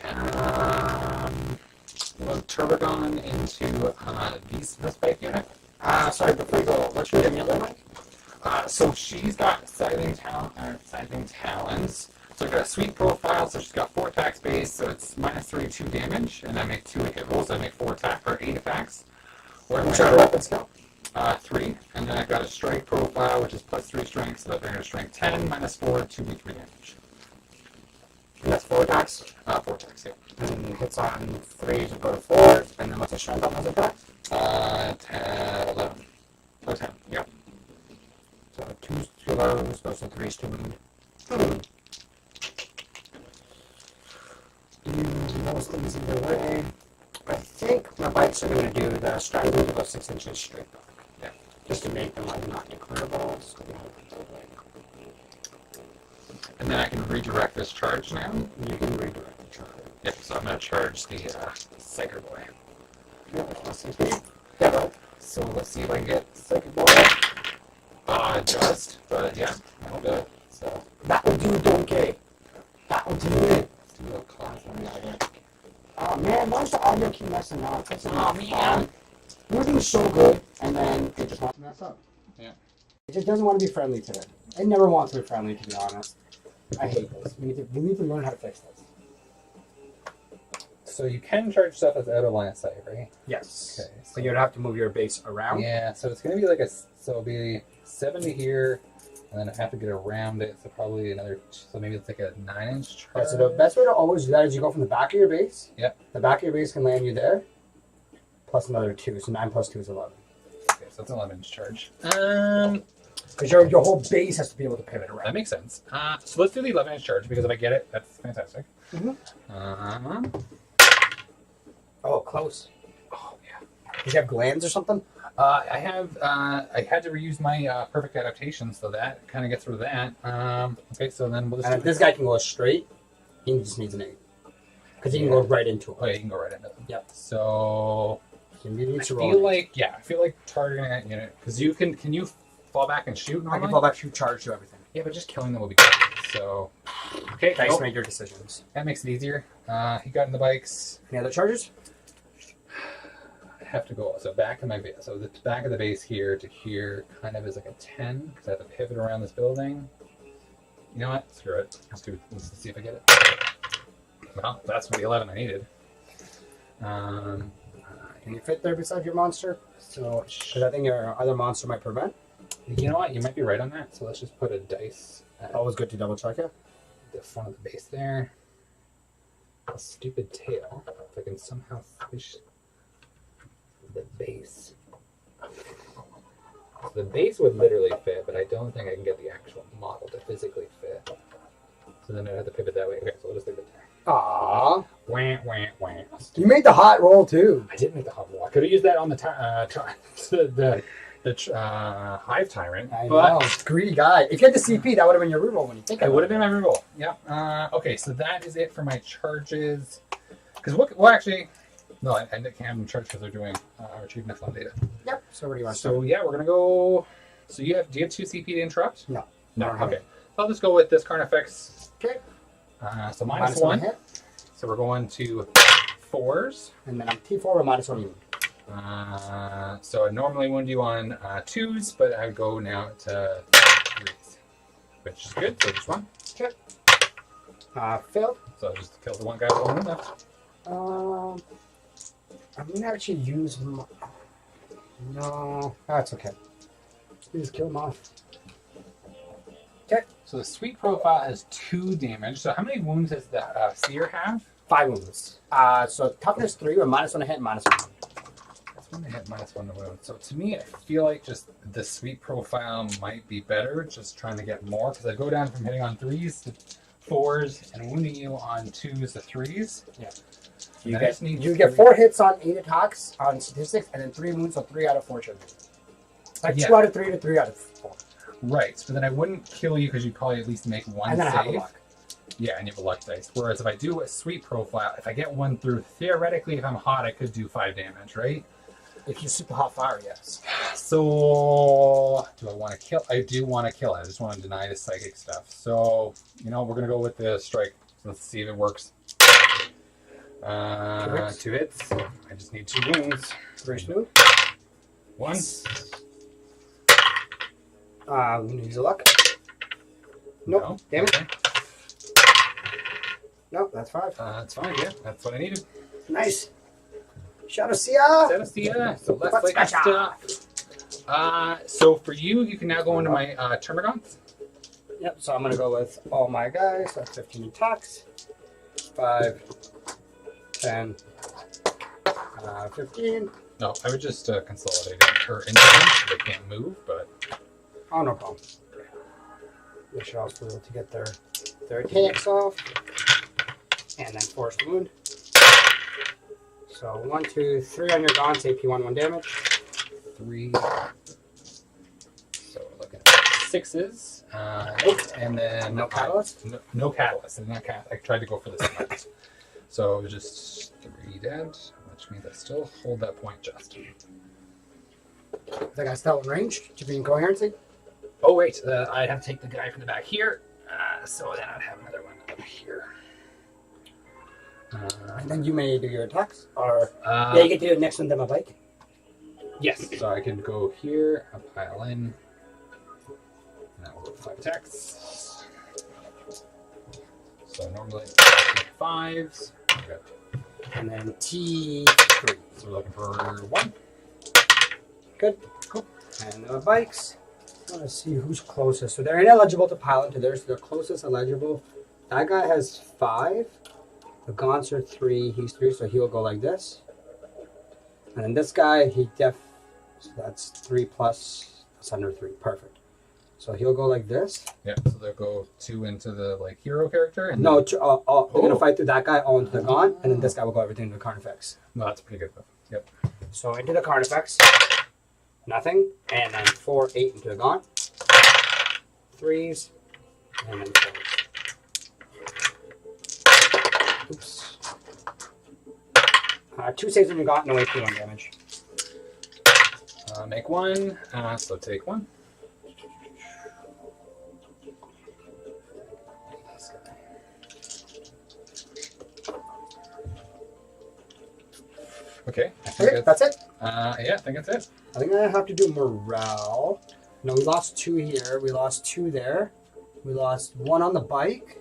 We'll Turbogon into this bike unit. Sorry, before you go, what's your other one? So she's got scything talons. So I've got a sweet profile, so she's got 4 attacks base, so it's -3, 2 damage, and I make 2 hit rolls, I make 4 attack, or 8 attacks. What's your weapon skill? 3, and then I've got a strength profile, which is +3 strength, so that brings her strength 10, -4, 2d3 damage. And that's 4 attacks. 4 attacks, yeah. And hits on 3 to go to 4. And then what's the strength on those attacks? 10, 11. Oh, 10, yeah. So 2's too low, supposed to 3's too wound. Most things either way. I think my bikes are going to do the strategy about 6 inches straight back. Yeah. Just to make them like not declarable. So And then I can redirect this charge now. you can redirect the charge. Yep, so I'm going to charge the Psyker Boy. Yeah, that's CP. Yeah, but So let's see if I can get Psychic Boy. Just, but yeah, I'll do it. So, that will do Donkey. That will do it. let's do a little class on that. Oh man, why is the audio keep messing up? That's Oh, man. We're doing so good, and then it just wants to mess up. It just doesn't want to be friendly today. It never wants to be friendly, to be honest. I hate this. We need to learn how to fix this. So you can charge stuff that's out of line of sight, right? Yes. Okay. So you'd have to move your base around. Yeah, so it's going to be like so it'll be 7 to here, and then I have to get around it, so probably another, so maybe it's like a 9-inch charge. Right, so the best way to always do that is you go from the back of your base. Yep. The back of your base can land you there, plus another 2. So 9 plus 2 is 11. Okay, so it's an 11-inch charge. Because your whole base has to be able to pivot around. That makes sense. So let's do the 11-inch charge, because if I get it, that's fantastic. Mm-hmm. Oh, close. Oh, yeah. Does you have glands or something? I had to reuse my perfect adaptation, so that kind of gets rid of that. Okay, so then we'll just. And if this guy can go straight, he just needs an 8. Because he can go right into it. Oh, yeah, you can go right into them. Yep. So He needs I to feel roll. like targeting that unit, because you can you fall back and shoot I normally? can fall back, shoot, charge, do everything. Yeah, but just killing them will be good. So okay, Dice nope, make your decisions. that makes it easier. He got in the bikes. Any other charges? I have to go so back of my base. So the back of the base here to here kind of is like a 10 because I have to pivot around this building. You know what? Screw it. Let's see if I get it. Well, that's the 11 I needed. Can you fit there beside your monster? So, because I think your other monster might prevent. You know what? You might be right on that. So let's just put a dice at Always good to double check it. the front of the base there. A stupid tail. If I can somehow fish the base. So the base would literally fit, but I don't think I can get the actual model to physically fit. So then I'd have to pivot that way. Okay, so we'll just leave it there. Aww. Wah, wah, wah. You made the hot roll too. I did make the hot wall. I could have used that on the Hive Tyrant. I but know. Greedy guy. If you had the CP, that would have been your reroll when you think it about would have been my reroll. Yeah. Okay, so that is it for my charges. Because well, actually, no, I can't have them charged because they're doing retrieve Nephilim data. Yep. So where do you want to So yeah, we're gonna go. So do you have 2 CP to interrupt? No. No. I don't Okay. So I'll just go with this Carnifex. Okay. So Minus -1. hit. So we're going to 4s. And then I'm T4 with -1 even. So I normally wound you on 2s, but I go now to 3s, which is good. So just 1. Okay. Failed. So I just killed the one guy with 1 wound left. I'm gonna actually use my... No, that's okay. Just kill him off. Okay. So the sweet profile has 2 damage. So how many wounds does the seer have? 5 wounds. So toughness 3 with -1 to hit, -1. That's when they hit -1 to wound. So to me, I feel like just the sweet profile might be better. Just trying to get more because I go down from hitting on 3s to 4s and wounding you on 2s to 3s. Yeah. You You get 4 hits on 8 attacks on statistics, and then 3 wounds, so 3 out of 4 should be. Like 2 out of 3 to 3 out of 4. Right. So then I wouldn't kill you because you'd probably at least make 1 And then I save. have a luck. Yeah, and you have a luck dice. Whereas if I do a sweet profile, if I get 1 through, theoretically, if I'm hot, I could do 5 damage, right? If you super hot fire, yes. So, do I want to kill? I do want to kill it. I just want to deny the psychic stuff. So, we're going to go with the strike. Let's see if it works. 2 hits. I just need 2 wounds. 3 smooth. 1. I'm going to use a luck. Nope. No. Damn it. Okay. Nope, that's 5. That's fine, yeah. That's what I needed. Nice. Shadow Sia. So let's like stuff. So for you, you can now go into my Termagants. Yep, so I'm going to go with all my guys. That's 15 attacks. 5, 10, 15. No, I would just consolidate it or into them so they can't move, but Oh, no problem. They should also be able to get their attacks off. And then force wound. So 1, 2, 3 on your gaunts, AP 1 damage. 3. So we're looking at 6s. And then No catalyst? No catalyst. And I tried to go for this one. So just 3 dead, which means I still hold that point just. The guy's still in range to be in coherency. Oh wait, I'd have to take the guy from the back here. So then I'd have another one up here. And then you may do your attacks. Or Yeah, yeah, you get to do the next one to my bike. Yes, so I can go here, I'll pile in. And that will go 5 attacks. So normally 5s. And then T3. So we're looking for 1. Good. Cool. And the bikes. I want to see who's closest. So they're ineligible to pile into theirs. They're closest eligible. That guy has 5. The gaunts are 3. He's 3, so he'll go like this. And then this guy, so that's 3 plus. That's under 3. Perfect. So he'll go like this. Yeah, so they'll go 2 into the hero character. And No, they're going to fight through that guy all into the gaunt, and then this guy will go everything into the Carnifex. No, that's pretty good though. Yep. So into the Carnifex. Nothing. And then 4, 8 into the gaunt. 3s. And then 4s. Oops. 2 saves on your gaunt, no AP, 1 damage. Make 1, so take 1. Okay, I think Okay, that's it. yeah, I think that's it. I think I have to do morale. No, we lost 2 here. We lost 2 there. We lost 1 on the bike.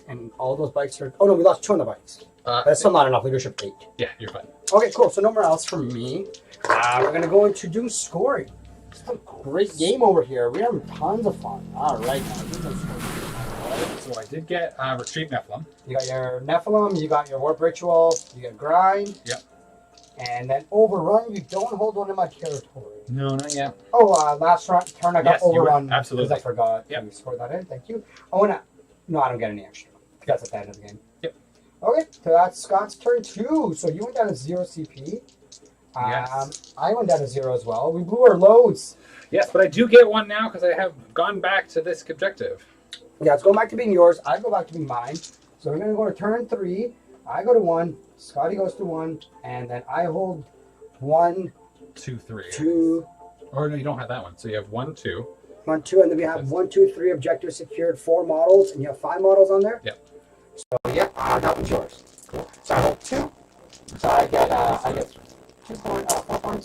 And all those bikes are... Oh, no, we lost 2 on the bikes. That's still not enough. Leadership 8. Yeah, you're fine. Okay, cool. So no more else from me. We're going to go into do scoring. It's a great game over here. We're having tons of fun. All right, now do some scoring. So I did get Retrieve Nephilim. You got your Nephilim. You got your Warp Ritual. You got Grind. Yep. And then Overrun. You don't hold on to my territory. No, not yet. Oh, last turn I got Yes, you were. Overrun. Absolutely. Because I forgot Yep. to score that in. Thank you. Oh, and no, I don't get any extra. That's at the end of the game. Yep. Okay, so that's Scott's turn 2. So you went down to 0 CP. Yes. I went down to 0 as well. We blew our loads. Yes, but I do get 1 now because I have gone back to this objective. Yeah, it's going back to being yours. I go back to being mine. So we're going to go to turn 3. I go to 1. Scotty goes to 1. And then I hold 1, 2, 3. 2, Or no, you don't have that one. So you have 1, 2. 1, 2. And then we have 1, 2, 3 objectives secured, 4 models. And you have 5 models on there? Yep. So, yeah, that one's yours. Cool. So I hold 2. So I get 4 points.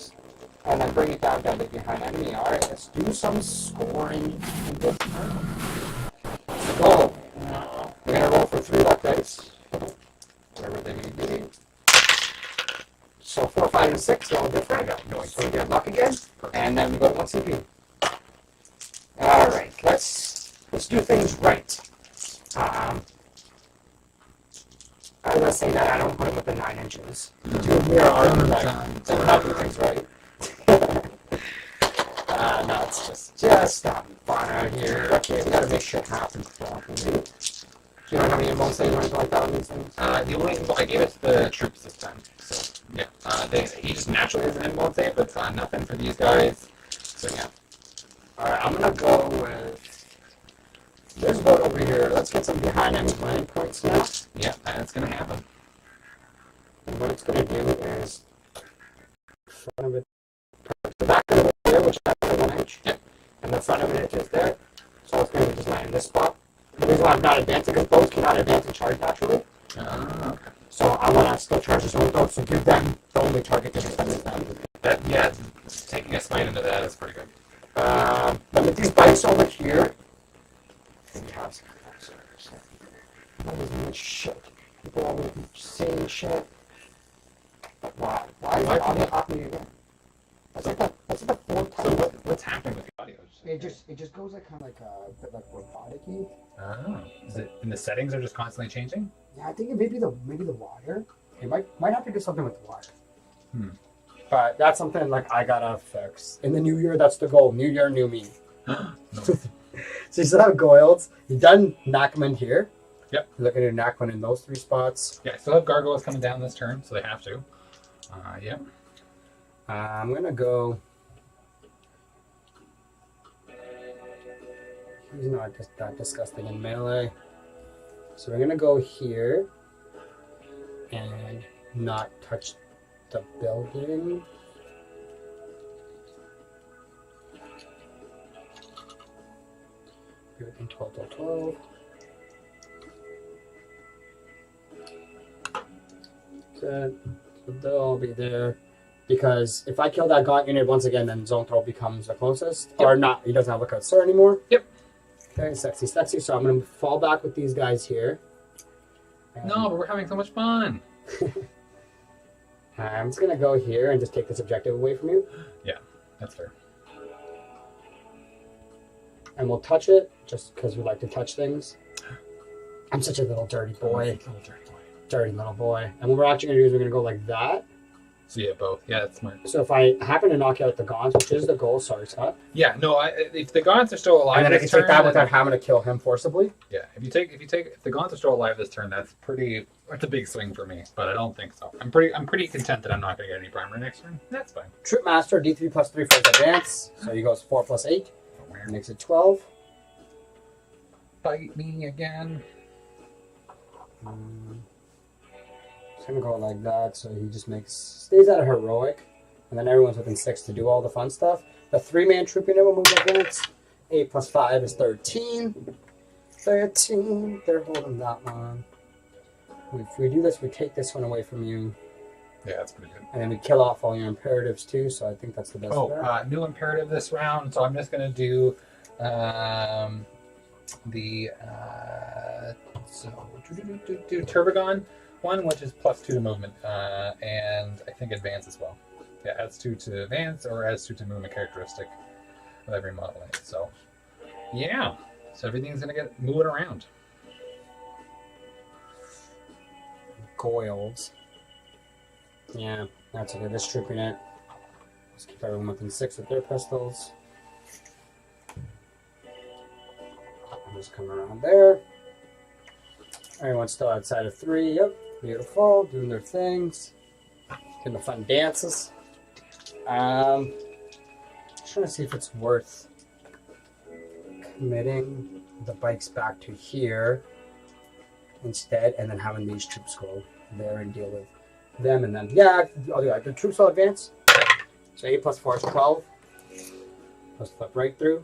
let's do some scoring in this round. Let's go. We're going to roll for 3 luck dice. Whatever they may be. So 4, 5, and 6 are all different. So we get luck again. And then we go to 1 CP. Alright, let's do things right. As I say that, I don't put it with the 9 inches. The 2 of me are armed, so we're not doing things right. No, it's just having fun out here. Okay, we gotta make shit happen properly. Do you know how many involves or anything like that on these things? The only info I gave it to the troops this time. So, yeah. He just naturally has an involved save, but nothing for these guys. So, yeah. Alright, I'm gonna go with... There's a boat over here. Let's get some behind enemy landing points now. Yeah, that's going to happen. And what it's gonna do is... front of it... the back of it there, which has 1 inch. Yep. And the front of it is there. So it's going to just land in this spot. The reason why I'm not advancing is boats cannot advance and charge naturally. Okay. So I want to still charge this one boat, so give them the only target to defend them. Yeah, taking a smite into that is pretty good. Then with these bikes over here, we have some answers. What is this shit? People always saying shit. But why? Why is it on the copy again? That's like the 4th time. So what's happening with the audio? It just goes like kind of like a bit like robotic-y. Oh, is it? And the settings are just constantly changing. Yeah, I think it may be the water. It might have to do something with the water. But that's something like I gotta fix. In the new year, that's the goal. New year, new me. No. So you still have Goyles. You've done Nakman here. Yep. You're looking at Nakman in those 3 spots. Yeah, I still have gargoyles coming down this turn, so they have to. Yeah. I'm gonna go. He's not just that disgusting in melee. So we're gonna go here and not touch the building. Everything 12. Good. So they'll all be there. Because if I kill that gaunt unit once again, then Zone Throw becomes the closest. Yep. Or not, he doesn't have a cursor anymore. Yep. Okay, sexy. So I'm going to fall back with these guys here. No, but we're having so much fun. I'm just going to go here and just take this objective away from you. Yeah, that's fair. And we'll touch it, just because we like to touch things. I'm such a little dirty boy. Dirty little boy. And what we're actually going to do is we're going to go like that. So yeah, both. Yeah, that's smart. So if I happen to knock out the Gaunts, which is the goal, sorry, Scott. Yeah, no. If the Gaunts are still alive, And then I can take that without having to kill him forcibly. Yeah, if the Gaunts are still alive this turn, that's a big swing for me. But I don't think so. I'm pretty content that I'm not going to get any primary next turn. That's fine. Troop Master, D3 plus 3 for his advance. So he goes 4 plus 8. Makes it 12. Bite me again. It's gonna go like that, so he just stays at a heroic, and then everyone's within 6 to do all the fun stuff. The 3-man troop unit will move advance. 8 plus 5 is 13. 13. They're holding that one. If we do this, we take this one away from you, Yeah, that's pretty good. and then we kill off all your imperatives too. So I think that's the best. New imperative this round. So I'm just gonna do Turbogon one, which is +2 to movement, and I think advance as well. Yeah, adds 2 to advance or adds 2 to movement characteristic of every model. So yeah, so everything's gonna get moving around. Goyles. Yeah, that's okay. This troop unit. Let's keep everyone within 6 with their pistols. I'll just come around there. Everyone's still outside of 3. Yep, beautiful. Doing their things. Getting the fun dances. Just trying to see if it's worth committing the bikes back to here instead, and then having these troops go there and deal with them, and then I'll do that. The troops will advance. So 8 plus 4 is 12. Let's flip right through.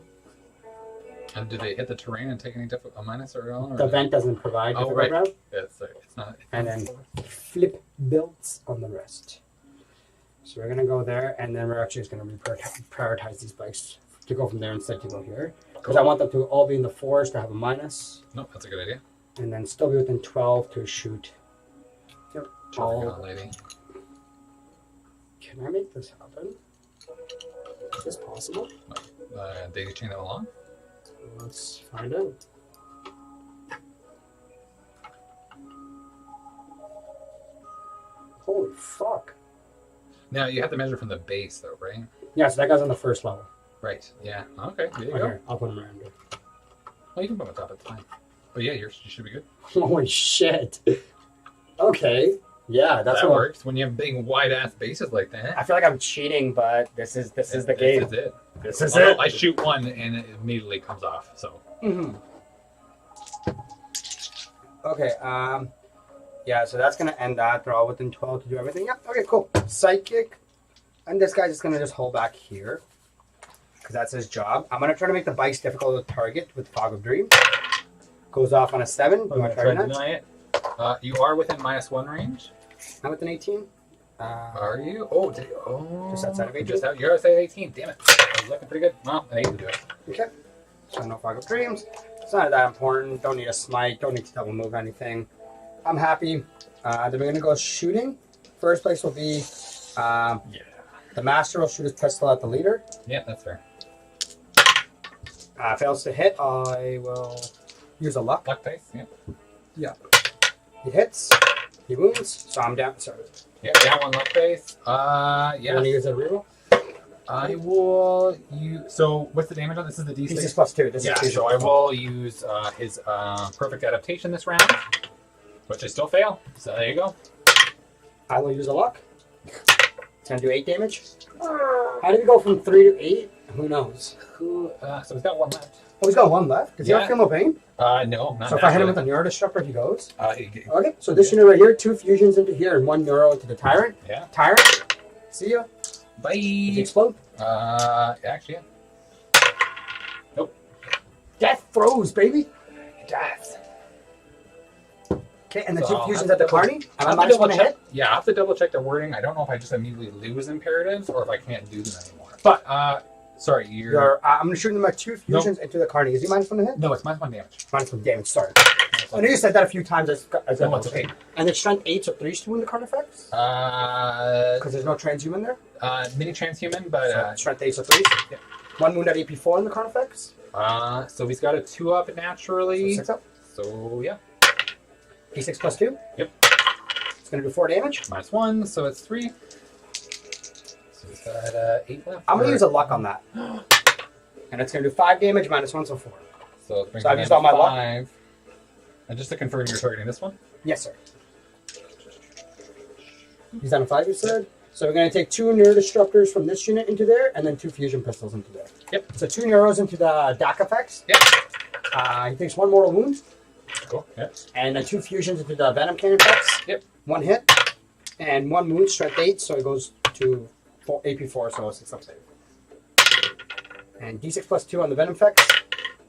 And do they hit the terrain and take any a minus or all? The vent doesn't provide. Oh, right. Yeah, it's not. And then flip builds on the rest. So we're gonna go there, and then we're actually just gonna prioritize these bikes to go from there instead to go here. Because I want them to all be in the 4s to have a minus. Nope, that's a good idea. And then still be within 12 to shoot. Yep. Lady. Can I make this happen? Is this possible? Daisy chain that along? Let's find out. Holy fuck. Now, you have to measure from the base, though, right? Yeah, so that guy's on the 1st level. Right, yeah. Okay, there you go. Here, I'll put him around here. Well, you can put him on top, it's fine. But yeah, you should be good. Holy shit. Okay. Yeah, that's that what works when you have big, wide-ass bases like that. I feel like I'm cheating, but this is the game. This is it. This is Although it. I shoot one and it immediately comes off, so. Mm-hmm. Okay, yeah, so that's gonna end that. They're all within 12 to do everything. Yep, okay, cool. Psychic. And this guy's just gonna just hold back here. Because that's his job. I'm gonna try to make the bikes difficult to target with Fog of Dream. Goes off on a 7. You wanna try that? Deny it. You are within -1 range. I'm with an 18. Are you? Oh, Just outside of 18? You're outside of 18. Damn it. I was looking pretty good. Well, I need to do it. Okay. So no Fog of Dreams. It's not that important. Don't need a smite. Don't need to double move anything. I'm happy. Then we're going to go shooting. First place will be the master will shoot his pistol at the leader. Yeah, that's fair. Fails to hit. I will use a luck. Luck dice, yeah. Yeah. He hits. He wounds. So I'm down. Sorry. Yeah, down 1 luck dice. Yeah. You want to use a reroll? I will use. So, what's the damage on this? Is the D6? D6 plus 2. This Yeah, is so I will use his perfect adaptation this round, which I still fail. So there you go. I will use a luck. It's going to do 8 damage. How did we go from 3 to 8? Who knows? So he's got 1 left. Oh, he's got 1 left. Does he have feel no pain? No, not So if I hit him with a Neuro Disruptor, he goes? Okay, So this unit right here, 2 fusions into here and 1 Neuro into the Tyrant. Yeah. Tyrant, see ya. Bye. Did he explode? Actually, yeah. Nope. Death throws, baby. Death. Okay, and the So 2 I'll fusions have at the to double- Carney. I'll And have I'm to minus 1 double to hit. check. Yeah, I have to double check the wording. I don't know if I just immediately lose imperatives or if I can't do them anymore. But, sorry, I'm going to shoot him at 2 fusions into the Carney. Is he minus 1 to hit? No, it's -1 damage. Minus 1 damage, sorry. I know you said that a few times. No, it's okay. And it's strength 8, so 3 to win the Carnifex? Because there's no transhuman there? Mini transhuman, but So strength 8, so 3. Yeah. 1 wound at AP4 in the Carnifex. so he's got a 2 up naturally. So 6 up. So yeah, D6 plus 2. Yep. It's going to do 4 damage. -1, so it's 3. So he's got 8 left. I'm going to use a luck on that. And it's going to do 5 damage, -1, so 4. So, it brings So I've him used down all my to luck? 5. And just to confirm, you're targeting this one. Yes, sir. He's down to 5, you said? So we're going to take 2 Neurodisruptors from this unit into there, and then 2 Fusion Pistols into there. Yep. So 2 Neuros into the DAC effects. Yep. He takes 1 mortal wound, Cool. Yep. and then 2 fusions into the Venom Cannon effects. Yep. 1 hit, and 1 wound, strength 8, so it goes to AP4, so 6 up save. And D6 plus 2 on the Venom effects.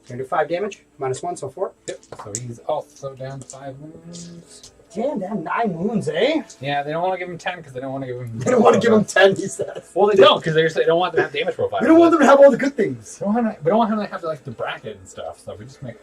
Going to do 5 damage, -1, so 4. Yep. So he's also down to 5 wounds. Damn, damn, 9 wounds, eh? Yeah, they don't want to give him 10 because they don't want to give him. They don't want to give him 10, he says. Well, they don't because they don't want them to have damage profile. We don't want them to have all the good things. We don't want him to have like the bracket and stuff. So we just make.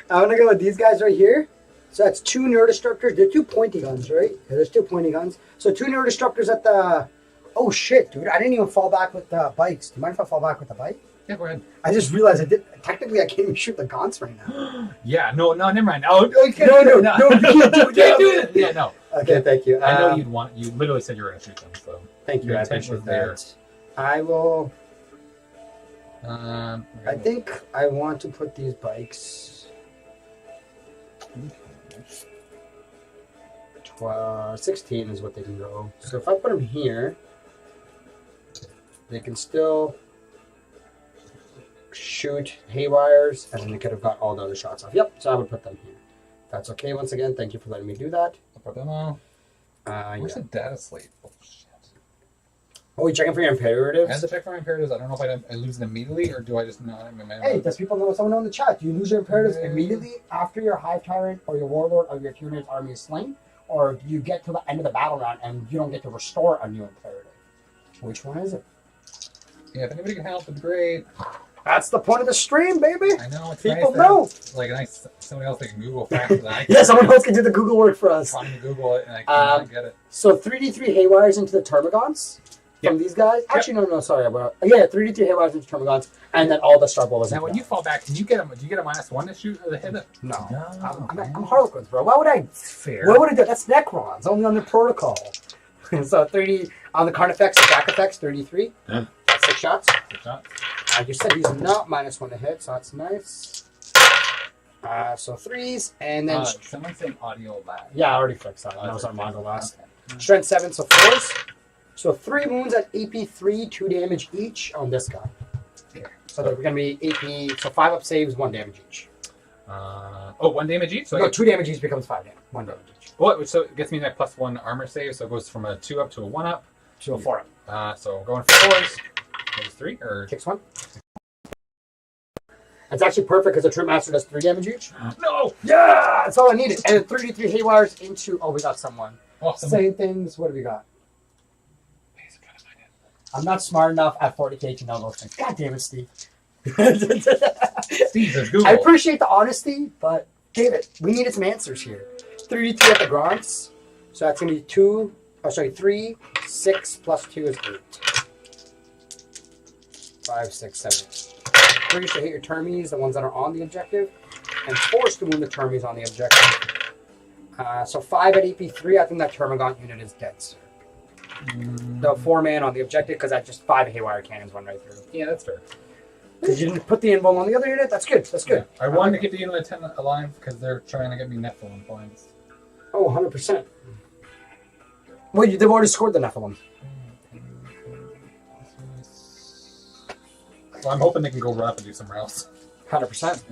I'm going to go with these guys right here. So that's 2 Neurodisruptors. They're 2 pointy guns, right? Yeah, there's 2 pointy guns. So 2 Neurodisruptors at the... Oh, shit, dude. I didn't even fall back with the bikes. Do you mind if I fall back with the bike? Yeah, go ahead. I just realized I did. Technically, I can't even shoot the gaunts right now. Yeah, no, never mind. Oh, No, you can't do it. Can't do it. Yeah, no. Okay, thank you. I know you literally said you were going to shoot them, so. Thank you, Your I intention appreciate was that. I will... I I think I want to put these bikes... 16 is what they can go. So if I put them here, they can still shoot haywires, and then they could have got all the other shots off. Yep, so I would put them here. That's okay. Once again, thank you for letting me do that. put them all. Where's Yeah. the data slate? Oh, shit. Oh, you checking for your I have imperatives? to check for my imperatives. I don't know if I lose it immediately or do I just not? Hey, does people know? Someone know in the chat? Do you lose your imperatives immediately after your Hive Tyrant or your Warlord or your Tyranids army is slain? Or do you get to the end of the battle round and you don't get to restore a new imperative? Which one is it? Yeah, if anybody can help, it'd be great. That's the point of the stream, baby. I know, it's People nice know. Like, nice, somebody else that can Google faster than I can. Yeah, someone else can do the Google work for us. I'm trying to Google it, and I can't get it. So 3D3 Haywires into the Termagants from these guys. Actually, no, sorry. Yeah, 3D3 Haywires into Termagants, and then all the Star Bowlers. Now, when you fall back, do you get a -1 to shoot or to hit it? No. No. I'm Harlequins, bro. Why would I? Fair. What would I do? That's Necrons, only on the protocol. So 30 on the card effects, attack effects, 33. Yeah. 6 shots. Good shot. You said he's not -1 to hit, so that's nice. So 3s, and then Someone's saying audio lag. yeah, I already fixed that. That was Armando last. Okay. Strength 7, so 4s. So 3 wounds at AP3, 2 damage each on this guy. So they're going to be AP, so 5 up saves, 1 damage each. 1 damage each? So No, 2 damage each becomes 5 damage. 1 damage each. Well, so it gets me that +1 armor save, so it goes from a 2 up to a 1 up. To a 4 up. So going for 4s. Goes 3 or Kicks 1. It's actually perfect because the True Master does 3 damage each. no! Yeah! That's all I needed. And then 3D3 Haywires into, oh, we got someone. Awesome. Same things. What do we got? I'm not smart enough at 40K to know those things. God damn it, Steve. Steve, there's Google. I appreciate the honesty, but David, we needed some answers here. 3D3 at the Grants. So that's going to be 3, 6 plus 2 is 8. 5, 6, 7. 3 to hit your termies, the ones that are on the objective, and 4 to wound the termies on the objective. So 5 at AP3, I think that Termagant unit is dead, sir. The 4-man on the objective, because that's just 5 Haywire cannons run right through. Yeah, that's fair. Because you didn't put the invul on the other unit, that's good, that's good. Yeah. I wanted to keep the unit at 10 alive because they're trying to get me Nephilim points. Oh, 100%. Well, they've already scored the Nephilim. Well, I'm hoping they can go rough and do somewhere else. 100%.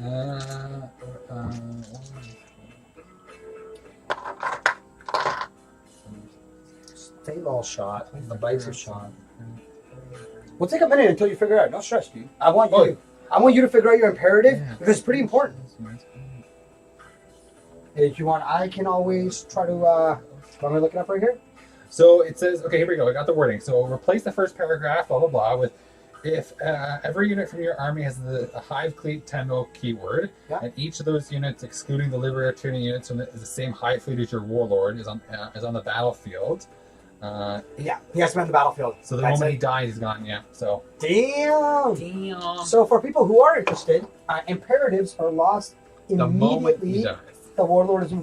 They've all shot. The bites are shot. We'll take a minute until you figure it out. No stress, dude. I want you to figure out your imperative because it's pretty important. If you want, I can always try to. Want me to look it up right here? So it says, okay, here we go. I got the wording. So replace the first paragraph, blah, blah, blah, with if every unit from your army has the Hive Fleet Tenno keyword, and each of those units, excluding the Libertarian units, is the same Hive Fleet as your Warlord, is on the battlefield. Yeah, he has to be on the battlefield. So the moment he dies, he's gone. Yeah. So. Damn. So for people who are interested, imperatives are lost The moment he immediately. dies. The Warlord is.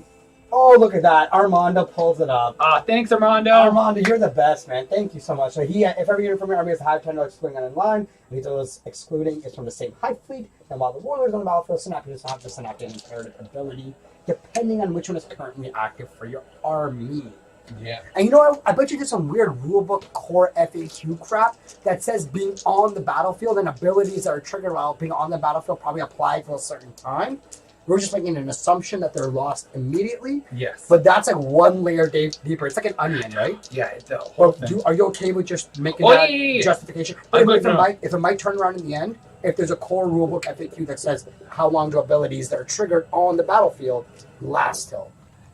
Oh, look at that! Armando pulls it up. Thanks, Armando. Armando, you're the best, man. Thank you so much. So if every unit from your army has a Hive Tenno excluding on in line, and each of those excluding is from the same Hive Fleet, and while the Warlord is on the battlefield, Synaptic does not have the Synaptic imperative ability, depending on which one is currently active for your army. Yeah. And you know, I bet you did some weird rulebook core FAQ crap that says being on the battlefield and abilities that are triggered while being on the battlefield probably apply for a certain time. We're just making an assumption that they're lost immediately. Yes. But that's like one layer deeper. It's like an onion, right? Yeah, it's a Or whole thing. are you okay with just making that justification? But if it might turn around in the end, if there's a core rulebook FAQ that says how long do abilities that are triggered on the battlefield last till.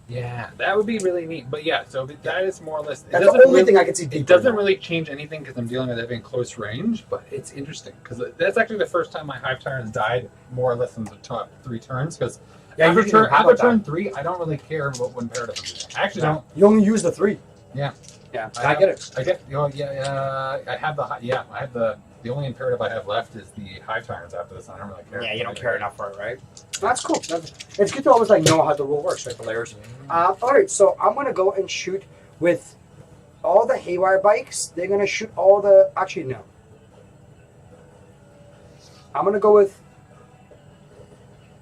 Yeah, that would be really neat. But yeah, so that is more or less. That's the only thing I can see deeper. It doesn't really change anything because I'm dealing with it in close range, but it's interesting because that's actually the first time my Hive Tyrants died more or less in the top 3 turns. Because after turn 3, I don't really care about what imperative I'm doing. I actually don't. You only use the 3. Yeah. Yeah, I get it. I get. I have the only imperative I have left is the Hive Tyrants after this. I don't really care. Yeah, you don't care enough for it, right? That's cool. It's good to always know how the rule works, right? The layers. All right, so I'm gonna go and shoot with all the Haywire bikes. They're gonna shoot all the. Actually, no. I'm gonna go with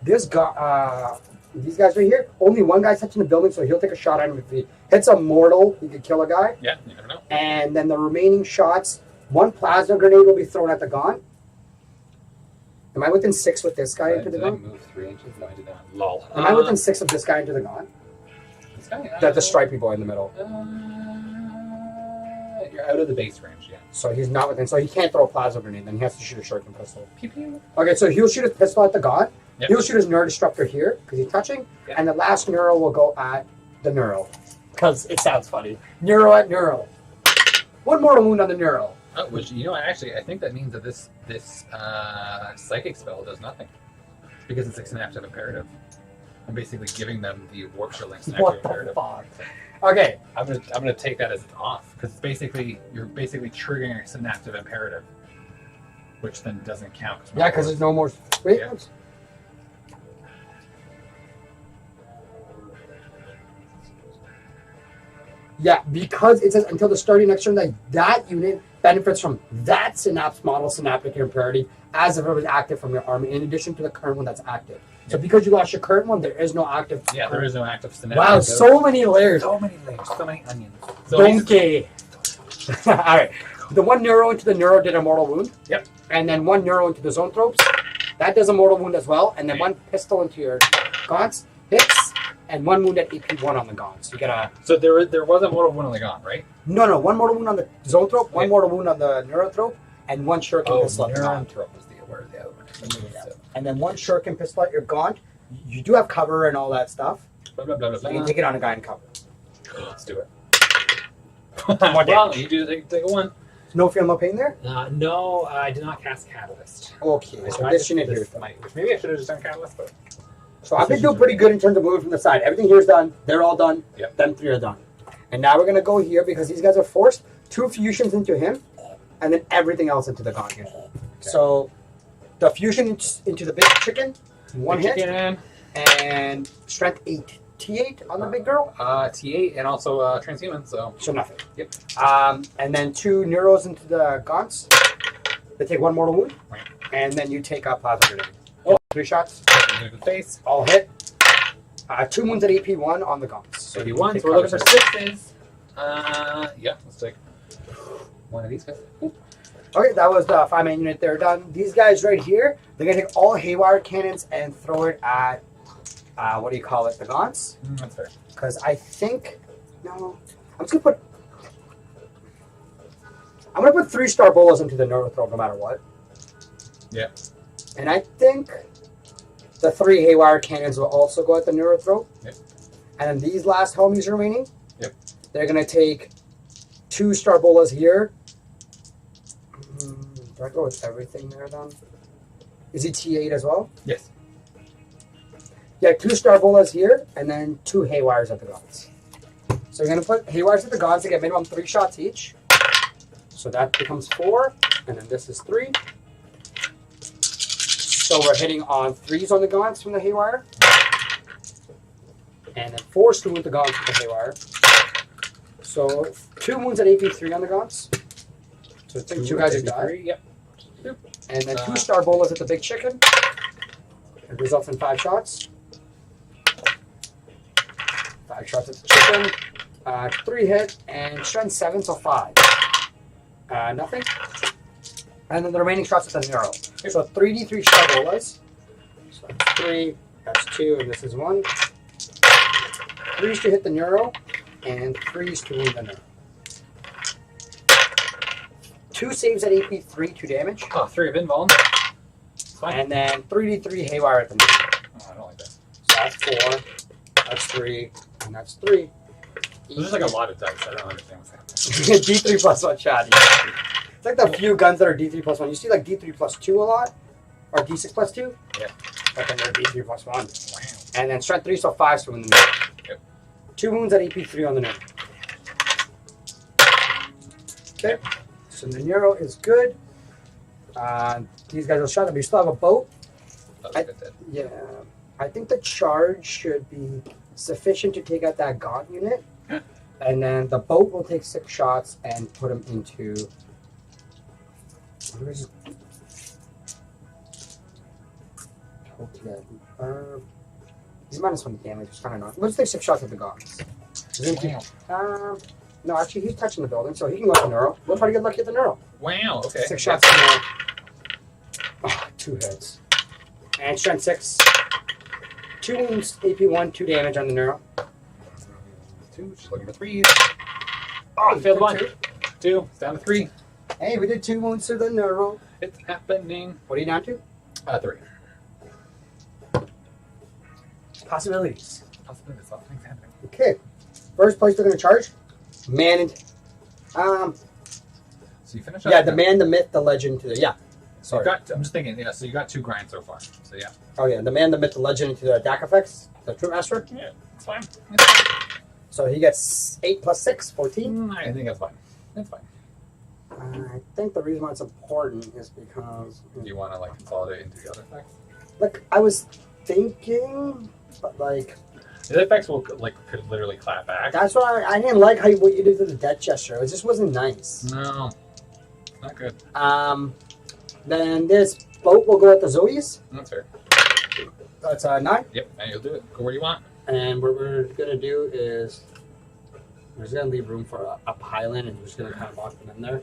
this guy. These guys right here. Only one guy's touching the building, so he'll take a shot at him. If he hits a mortal, he could kill a guy. Yeah, you never know. And then the remaining shots. 1 plasma grenade will be thrown at the Gaunt. Am I within 6 with this guy into the Gaunt? Did I move 3 inches? No, I did not. Lol. Am I within 6 of this guy into the Gaunt? This guy? The stripy boy in the middle. You're out of the base range, yeah. So he's not within. So he can't throw a plasma grenade. Then he has to shoot a shuriken pistol. Pew pew. Okay, so he'll shoot his pistol at the Gaunt. Yep. He'll shoot his Neuro Disruptor here because he's touching. Yep. And the last Neuro will go at the Neuro. Because it sounds funny. Neuro at Neuro. 1 mortal wound on the Neuro. Oh, which actually, I think that means that this psychic spell does nothing because it's a synaptic imperative. I'm basically giving them the warp shielding synaptic What the imperative. fuck? Okay. I'm gonna take that as an off because you're basically triggering a synaptic imperative, which then doesn't count. Yeah, because there's no more. Wait. Yeah. Yeah, because it says until the starting next turn that unit benefits from that synapse model synaptic imperative as if it was active from your army, in addition to the current one that's active. So because you lost your current one, there is no active. Yeah, there is no active synaptic. Wow, so many layers. So many layers, so many onions. So Donkey. All right. The one neuro into the neuro did a mortal wound. Yep. And then one neuro into the zoanthropes. That does a mortal wound as well. And then one pistol into your gaunts hits, and one wound at AP1 on the gaunts. You get a. So there was a mortal wound on the gaunt, right? No. One mortal wound on the zoanthrope, one mortal wound on the neurothrope, and one shuriken pistol at the gaunt. Neurothrope was the other one. And then one shuriken pistol at your gaunt. You do have cover and all that stuff. Blah, blah, blah, blah, So you can blah. take it on a guy in cover. Let's do it. More Well, damage. you do take a one. No feel, no pain there? No, I did not cast Catalyst. Okay, I so tried this unit here. this might- Maybe I should have just done Catalyst, but So I've been doing pretty good in terms of moving from the side. Everything here's done. They're all done. Yep. Them three are done. And now we're going to go here because these guys are forced 2 fusions into him and then everything else into the gaunt unit. So the fusion into the big chicken, one hit, and strength 8. T8 on the big girl. T8 and also transhuman, so Nothing. Yep. And then 2 neuros into the gaunts. They take 1 mortal wound. Right. And then you take a plasma grenade. Oh. 3 shots. into the face. All hit. 2 wounds at AP1 on the gaunts. So you he won. take So we're looking for cover. 6s. Yeah, let's take one of these guys. Okay, that was the 5-man unit. They're done. These guys right here, they're going to take all haywire cannons and throw it at, what do you call it, the gaunts? That's fair. Because I think, no, I'm just going to put 3-star bolas into the neurothrow no matter what. Yeah. And I think the 3 haywire cannons will also go at the neurothrow. Yep. And then these last homies remaining, Yep. they're going to take 2-star bolas here. Do I go with everything there then? Is he T8 as well? Yes. Yeah, 2-star bolas here, and then 2 haywires at the gaunts. So you're going to put haywires at the gaunts to get minimum 3 shots each. So that becomes 4, and then this is 3. So we're hitting on 3s on the gaunts from the haywire. And then 4 still with the gaunts with the haywire. So 2 wounds at AP3 on the gaunts. So I think 2 guys are died. Yep. And then 2-star bolas at the big chicken. It results in 5 shots. 5 shots at the chicken. 3 hit and strength 7, so 5. Nothing. And then the remaining shots at the neuro. So 3d3 star bolas. So that's 3, that's 2, and this is 1. 3s to hit the neuro, and 3s to wound the neuro. 2 saves at AP3, 2 damage. Oh, 3 of invuln. It's fine. And then 3d3 haywire at the neuro. Oh, I don't like that. So that's 4, that's 3, and that's 3. There's just like a lot of dice. I don't understand what's happening. D3 plus 1 shot. It's like the few guns that are D3 plus 1. You see like D3 plus 2 a lot? Or D6 plus 2? Yeah. But then they're D3 plus 1. Wow. And then strength 3, so 5 to win the neuro. Yep. 2 wounds at AP3 on the neuro. Okay. So the neuro is good. These guys will shot them. We still have a boat. That was good. Yeah. I think the charge should be sufficient to take out that gaunt unit. And then the boat will take 6 shots and put them into. Where is it? He's -1 damage. It's kind of not. Let's take 6 shots at the gaunts. Wow. No, actually, he's touching the building, so he can go at the neuro. We'll try to get lucky at the neuro. Wow. Okay. 6 shots at the neuro. Oh, 2 hits. And strength 6. 2 wounds, AP1, 2 damage on the neuro. 2. Just looking for 3s. Oh, you failed 1. 2. 2. It's down to 3. Hey, we did 2 wounds to the neuro. It's happening. What are you down to? 3. Possibilities. Possibilities. Lots of things happening. Okay. First place they're going to charge. Man and... So you finish. Yeah, up the man, the myth, the legend. Yeah. So Sorry. I'm just thinking. Yeah. So you got 2 grinds so far. So yeah. Oh yeah, the man, the myth, the legend into the DAC effects. The True Master. Yeah, it's fine. So he gets 8 plus 6, 14. I think that's fine. That's fine. I think the reason why it's important is because Do you want to like consolidate into the other effects? like I was thinking, but like The other effects will like could literally clap back. that's why I didn't like how what you did to the death gesture. It just wasn't nice. No, not good. Then this boat will go at the Zoes. That's fair. That's 9. Yep, and you'll do it. Go where you want. And what we're gonna do is we're just gonna leave room for a pile-in, and we're just gonna kind of lock them in there.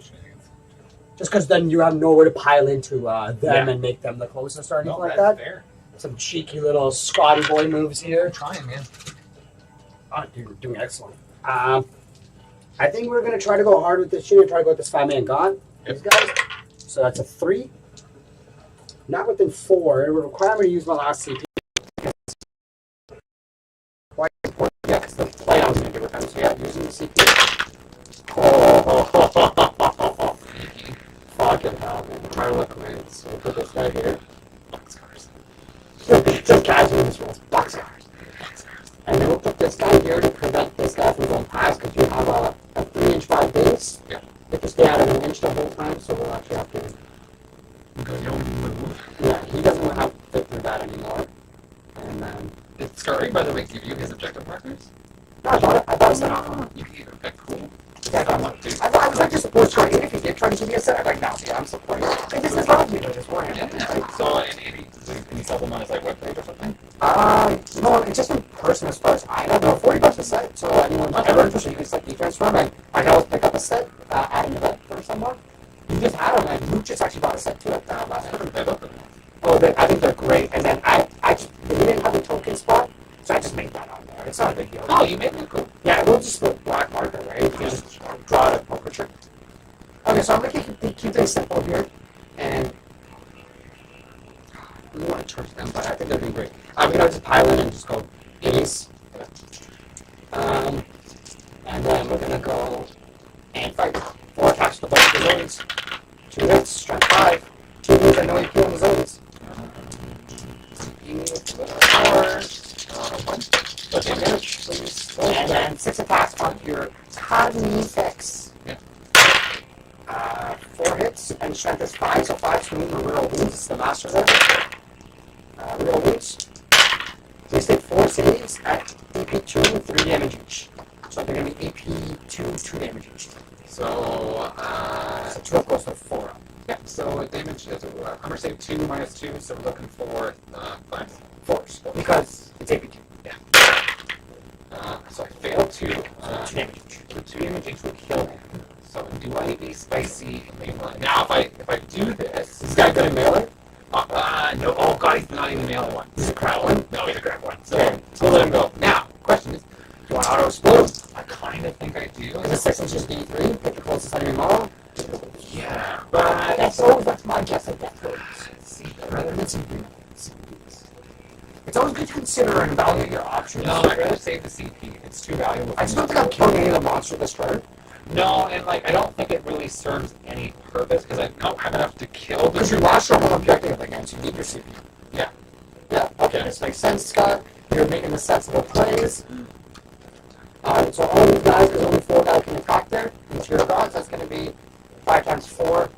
Just because then you have nowhere to pile into them and make them the closest or anything like that. Fair. Some cheeky little Scotty boy moves here. Trying, man. Oh, dude, you're doing excellent. I think we're gonna try to go hard with this shit and try to go with this 5-man gaunt. These guys. So that's a 3. Not within 4. It would require me to use my last CP. Yeah, because the play I was going to give it them, so yeah, using the CP. Oh, fucking hell, man. Harlequins. We'll put this guy here. Boxcars. Just casually in this roll. Boxcars. And then we'll put this guy here to prevent this guy from going past, because you have a 3-inch 5 base. Yeah. If you stay out of an inch the whole time, so we'll actually have to. Because you don't move. Yeah, he doesn't have to fit through that anymore. And then. Did Scarring, by the way, give you his objective markers? No, I thought it was No, you gave him. Okay, cool. Yeah, I thought I was like, just support Scar. Even if he did try to give me a set, I'm like, no, yeah, I'm supporting. Like, this is not me, though, just Warhammer. Yeah. So, can you supplement his like webpage or something? No, it's just in person as far as I don't know. $40 a set, so anyone ever interested in this like defense run, I can always pick up a set at an event for someone. You just had them, and Luke just actually bought a set too at last time. Oh, I think they're great. And then we didn't have a token spot, so I just made that on there. It's not a big deal. Oh, you made me cool. Yeah, we'll just put black marker, right? You can just draw it a poker trick. Okay, so I'm going to keep things simple here. And we want to charge them, but I think they're doing great. I'm going to just pile in and just go ace. And then we're going to go and fight 4 attacks to both the zones. 2 hits, strength 5. 2 moves and no AP on the zones. And then 6 attacks on your Carnifex. Yeah. 4 hits, and strength is 5, so 5 to move the real wounds. It's the master there. Real wounds. Please take 4 saves at AP 2, 3 damage each. So they're going to be AP 2, 2 damage each. So, 2 up goes to 4 up. yeah, so damage is armor save 2 minus 2, so we're looking for 5. 4s, because it's AP 2. Yeah. So I failed 2. 2 damage each. So 2 damage each would kill him. So do I be spicy melee? Now, if I do this, Is this guy good at melee? no. Oh god, he's not even the melee one. He's a crowd one? No, he's a grab one. So Okay. we'll let him go. Now, question is, Do you want auto explode? I kind of think I do. Is it 6 inches D3? Pick the closest enemy model? Yeah, but That's my guess at that point. let's see. Rather than CP. It's always good to consider and evaluate your options. No, I'd rather save the CP. It's too valuable. I just don't think I'm killing any of the monster this turn. No, and like I don't think it really serves any purpose because I don't have enough to kill. Because you lost your whole objective against you need your CP. Yeah. Yeah, okay, this makes sense, Scott. You're making the sensible plays. So all these guys, there's only 4 guys can attack there. Interior gods, that's going to be 5 times 4.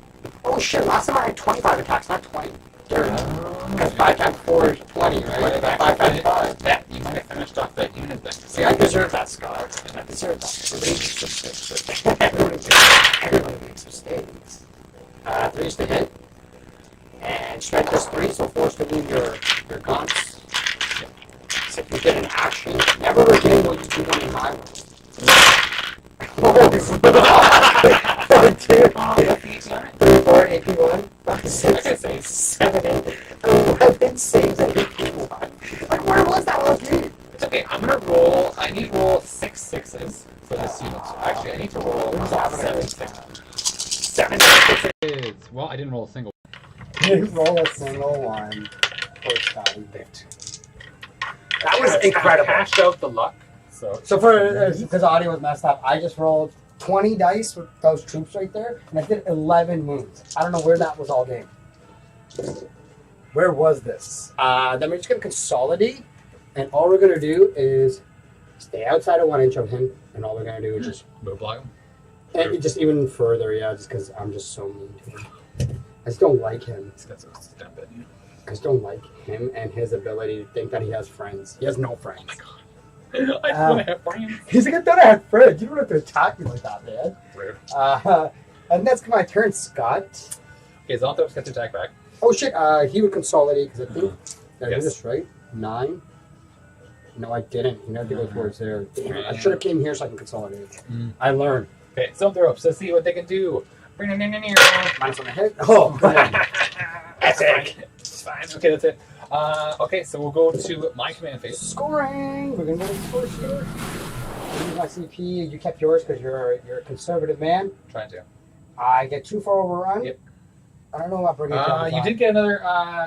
Oh shit, last time I had 25 attacks, not 20. Because 5 times 4 is 20, right? 5 times 5. Yeah, you might have finished off that unit then. See, I deserve that, Scott. I deserve that. Everybody makes mistakes. 3 is to hit. And strength is 3, so 4 is to leave your gaunts. So if you get an action, never again will you do one in my room. Oh, this is 3, 4, AP1, 5, 6, 7, 8. 11 saves at AP1. Like, where was that last game? It's okay. I'm gonna roll. I need to roll 6 6s for this unit. So actually, I need to roll 7 6s. 7 6. It's, well, I didn't roll a single. You roll a single one. Poor Scotty. That was incredible. I cashed out the luck. So So for because the audio was messed up, I just rolled 20 dice with those troops right there, and I did 11 wounds. I don't know where that was all game. Where was this? Then we're just going to consolidate, and all we're going to do is stay outside of 1 inch of him, and all we're going to do is just... Move block him. And just even further, yeah, just because I'm just so mean to him. I just don't like him. He's got some step in you. I just don't like him and his ability to think that he has friends. He has no friends. Oh my god. I just want to have friends. He's like, I thought I had friends. You don't have to attack me like that, man. Rude. And that's my turn, Scott. Okay, Zonthos gets to attack back. Oh shit, he would consolidate because I think did I do Yes. this right? 9. No, I didn't. You never go towards there. Damn, I should have came here so I can consolidate. I learned. Okay, Zonthos, let's see what they can do. Minus on the hit. Oh, come on. That's it. It's fine. Okay, that's it. Okay, so we'll go to my command phase. Scoring. We're gonna go to first here. Use my CP. You kept yours because you're a conservative man. Trying to. I get 2 for overrun. Yep. I don't know about bringing it down. You did get another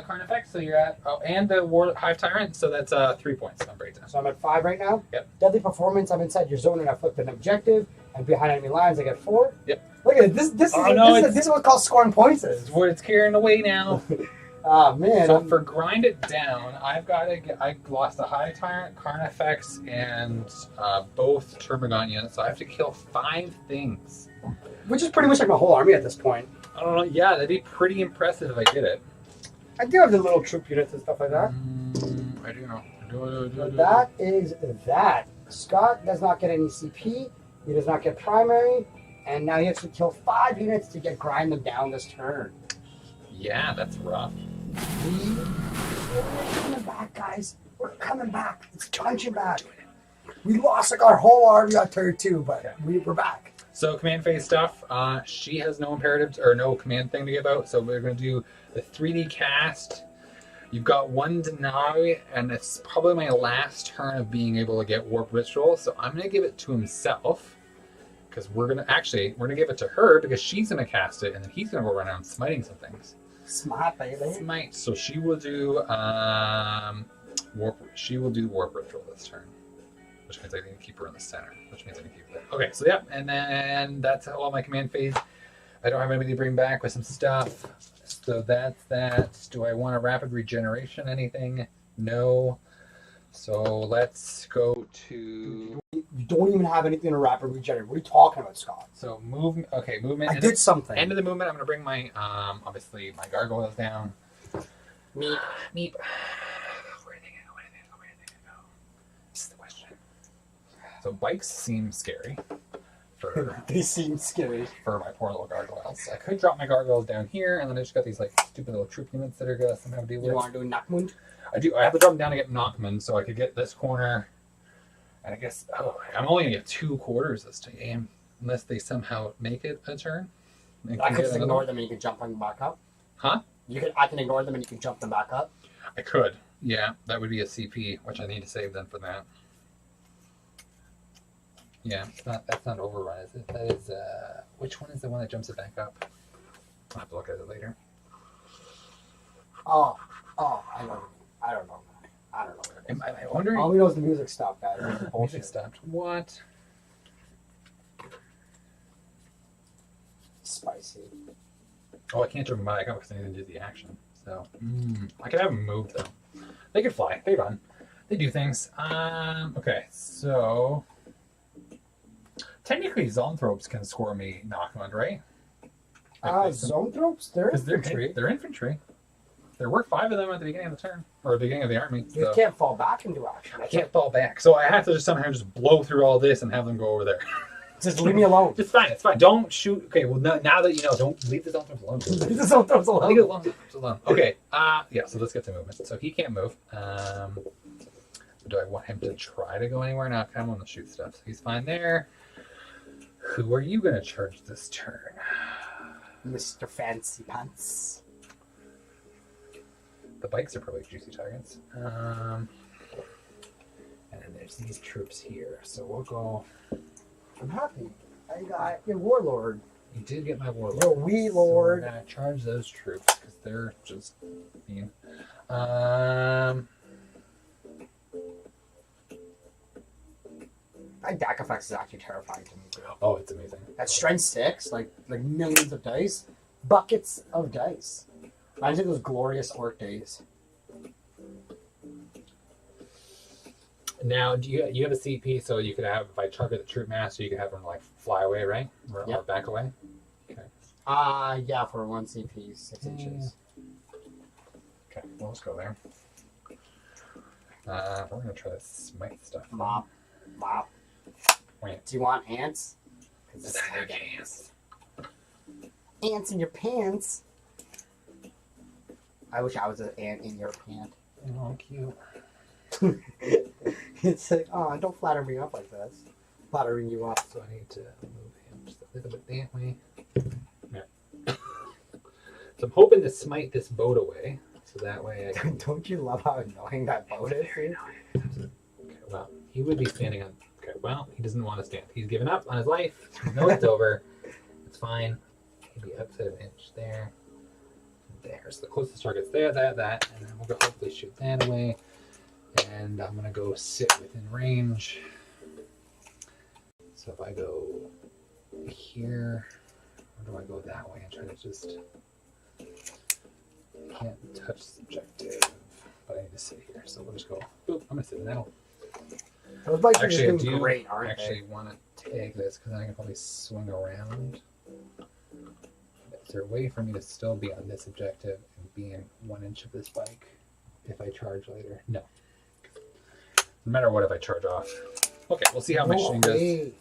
current effect, so you're at and the Hive Tyrant, so that's 3 points on breakdown. So I'm at 5 right now. Yep. Deadly performance. I'm inside your zone and I flipped an objective. And behind enemy lines, I get 4. Yep. Look at it. This is what's called scoring points. This is what it's carrying away now. Ah man. So for grind it down, I lost a Hive Tyrant, Carnifex, and both Termagant units, so I have to kill 5 things. Which is pretty much like my whole army at this point. I don't know. Yeah, that'd be pretty impressive if I did it. I do have the little troop units and stuff like that. I do know. But that is that. Scott does not get any CP. He does not get primary. And now he has to kill 5 units to get grind them down this turn. Yeah, that's rough. We're coming back, guys. We're coming back. It's punching back. We lost like our whole army on turn 2, but we're back. So command phase stuff. She has no imperatives or no command thing to give out. So we're going to do the 3D cast. You've got 1 deny, and it's probably my last turn of being able to get warp ritual. So I'm going to give it to himself because we're going to give it to her because she's going to cast it, and then he's going to go around smiting some things. Smart, baby. Smite. So she will do warp. She will do warp ritual this turn, which means I need to keep her in the center. Which means I can keep her there. Okay, so yeah, and then that's all my command phase. I don't have anybody to bring back with some stuff. So that's that. Do I want a rapid regeneration? Anything? No. So let's go to. You don't even have anything to rapid regenerate. What are you talking about, Scott? So movement. Okay, movement. I did something. End of the movement. I'm going to bring my obviously my gargoyles down. Meep. Meep. Where are they going to go? Where are they going to go? Where are they going to go? This is the question. So bikes seem scary. They seem scary. For my poor little gargoyles. I could drop my gargoyles down here, and then I just got these like stupid little troop units that are going to somehow deal with. You want to do Knockmund? I do. I have to drop them down to get Knockman, so I could get this corner. And I guess, I'm only going to get 2 quarters this game, unless they somehow make it a turn. I could just ignore them and you can jump them back up. Huh? I can ignore them and you can jump them back up. I could. Yeah, that would be a CP, which I need to save then for that. Yeah, that's not overrun, is it? That is, which one is the one that jumps it back up? I'll have to look at it later. Oh, I know. I don't know. I don't know. I wonder. All we know is the music stopped, guys. Music stopped. What? Spicy. Oh, I can't jump back up because I didn't do the action. So I could have them move though. They could fly. They run. They do things. Okay, so technically Zonthropes can score me knockmund, right? Zonthropes? They're infantry. They're infantry. There were 5 of them at the beginning of the turn, or the beginning of the army. You so. can't fall back into action. I can't fall back, so I have to just somehow just blow through all this and have them go over there. Just leave me alone. It's fine. It's fine. Don't shoot. Okay. Well, now that you know, don't leave the Zonthropes alone. Leave the Zonthropes alone. Leave the Zonthropes alone. Okay. Yeah. So let's get to movement. So he can't move. Do I want him to try to go anywhere? No, I kind of want to shoot stuff. So he's fine there. Who are you going to charge this turn? Mr. Fancy Pants. The bikes are probably juicy targets. And then there's these troops here. So we'll go. I'm happy. I got your warlord. You did get my warlord. Your wee lord. So we're going to charge those troops because they're just mean. That deck effect is actually terrifying to me. Too. Oh, it's amazing. That strength 6, like millions of dice, buckets of dice. Imagine those glorious orc days. Now, do you have a CP so you could have, if I target the troop master, you could have them like fly away, right? Or back away? Okay. Yeah, for 1 CP, 6 inches. Okay, well, let's go there. We're going to try this smite stuff. Mop. Wait. Do you want ants? Ants. Ants in your pants. I wish I was an ant in your pant. Oh, cute. It's like, oh, don't flatter me up like this. Flattering you up. So I need to move him just a little bit that way. Yeah. So I'm hoping to smite this boat away. So that way I can... Don't you love how annoying that boat is? Okay, well, he would be standing on... Okay, well, he doesn't want to stand. He's given up on his life. No, it's over. It's fine. Maybe outside of an inch there. There. So the closest target's there, that. And then we'll go hopefully shoot that away. And I'm going to go sit within range. So if I go here, or do I go that way and try to just... Can't touch subjective, but I need to sit here. So we'll just go, boop, I'm going to sit in the middle. Those bikes are Actually, I just doing do great, aren't actually want to take this because then I can probably swing around. Is there a way for me to still be on this objective and be in 1 inch of this bike if I charge later? No. No matter what if I charge off. Okay, we'll see how my shooting goes.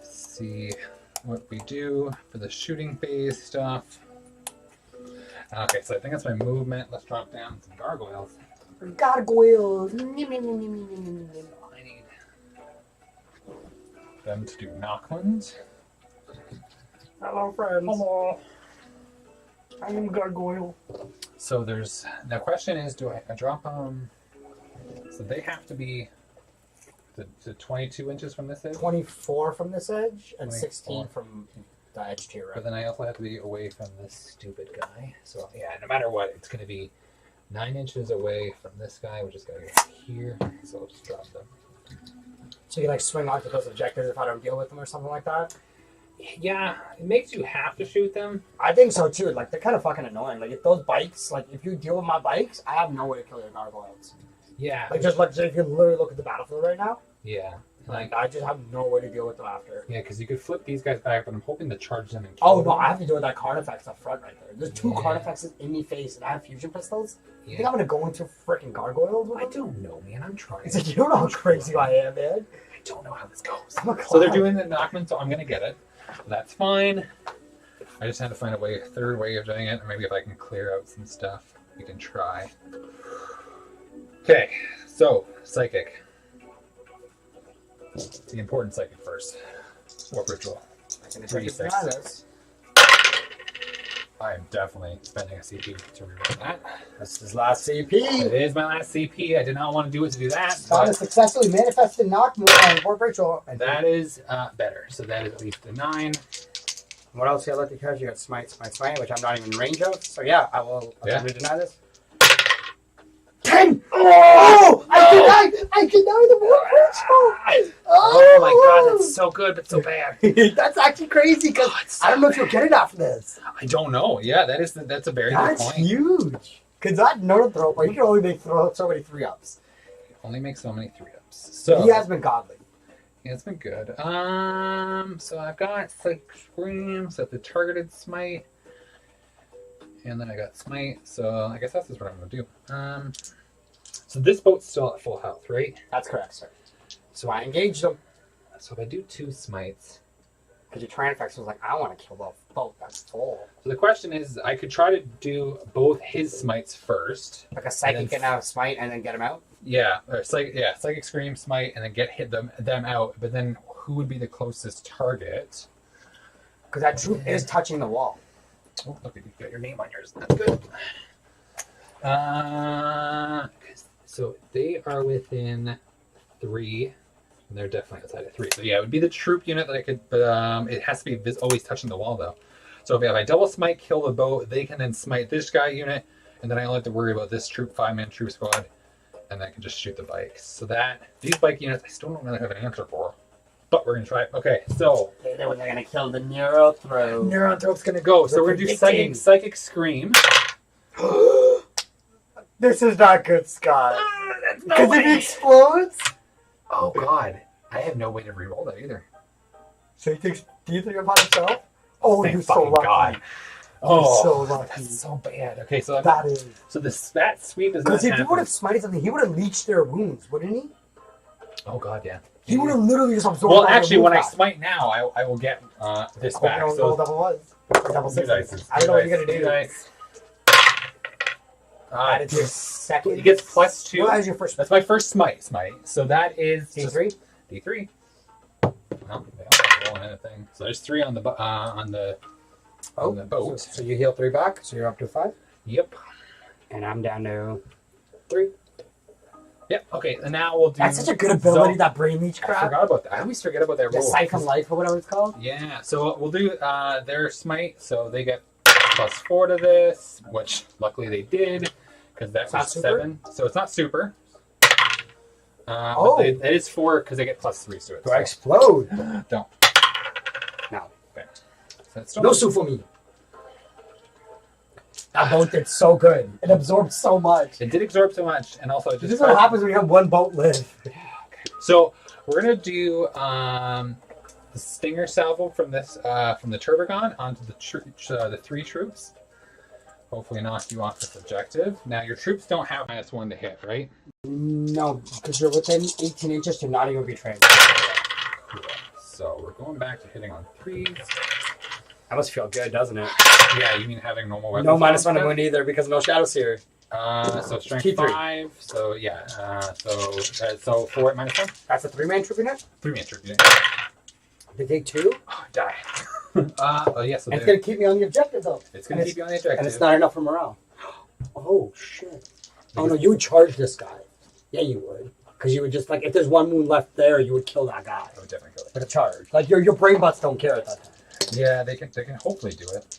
See what we do for the shooting phase stuff. Okay, so I think that's my movement. Let's drop down some gargoyles. Gargoyles. I need them to do knocklands. Hello, friends. Hello. I am a gargoyle. So there's the question is, do I drop so they have to be the 22 inches from this edge? 24 from this edge and 24. 16 from the edge to your right. But then I also have to be away from this stupid guy. So yeah, no matter what, it's going to be 9 inches away from this guy, which is going to be here. So I'll just drop them. So you like swing onto those objectives if I don't deal with them or something like that? Yeah, it makes you have to shoot them. I think so too. Like they're kind of fucking annoying. Like if those bikes, like if you deal with my bikes, I have no way to kill your gargoyles. Yeah. Like just like if you literally look at the battlefield right now. Yeah. Like I just have no way to deal with them after. Yeah, because you could flip these guys back, but I'm hoping to charge them and kill Oh them. no, I have to deal with that Carnifex up front right there. There's 2 Yeah. Carnifexes in me face and I have fusion pistols. Yeah. You think I'm gonna go into freaking gargoyles with I them? don't know, man. I'm trying. It's like you don't know how crazy I am, man. I don't know how this goes. I'm a So they're clown. doing the knockman, so I'm going to get it. That's fine. I just had to find a third way of doing it. Or maybe if I can clear out some stuff, we can try. Okay, so Psychic. The important Psychic first. Warp Ritual. I'm gonna 3d6. take it behind us. I am definitely spending a CP to reroll that. This is last CP. It is my last CP. I did not want to do it to do that. Found a But successfully manifested knock on Warp Ritual. And that is better. So that is at least a 9. what else you got left to catch? You got Smite, which I'm not even in range of. So yeah, I will attempt to deny this. 10! Oh! I deny the Warp Ritual! Oh my god, that's so good, but so bad. That's actually crazy because I don't know if you'll get it after this. I don't know. Yeah, that's a very good That's point. huge. Because that no throw, but you can only make so many 3-ups. Only make so many 3-ups. So He has been godly. yeah, it's been good. So I've got Psychic Scream, so the targeted smite, and then I got smite. So I guess that's just what I'm gonna do. So this boat's still at full health, right? That's correct, sir. So I engaged him. So if I do 2 smites, Because your Tyranids was like, I want to kill the boat that's full. so the question is, I could try to do both his smites first. Like a psychic And then- can have smite and then get him out. Yeah, or Psychic Scream, smite, and then hit them out. But then who would be the closest target? Because that troop is touching the wall. Oh, look, you got your name on yours. That's good. So they are within 3, and they're definitely outside of 3. So yeah, it would be the troop unit that I could, but it has to be always touching the wall though. So if I double smite, kill the boat, they can then smite this guy unit, and then I only have to worry about this troop 5-man troop squad and then I can just shoot the bikes. So that these bike units, I still don't really have an answer for, but we're gonna try it. Okay, so They're gonna kill the Neurothrope. Neurothrope's gonna go. So we're gonna do psychic scream. This is not good, Scott. Because if he explodes. Oh God, I have no way to reroll that either. So he takes D3 upon himself? Oh, Thank you're so fucking lucky. God. You're Oh, so lucky. that's so bad. Okay, so That is. so that sweep is not Because if he happening. would have smited something, he would have leached their wounds, wouldn't he? Oh God, yeah. He would have literally just absorbed Well, all actually, the when I wound back. smite now, I will get this I back. hope you don't So roll double was. Or double two sixes. dice. I don't know what you're going to Two do. dice. That is your second. He gets +2. What is your first? That's my first smite. So that is D3? D3. Well, they all roll anything. So there's 3 on the on the boat. So you heal 3 back, so you're up to 5. Yep. And I'm down to 3. Yep. Okay. And now we'll do. That's such a good ability, that brain leech I crap. forgot about that. I always forget about that The roll. Siphon Life or whatever it's called. Yeah. So we'll do their smite. So they get +4 to this, which luckily they did, because that It's not was super? 7. So it's not super. Oh. But it is 4 because they get +3 to it. Do I explode? Don't. No. Okay. So it's still No soup for me. That boat did so good. It absorbed so much. It did absorb so much, and also it This just. is what happens when you have one boat live. So we're gonna do the stinger salvo from this from the Turbogon onto the 3 troops. Hopefully knock you off this objective. Now your troops don't have -1 to hit, right? No, because you're within 18 inches to not even be trained. Cool. So we're going back to hitting on 3s. That must feel good, doesn't it? Yeah, you mean having normal weapons? No -1 to wound either because no shadows here. So strength T3. 5. So yeah. So 4 at -1. That's a 3-man troop unit? 3-man troop unit. They take 2? Oh, die. Oh yeah. So And it's going to keep me on the objective, though. it's gonna keep you on the objective. And it's not enough for morale. Oh, shit. Oh, no, you would charge this guy. Yeah, you would. Because you would just, like, if there's one wound left there, you would kill that guy. I would definitely kill it. With a charge. Like, your brain butts don't care at that time. Yeah, they can hopefully do it.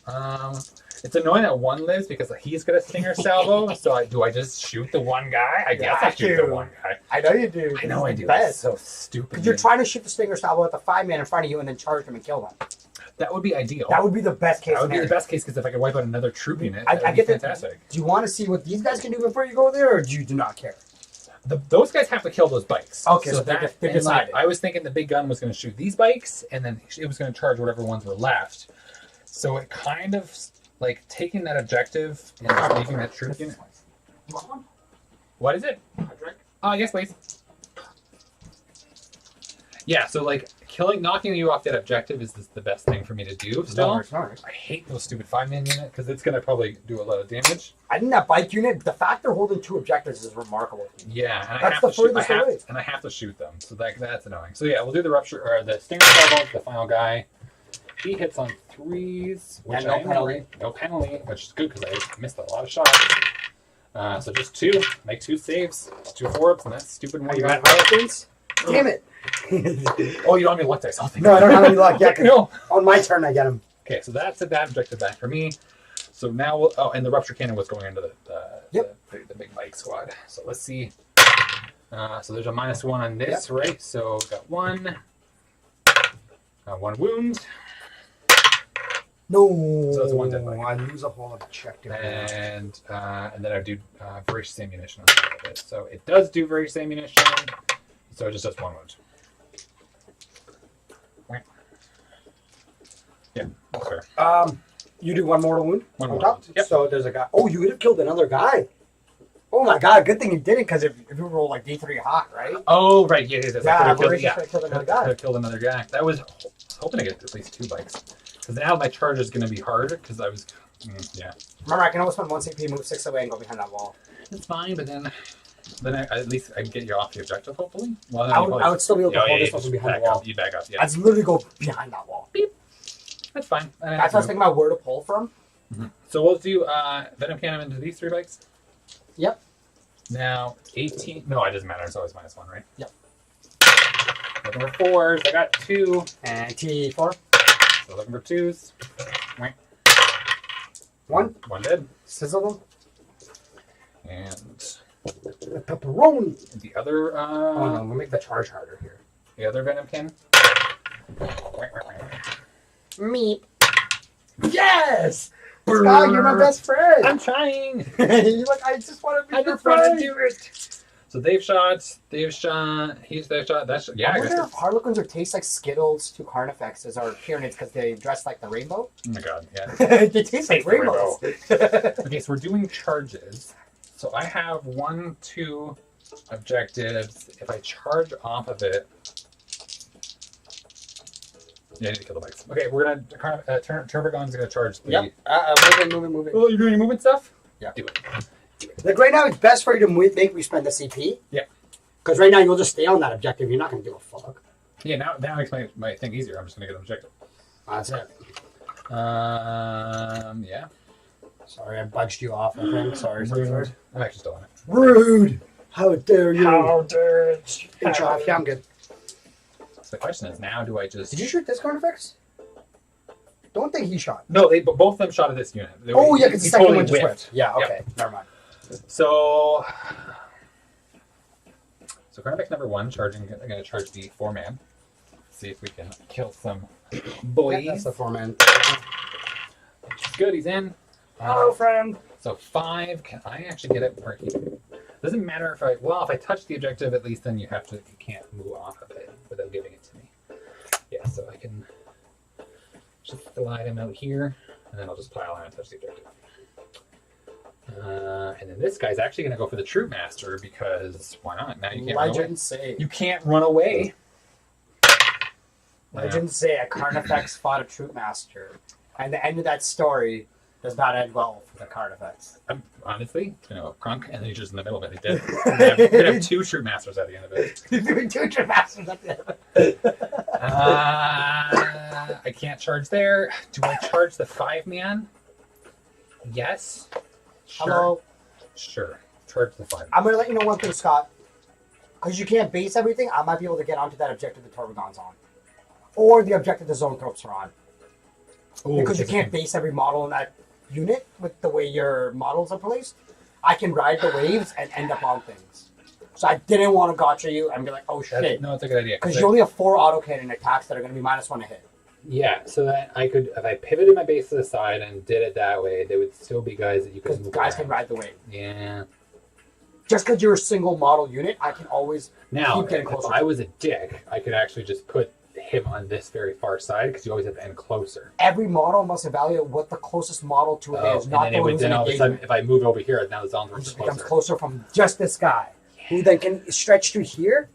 It's annoying that one lives because he's got a stinger salvo. So do I just shoot the one guy? I guess I shoot the one guy. I know you do. I know I do. Best. It's so stupid. Because you're trying to shoot the stinger salvo at the 5-man in front of you and then charge them and kill them. That would be ideal. That would be the best case That would be scenario. the best case because if I could wipe out another troop unit, I that would get be that. fantastic. Do you want to see what these guys can do before you go there, or do you do not care? Those guys have to kill those bikes. Okay, so that, they're and, like, decided. I was thinking the big gun was going to shoot these bikes, and then it was going to charge whatever ones were left. So it kind of like taking that objective and just making that troop unit. You want one? What is it? A drink? Yes, please. Yeah, so like knocking you off that objective is the best thing for me to do. Still, No worries. I hate those stupid 5-man unit because it's gonna probably do a lot of damage. I think that bike unit, the fact they're holding 2 objectives is remarkable. Yeah, and That's I have the to shoot. furthest away. And I have to shoot them, so that's annoying. So yeah, we'll do the rupture or the stinger salvo. The final guy, he hits on 3s, which And no penalty. No penalty, which is good because I missed a lot of shots. So just 2, make 2 saves, 2 4-ups, and that's stupid one. Are you at Harlequins? Damn it! Oh, you don't have any luck dice. I'll think No, I don't have any luck yet. No. On my turn, I get him. Okay, so that's a bad objective back for me. So now we'll. Oh, and the rupture cannon was going into the big bike squad. So let's see. So there's a -1 on this, right? So we got 1. 1 wound. No. So that's 1 dead bike. I lose a whole objective. And then I do voracious ammunition on top of it. So it does do voracious ammunition. So it just does 1 wound. Yeah, that's fair. You do 1 mortal wound. One on mortal top? wound, yep. So there's a guy. Oh, you would have killed another guy. Oh my god! Good thing you didn't, because if you roll like D3 hot, right? Oh, right. Yeah. Yeah, I could voracious have could have killed another guy. killed another guy. That was hoping to get at least 2 bikes. Because now my charge is going to be hard because I was. Yeah. Remember, I can always spend 1 CP, move 6 away, and go behind that wall. It's fine, but then at least I can get you off the objective, hopefully. Well, I would still be able to hold this you one just from behind back the wall. up. You back up, yeah. I'd literally go behind that wall. That's fine. That's what I was thinking about where to pull from. So we'll do Venom Cannon into these 3 bikes. Yep. Now, 18. No, it doesn't matter. It's always -1, right? Yep. Looking for 4s. I got 2. And T4. So looking for 2s. 1. 1 dead. Sizzle them. And The pepperoni. The other, Oh no, we'll make the charge harder here. the other Venomkin. Me. Yes! Scott, you're my best friend. I'm trying. You're like, I just want to be your friend. do it. So they've shot. They've shot. That's I yeah. I wonder guess if Harlequins would taste like Skittles to Carnifexes or Tyranids because they dress like the rainbow. oh my god, yeah. They taste like the rainbows. Okay, so we're doing charges. So I have 2 objectives. If I charge off of it, yeah, I need to kill the bites. Okay, we're gonna Turbogon's gonna charge 3. Yep. Move it. Oh, you're doing your movement stuff? Yeah. Do it. Like right now, it's best for you to make me spend the CP. Yeah. Because right now you'll just stay on that objective. You're not going to give a fuck. Yeah. Now makes my thing easier. I'm just gonna get an objective. That's it. Yeah. Sorry, I budged you off. I think. Sorry. I'm actually still on it. Rude. How dare you? How dare you? Inch off. Yeah, I'm good. So the question is now, do I just? Did you shoot this Carnifex? Don't think he shot. No, both of them shot at this unit. Oh yeah, because the he second totally one just whiffed. whipped. Yeah. Okay. Yep. Never mind. So Carnifex number 1 charging. I'm gonna charge the 4-man. See if we can kill some boys. Yeah, that's the 4-man. Good, he's in. Hello, friend. So 5. Can I actually get it where he? Doesn't matter if I touch the objective, at least then you can't move off of it without giving it to me. Yeah, so I can just glide him out here, and then I'll just pile on and touch the objective. And then this guy's actually going to go for the Troop Master because why not? Now you can't run away. Legends say. You can't run away. Legends say a Carnifex fought a Troop Master, and the end of that story does not end well for the Carnifex. Honestly, Crunk, and then he's just in the middle of it. He's dead. We're gonna have 2 Troop Masters at the end of it. He's doing 2 Troop Masters at the end of it. I can't charge there. Do I charge the 5-man? Yes. Sure. Hello. Sure. Charge the 5. I'm going to let you know one thing, Scott. Because you can't base everything, I might be able to get onto that objective the Torbagon's on. Or the objective the Zone Tropes are on. Ooh, Because you can't base every model in that unit with the way your models are placed. I can ride the waves and end up on things. So I didn't want to gotcha you and be like, oh shit. No, it's a good idea. Because you only have 4 autocannon attacks that are going to be -1 to hit. Yeah, so that I could, if I pivoted my base to the side and did it that way, there would still be guys that you could Because move guys around. can ride the wave. Yeah. Just because you're a single model unit, I can always Now, keep getting if closer. I was a dick, I could actually just put him on this very far side because you always have to end closer. Every model must evaluate what the closest model to it is, not and the then, one who's in all of a sudden, engagement. if I move over here, now the zone He is just closer. becomes closer from just this guy, who then can stretch to here.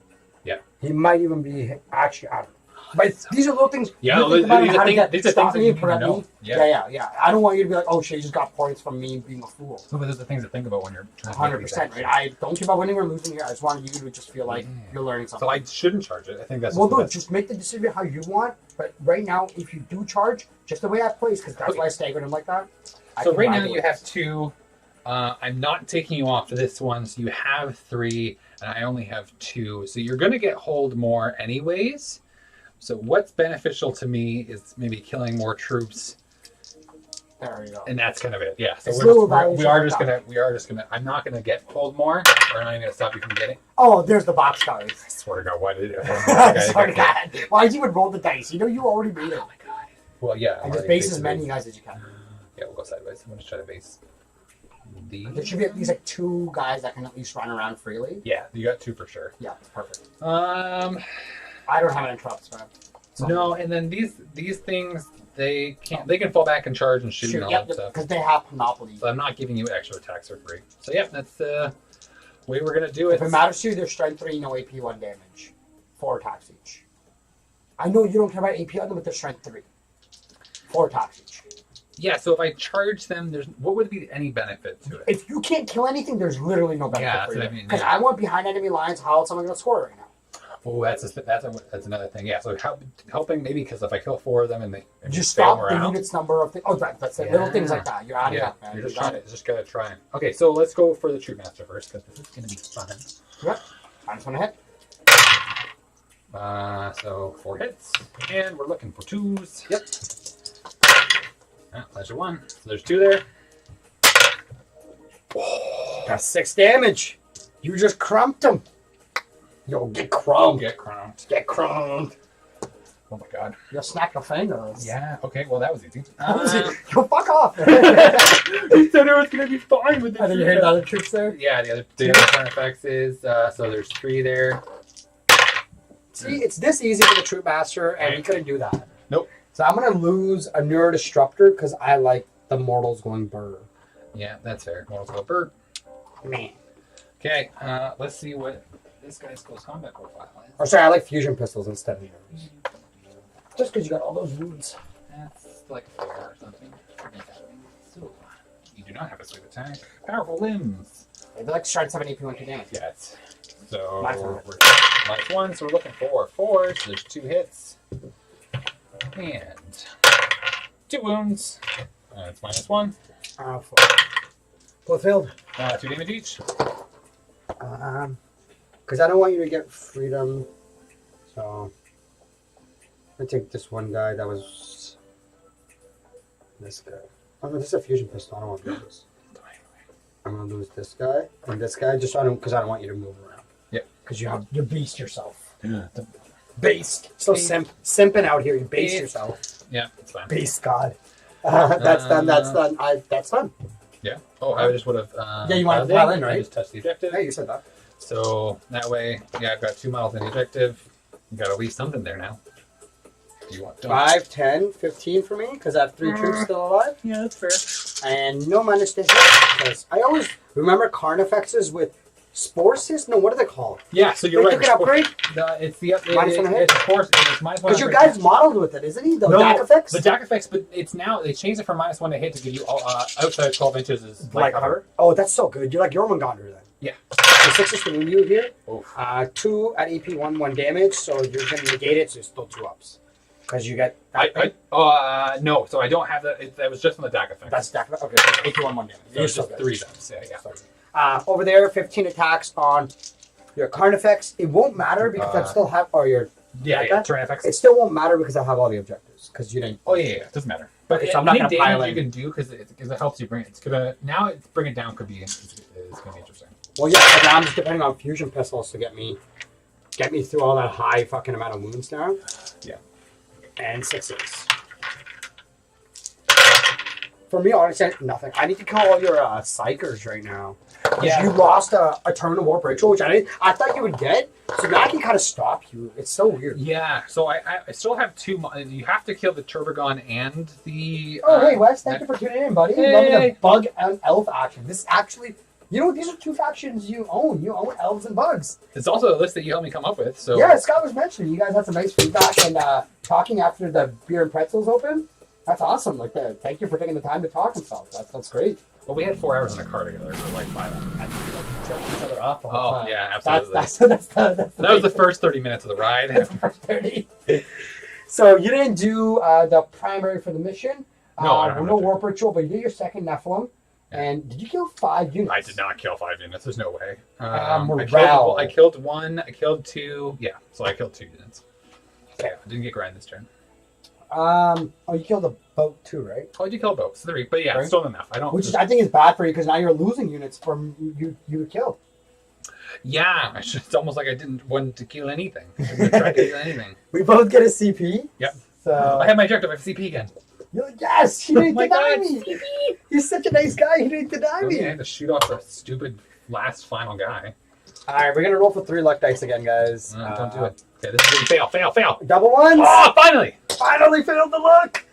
Yeah. He might even be actually out. But these are little things. Yeah, you think about these how are to things- get- these are stop things that me you and need to correct know. me. Yeah. Yeah. I don't want you to be like, oh shit, you just got points from me being a fool. No, but those are things to think about when you're trying to 100%. Right? I don't care about winning or losing here. I just wanted you to just feel like you're learning something. So I shouldn't charge it. I think that's Well, just the dude, best. just make the decision how you want. But right now, if you do charge, just the way I place, because that's Okay. why I staggered him like that. I So can right ride now the you waves. have 2. I'm not taking you off for this one, so you have 3, and I only have 2. So you're going to get hold more anyways. So what's beneficial to me is maybe killing more troops, There you go. and that's kind of it. Yeah. So It's we little are values just gonna. I'm not gonna get hold more. We're not even gonna stop you from getting. Oh, there's the box guys. I swear to God, why did it? I swear to God. Why'd you even roll the dice? You know you already made it. Oh my God. Well, yeah. And just base as many guys as you can. Yeah, we'll go sideways. I'm gonna try to base. There should be at least like 2 guys that can at least run around freely. Yeah, you got 2 for sure. Yeah, it's perfect. I I don't have any interrupts, man. So- No, and then these things they can fall back and charge and shoot and all that stuff. because they have Monopoly. So I'm not giving you extra attacks for free. So yeah, that's the way we're gonna do it. If it matters to you, they're strength 3, no AP 1 damage. 4 attacks each. I know you don't care about AP on them, but they're strength 3. 4 attacks each. Yeah, so if I charge them, what would be any benefit to it? If you can't kill anything, there's literally no benefit Yeah, for that's you. what I mean, Because yeah. I want behind enemy lines, how else am I going to score right now? Oh, that's another thing. Yeah, so helping maybe because if I kill 4 of them and they Just fail stop the morale. unit's number of things. Oh, that's it. Little things like that. You're adding up, man. You're You just got trying it. to just gotta try. Okay, so let's go for the Troop Master first because this is gonna be fun. Yep. I just want to hit. So 4 hits, and we're looking for 2s. Yep. Pleasure 1. So there's 2 there. That's 6 damage. You just crumped him. Yo, get crumbed. Get crumbed. Get crumbed. Oh my god. You'll snap your fingers. Yeah, okay, well that was easy. Yo, fuck off. I said it was gonna be fine with the I think you heard the other troops there. Yeah, the other turn effects is, so there's 3 there. See, it's this easy for the troop master, and he couldn't do that. Nope. So I'm gonna lose a neurodisruptor because I like the mortals going burr. Yeah, that's fair. Mortals go bird. Man. Okay, let's see what this guy's close combat profile is. Or sorry, I like fusion pistols instead of arrows. Just because you got all those wounds. That's like 4 or something. So, you do not have a sweep attack. Powerful limbs. Maybe like stride 7 AP 1 2 damage. Yes. So, Minus one. minus 1, so we're looking for 4, so there's 2 hits. And 2 wounds. It's minus 1. Fulfilled. 2 damage each. Because I don't want you to get freedom. So I'm gonna take this one guy that was this guy. Oh no, this is a fusion pistol. I don't want to do this. I'm gonna lose this guy and this guy just because I don't want you to move around. Yep. Because you beast yourself. Yeah. Based. So simping out here. You based Based. yourself. Yeah, it's fine. Based God. That's done. That's done. That's done. Yeah. Oh, I just would have. Yeah, you want to pile in, I right? just touched the objective. Yeah, you said that. So that way, yeah, I've got 2 miles in the objective. You got at least something there now. Do you want 5, 10, 15 for me because I have 3 troops still alive. Yeah, that's fair. And no minus to hit because I always remember Carnifexes with Sporces. No, what are they called? Yeah, so you're They right. took it upgrade It's the Minus 1 hit? It's force. It's minus 1. because your guy's modeled with it, isn't he? The no, Dakafix? the Dakafix, but it's now they changed it from minus 1 to hit to give you outside 12 inches is like hover. Oh, that's so good. You're like Jormungandr then. Yeah. So 6 is to you here. Oof. 2 at AP 1 damage, so you're going to negate it, so it's still 2 ups. Because you get. No, so I don't have that. That was just on the Dakafix. That's Dakafix. Okay, so AP 1 damage. So it's just 3 dice. Yeah. Over there, 15 attacks on your Carnifex. It won't matter because I still have. Or your. Yeah, Tyranids. It still won't matter because I have all the objectives. Because you didn't. Oh yeah, it doesn't matter. But Okay, so I'm not any gonna pile damage in. you can do because it helps you bring it. It's gonna now bring it down could be is gonna be interesting. Well, yeah, but I'm just depending on fusion pistols to get me through all that high fucking amount of wounds now. Yeah. And 6s. For me, honestly, nothing. I need to kill all your psychers right now. Yeah. You lost a turn of warp ritual, which I thought you would get. So now I can kind of stop you. It's so weird. Yeah. So I still have 2. You have to kill the Turbogon and the. Oh, hey, Wes, thank you for tuning in, buddy. Hey. Loving the bug and elf action. This actually, these are 2 factions you own. You own elves and bugs. It's also a list that you helped me come up with. So Yeah, Scott was mentioning you guys had some nice feedback and talking after the beer and pretzels open. That's awesome. Like, thank you for taking the time to talk and stuff. That's great. Well, we had 4 hours in a car together for like 5 hours. Jerk each other off the whole Oh time. yeah, absolutely. That's That was the first 30 minutes of the ride. That's the first 30. So you didn't do the primary for the mission. No, I don't have no to. warp ritual, but you did your second Nephilim. Yeah. And did you kill 5 units? I did not kill 5 units. There's no way. Morale. I killed 1. I killed 2. Yeah, so I killed 2 units. Okay. I didn't get grind this turn. You killed a boat too, right? Oh, I did kill both. 3, but yeah, Right. it's still enough. I don't. Which I think is bad for you because now you're losing units from you killed. Yeah, it's almost like I didn't want to kill anything. I didn't try to kill anything. We both get a CP. Yep. So I have my objective. I have CP again. you're like, yes, he didn't Oh my deny God, me. He's such a nice guy. He didn't deny Okay, I me. had to shoot off the stupid last final guy. All right, we're gonna roll for 3 luck dice again, guys. Don't do it. Okay, this is fail. Double ones. Oh, finally! Finally failed the luck.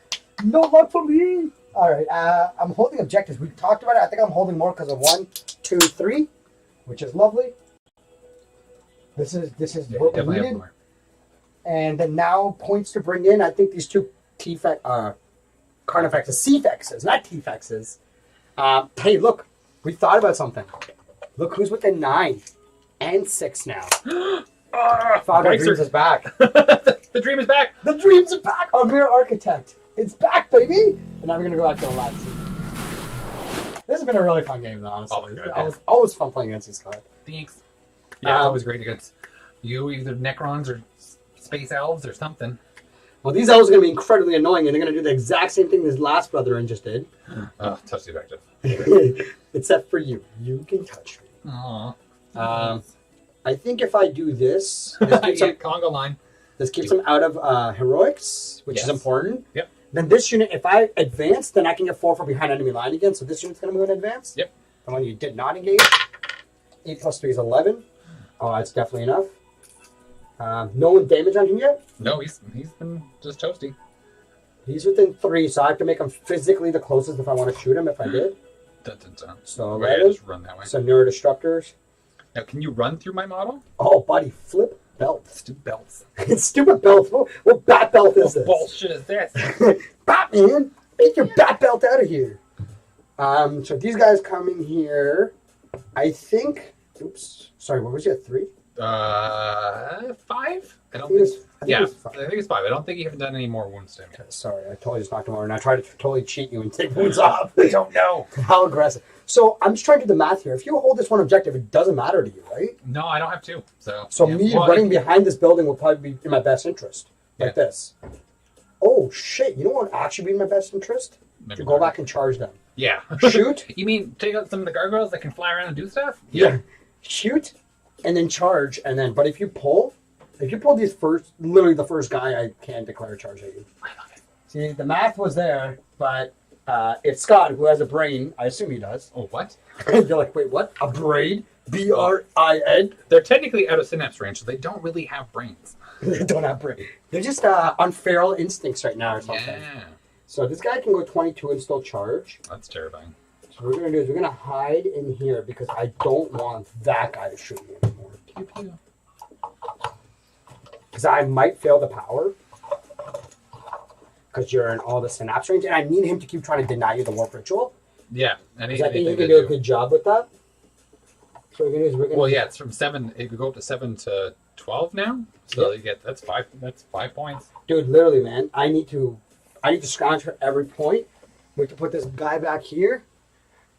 No luck for me. All right, I'm holding objectives. We talked about it. I think I'm holding more because of 1, 2, 3, which is lovely. This is Yeah, what we definitely have needed. more. And then now points to bring in. I think these 2 Carnifexes, C-Fexes, not T-Fexes. Hey, look, we thought about something. Look who's within 9 and 6 now. Father Breaks Dreams her- is back. The dream is back. The dreams are back. Our Mirror Architect. It's back, baby. And now we're gonna go back to the last scene. This has been a really fun game, though, honestly. Oh my God, I was always fun playing against these guys. Thanks. Yeah, it was great against you, either Necrons or Space Elves or something. Well, these elves are gonna be incredibly annoying, and they're gonna do the exact same thing this last brethren just did. Oh, touch the objective. Except for you. You can touch me. Aww. I think if I do this, this keeps, Yeah, him, Congo line. this keeps him out of heroics, which is Yes. important. Yep. Then this unit, if I advance, then I can get 4 for behind enemy line again. So this unit's going to move in advance. Yep. The one you did not engage. 8 plus 3 is 11. Oh, that's definitely enough. No damage on him yet. No, he's been just toasty. He's within 3, so I have to make him physically the closest if I want to shoot him. If I did. Dun, dun, dun. So Right, 11. just run that way. So neurodisruptors. Now, can you run through my model? Oh, buddy, flip belt. Stupid belts. It's stupid belt. What bat belt is this? Bullshit is this? Batman, take your bat belt out of here. So these guys come in here. I think. Oops. Sorry. What was it? 3? 5? I don't think think. it's- I think Yeah, it's 5. I think it's 5. I don't think you haven't done any more wounds to him yet. Sorry, I totally just knocked him over, and I tried to totally cheat you and take wounds off. I don't know. How aggressive. So I'm just trying to do the math here. If you hold this one objective, it doesn't matter to you, right? No, I don't have 2. So yeah. Me Well, running behind this building will probably be in my best interest, like Yeah. this. Oh shit! You know what would actually be in my best interest? maybe To go not. back and charge them. Yeah. Shoot. You mean take out some of the gargoyles that can fly around and do stuff? Yeah. Shoot, and then charge, and then. But if you pull these first, literally the first guy, I can declare a charge at you. I love it. See, the math was there, but it's Scott who has a brain. I assume he does. Oh, what? You're like, wait, what? A brain? BRIN? They're technically out of synapse range, so they don't really have brains. They don't have brain. They're just on feral instincts right now or something. Yeah. So this guy can go 22 and still charge. That's terrifying. So what we're gonna do is we're gonna hide in here because I don't want that guy to shoot me anymore. Pew, pew. Because I might fail the power. Because you're in all the synapse range, and I need him to keep trying to deny you the warp ritual. Yeah. And Because I think he can do a good job with that. So what we're gonna do is we're gonna. Well, yeah, it's from 7. It could go up to 7 to 12 now. So you get that's 5. That's 5 points. Dude, literally, man, I need to scrounge for every point. We have to put this guy back here.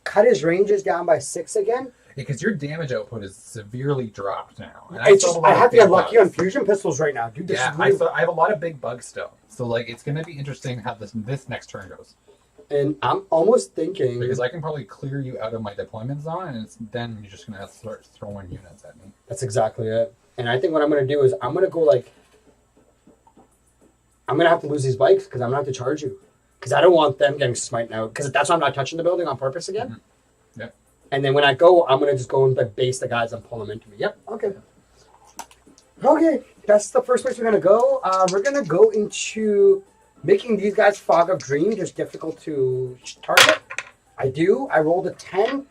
Cut his ranges down by 6 again. Because your damage output is severely dropped now. And It's still just a lot I of have to big get lucky on bugs. fusion pistols right now, dude. This Yeah, is really, I have a lot of big bugs still. So like, it's going to be interesting how this next turn goes. and I'm almost thinking Because I can probably clear you out of my deployment zone, and then you're just going to have to start throwing units at me. that's exactly it. And I think what I'm gonna do is I'm gonna go like I'm gonna have to lose these bikes because I'm gonna have to charge you because I don't want them getting smite out because that's why I'm not touching the building on purpose again. Mm-hmm. Yep. And then when I go, I'm gonna just go and like base the guys and pull them into me. Yep. Okay. Okay. That's the first place we're gonna go. We're gonna go into making these guys fog of dream just difficult to target. I do. I rolled a 10.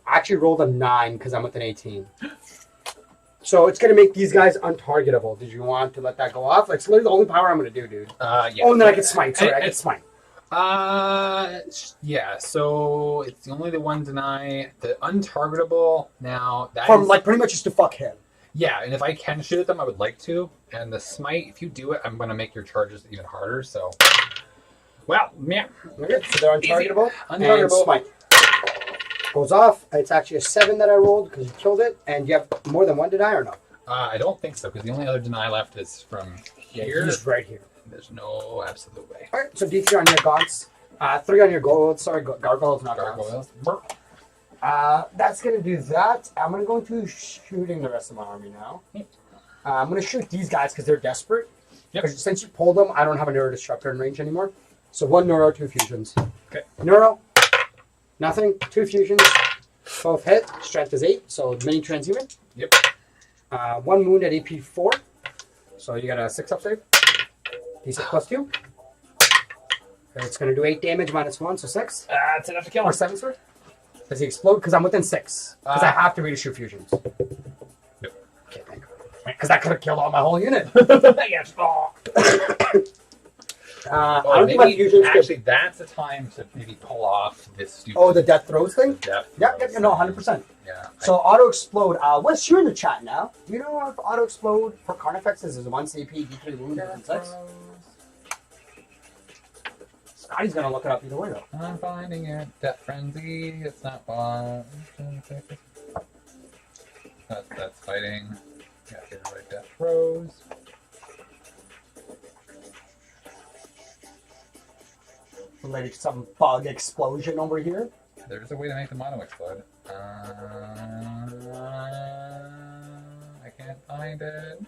I actually rolled a 9 because I'm with an 18. So it's going to make these guys untargetable. Did you want to let that go off? It's literally the only power I'm going to do, dude. Yeah. Oh, and then I can smite. Sorry, I can smite. Yeah, so it's only the one deny. The untargetable, now, that From, is- like, pretty much just to fuck him. Yeah, and if I can shoot at them, I would like to. And the smite, if you do it, I'm going to make your charges even harder, so... Well, yeah. Okay, so they're untargetable. Untargetable. And smite. Goes off. It's actually a 7 that I rolled because you killed it. And you have more than one deny or no? I don't think so, because the only other deny left is from here. He's right here. There's no absolute way. All right, so D3 on your gaunts. 3 on your gold. Sorry, gargoyles, not gaunts. Gargoyles. That's going to do that. I'm going to go into shooting the rest of my army now. I'm going to shoot these guys because they're desperate. Yep. Because since you pulled them, I don't have a neuro disruptor in range anymore. So 1 neuro, 2 fusions. Okay. Neuro, nothing. 2 fusions. Both hit. Strength is 8, so mini transhuman. Yep. 1 wound at AP 4. So you got a 6 up save. D6 plus 2. It's going to do 8 damage minus 1, so 6. That's enough to kill Or him. 7, sorry. Does he explode? Because I'm within 6. Because I have to read to shoot fusions. Yep. Okay, thank God. Because that could have killed all my whole unit. Yes. Oh. I don't think my fusions actually, that's the time to maybe pull off this stupid... Oh, the death throws thing? death Yep, throws no, thing. 100%. Yeah. So auto explode. Wes, you're in the chat now. Do you know if auto explode for Carnifex is 1 CP, D3 wound, and 6? Scotty's gonna look it up either way though. I'm finding it. Death Frenzy. It's not fun. That's fighting. Yeah, get the right death throws. Related to some bug explosion over here. there's a way to make the mono explode. I can't find it.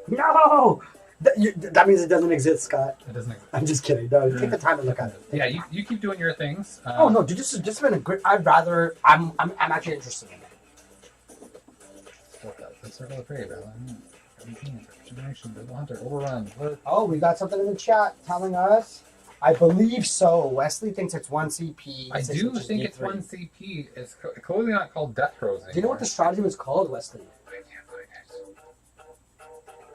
No! That means it doesn't exist, Scott. It doesn't exist. I'm just kidding. No, take the time to look at it. Yeah, you keep doing your things. Oh no, dude, this has just been a great. I'm actually interested in it. What the circle of prey, bro? Generation, the hunter, overrun. Oh, we got something in the chat telling us. I believe so. Wesley thinks it's 1 CP. I do think it's 1 CP. It's clearly not called Death Throes anymore. Do you know what the strategy was called, Wesley? I can't find it.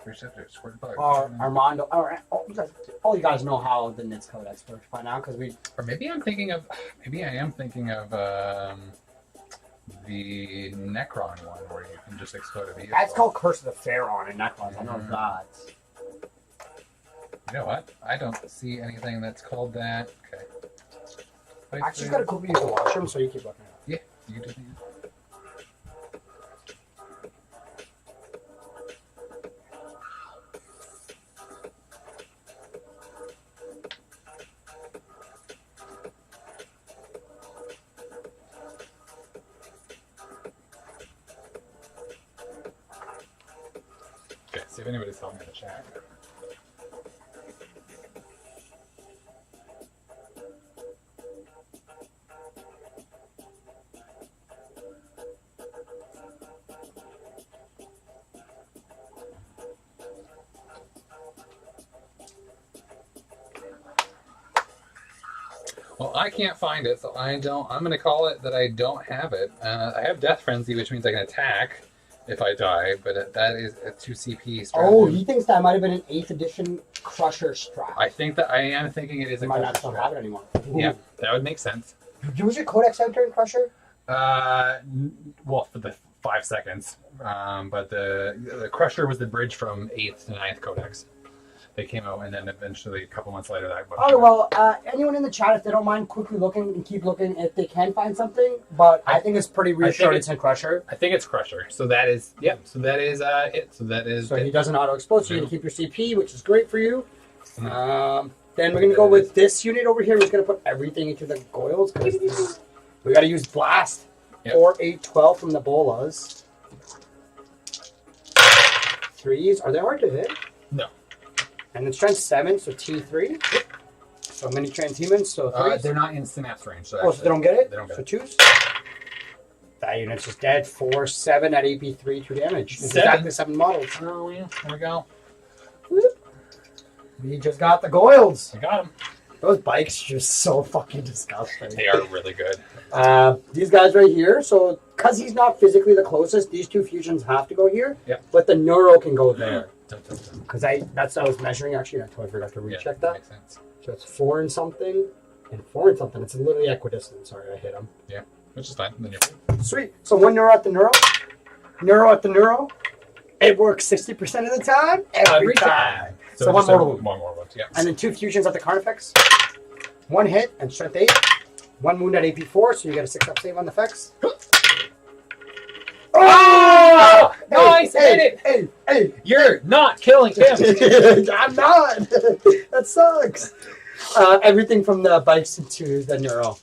Receptors, squirt bug. Armando. All you guys know how the NITS Codex works by now, because we. Or maybe I am thinking of the Necron one where you can just explode a vehicle. That's called Curse of the Pharaoh in Necron. I know that. You know what? I don't see anything that's called that. Okay. I actually got to quickly use the washroom, so you keep looking at it. Yeah, you do that. Okay, see if anybody's helping me in the chat. Well, I can't find it, so I'm going to call it that I don't have it. I have Death Frenzy, which means I can attack if I die, but that is a 2 CP strategy. Oh, he thinks that might have been an 8th edition Crusher strat. I think that I am thinking it is a might Crusher not still strat. have it anymore. Ooh. Yeah, that would make sense. Was your Codex out during Crusher? Well, for the 5 seconds. But the Crusher was the bridge from 8th to 9th Codex. They came out, and then eventually, a couple months later, that. Oh, well, anyone in the chat, if they don't mind quickly looking and keep looking if they can find something, but I think it's pretty reassuring it's in Crusher. I think it's Crusher. So that is, it. So that is So it. he doesn't auto-explode, so you can keep your CP, which is great for you. Then we're going to go with this unit over here. We're just going to put everything into the Goyles, because we got to use Blast. Yep. 4, 8, 12 from the Bolas. 3s. Are they hard to hit? No. And then strength 7, so T3. So mini transhumans, so 3s. They're not in synapse range. So so they don't get it? They don't get so 2s. That unit's just dead. 4, 7 at AP3, 2 damage. It's 7? exactly 7 models. Oh, yeah. There we go. We just got the Goyles. I got them. Those bikes are just so fucking disgusting. They are really good. These guys right here, so because he's not physically the closest, these 2 fusions have to go here. Yep. But the Neuro can go there. Because that's what I was measuring, actually. I totally forgot to recheck that. Makes sense. So it's 4 and something, and 4 and something. It's literally equidistant. Sorry, I hit him. Yeah, which is fine. Then Sweet. So 1 Neuro at the Neuro. Neuro at the Neuro. It works 60% of the time. Every time. So one more wound. One more wound, yeah. And then 2 fusions at the Carnifex. 1 hit and strength 8. 1 wound at AP4, so you get a 6-up save on the effects. Oh! Nice! Hey, Hit it! Hey! You're not killing him! I'm not! That sucks! Everything from the bikes to the Neuro.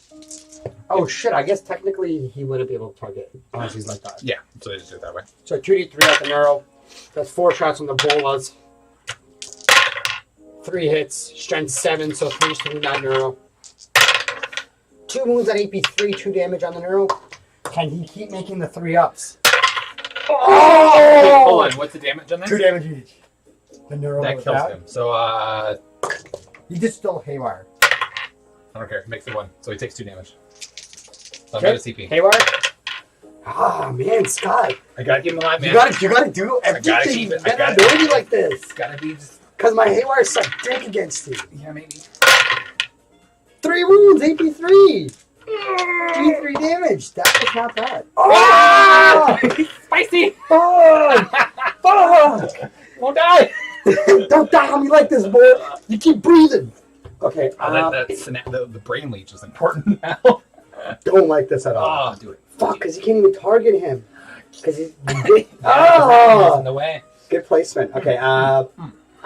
Oh shit, I guess technically he wouldn't be able to target unless he's like that. Yeah, so they just do it that way. So 2d3 at the Neuro. That's 4 shots on the Bolas. 3 hits, strength 7, so 3 shooting that Neuro. 2 wounds at AP3, 2 damage on the Neuro. Can he keep making the 3-ups? Oh! Wait, hold on, what's the damage on that? 2 damage each. The Neuro That goes kills down. him. So, He just still haywire. I don't care. Makes it 1. So he takes 2 damage. So I'm out of CP. Haywire? Ah, man, Scott. I gotta keep him alive, man. You gotta do everything. gotta keep it. You gotta ability like this. Gotta be just... Because my haywire suck dick against you. Yeah, maybe. 3 wounds, AP3. G3 damage. That was not bad. Ah! Spicy! Fuck! Fuck! Won't die! Don't die on me like this, boy. You keep breathing. Okay. The brain leech is important now. Don't like this at all. Oh, do it. Fuck, because you can't even target him. Because he's... He's Oh! in the way. Good placement. Okay, I'm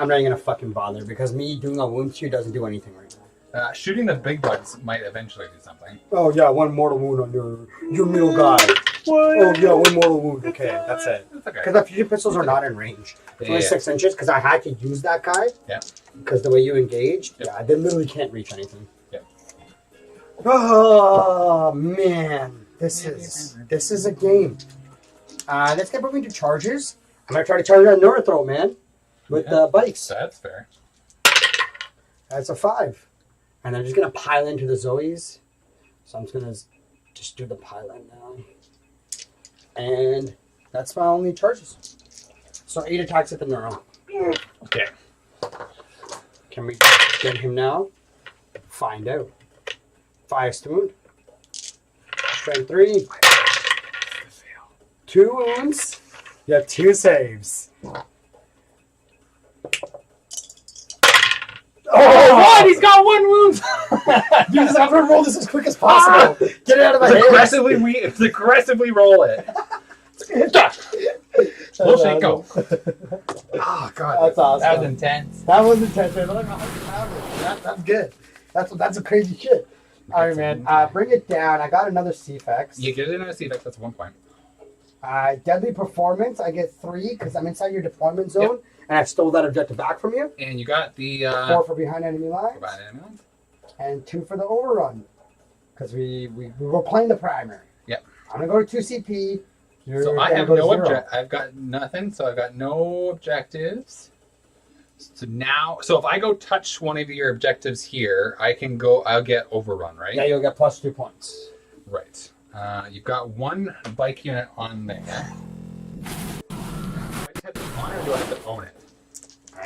not even going to fucking bother because me doing a wound queue doesn't do anything right now. Shooting the big bugs might eventually do something. Oh yeah, one mortal wound on your middle guy. What? Oh yeah, one mortal wound. Okay, that's it. That's okay. Because the fusion pistols are not in range. It's only 6 inches. Because I had to use that guy. Yeah. Because the way you engaged, Yep. yeah, they literally can't reach anything. Yep. Oh man, this is a game. Let's get moving to charges. I'm gonna try to charge on Neurothrow, man, with bikes. That's fair. That's a 5. And I'm just going to pile into the Zoes. So I'm just going to just do the pile in now. And that's my only charges. So 8 attacks at the Neuro. Okay. Can we get him now? Find out. 5 wound. Strength 3. 2 wounds. You have 2 saves. Oh, what? He's got 1 wound! You just have to roll this as quick as possible. Get it out of my hands. Aggressively roll it. Bullshit, go. Oh, God. That's awesome. That was intense. That was intense. Man. Like 100 pounders. That's good. That's a crazy shit. All right, man. Bring it down. I got another CFX. You get another CFX, that's 1 point. Deadly performance. I get 3 because I'm inside your deployment zone, and I stole that objective back from you. And you got the 4 for behind enemy lines. behind enemy lines. And 2 for the overrun because we were playing the primary. Yep. I'm gonna go to 2 CP. So I have no I've got nothing. So I've got no objectives. So now, so if I go touch one of your objectives here, I can go. I'll get overrun, right? Yeah, you'll get plus 2 points. Right. You've got 1 bike unit on there. Do I just have to on it, or do I have to own it?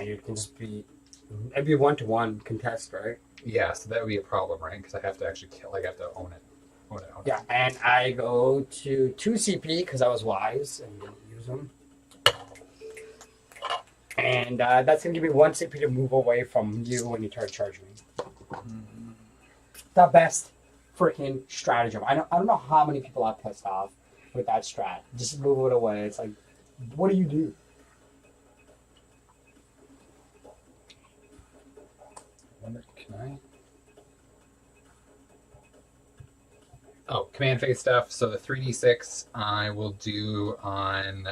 You can just be maybe 1-to-1 contest, right? Yeah, so that would be a problem, right? Because I have to actually kill. Like, I have to own it. Own it. Yeah, and I go to 2 CP because I was wise and didn't use them. And that's going to give me 1 CP to move away from you when you try to charge me. The best freaking stratagem. I don't know how many people I've pissed off with that strat. Just move it away. It's like, what do you do? Can I? Oh, command phase stuff. So the 3d6 I will do on.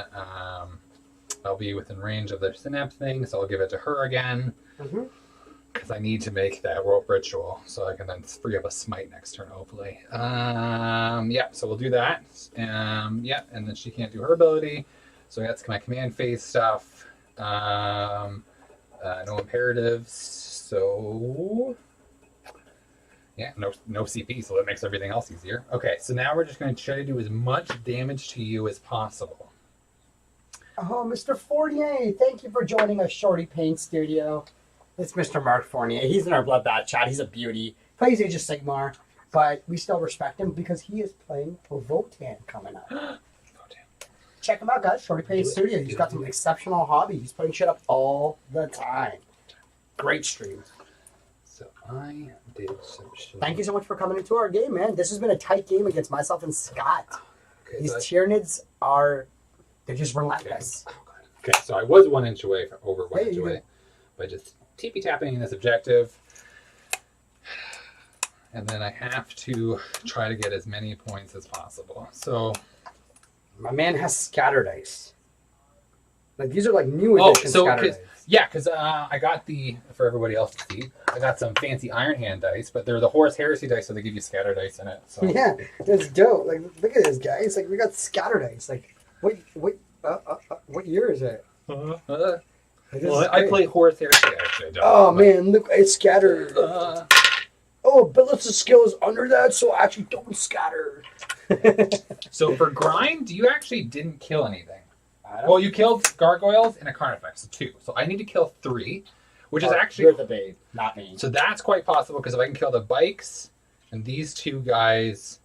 I'll be within range of the synapse thing, so I'll give it to her again. Because I need to make that rope ritual, so I can then free up a smite next turn, hopefully. Yeah, so we'll do that. Yeah, and then she can't do her ability. So that's my command phase stuff. No imperatives. So yeah, no CP, so that makes everything else easier. Okay, so now we're just going to try to do as much damage to you as possible. Oh, Mr. Fournier, thank you for joining us, Shorty Paint Studio. It's Mr. Mark Fournier. He's in our Bloodbath chat. He's a beauty. Plays Age of Sigmar, but we still respect him because he is playing for Votan coming up. Check him out, guys. Shorty Paint Studio. He's got some exceptional hobby. He's putting shit up all the time. Great stream. So I did some shit. Thank you so much for coming into our game, man. This has been a tight game against myself and Scott. Okay, These so Tyranids they're just relentless. Okay, so I was 1 inch away from over 1 Hey, inch you away did. by just TP tapping this objective. And then I have to try to get as many points as possible. So My man has scatter dice. Like these are like new edition scatter dice. Yeah, because I got for everybody else to see, I got some fancy Iron Hand dice, but they're the Horus Heresy dice, so they give you scatter dice in it. So Yeah, it's dope. Like, look at this, guys. Like, we got scatter dice. Like, what year is it? Like, this is I great. play Horus Heresy actually. I don't, Oh but- man, look, it's scattered. Oh, Billis' skill is under that, so actually don't scatter. So for grind, you actually didn't kill anything. Well, you killed gargoyles and a carnifex, so 2. So I need to kill 3, which is actually You're the babe, not me. so that's quite possible because if I can kill the bikes and these 2 guys,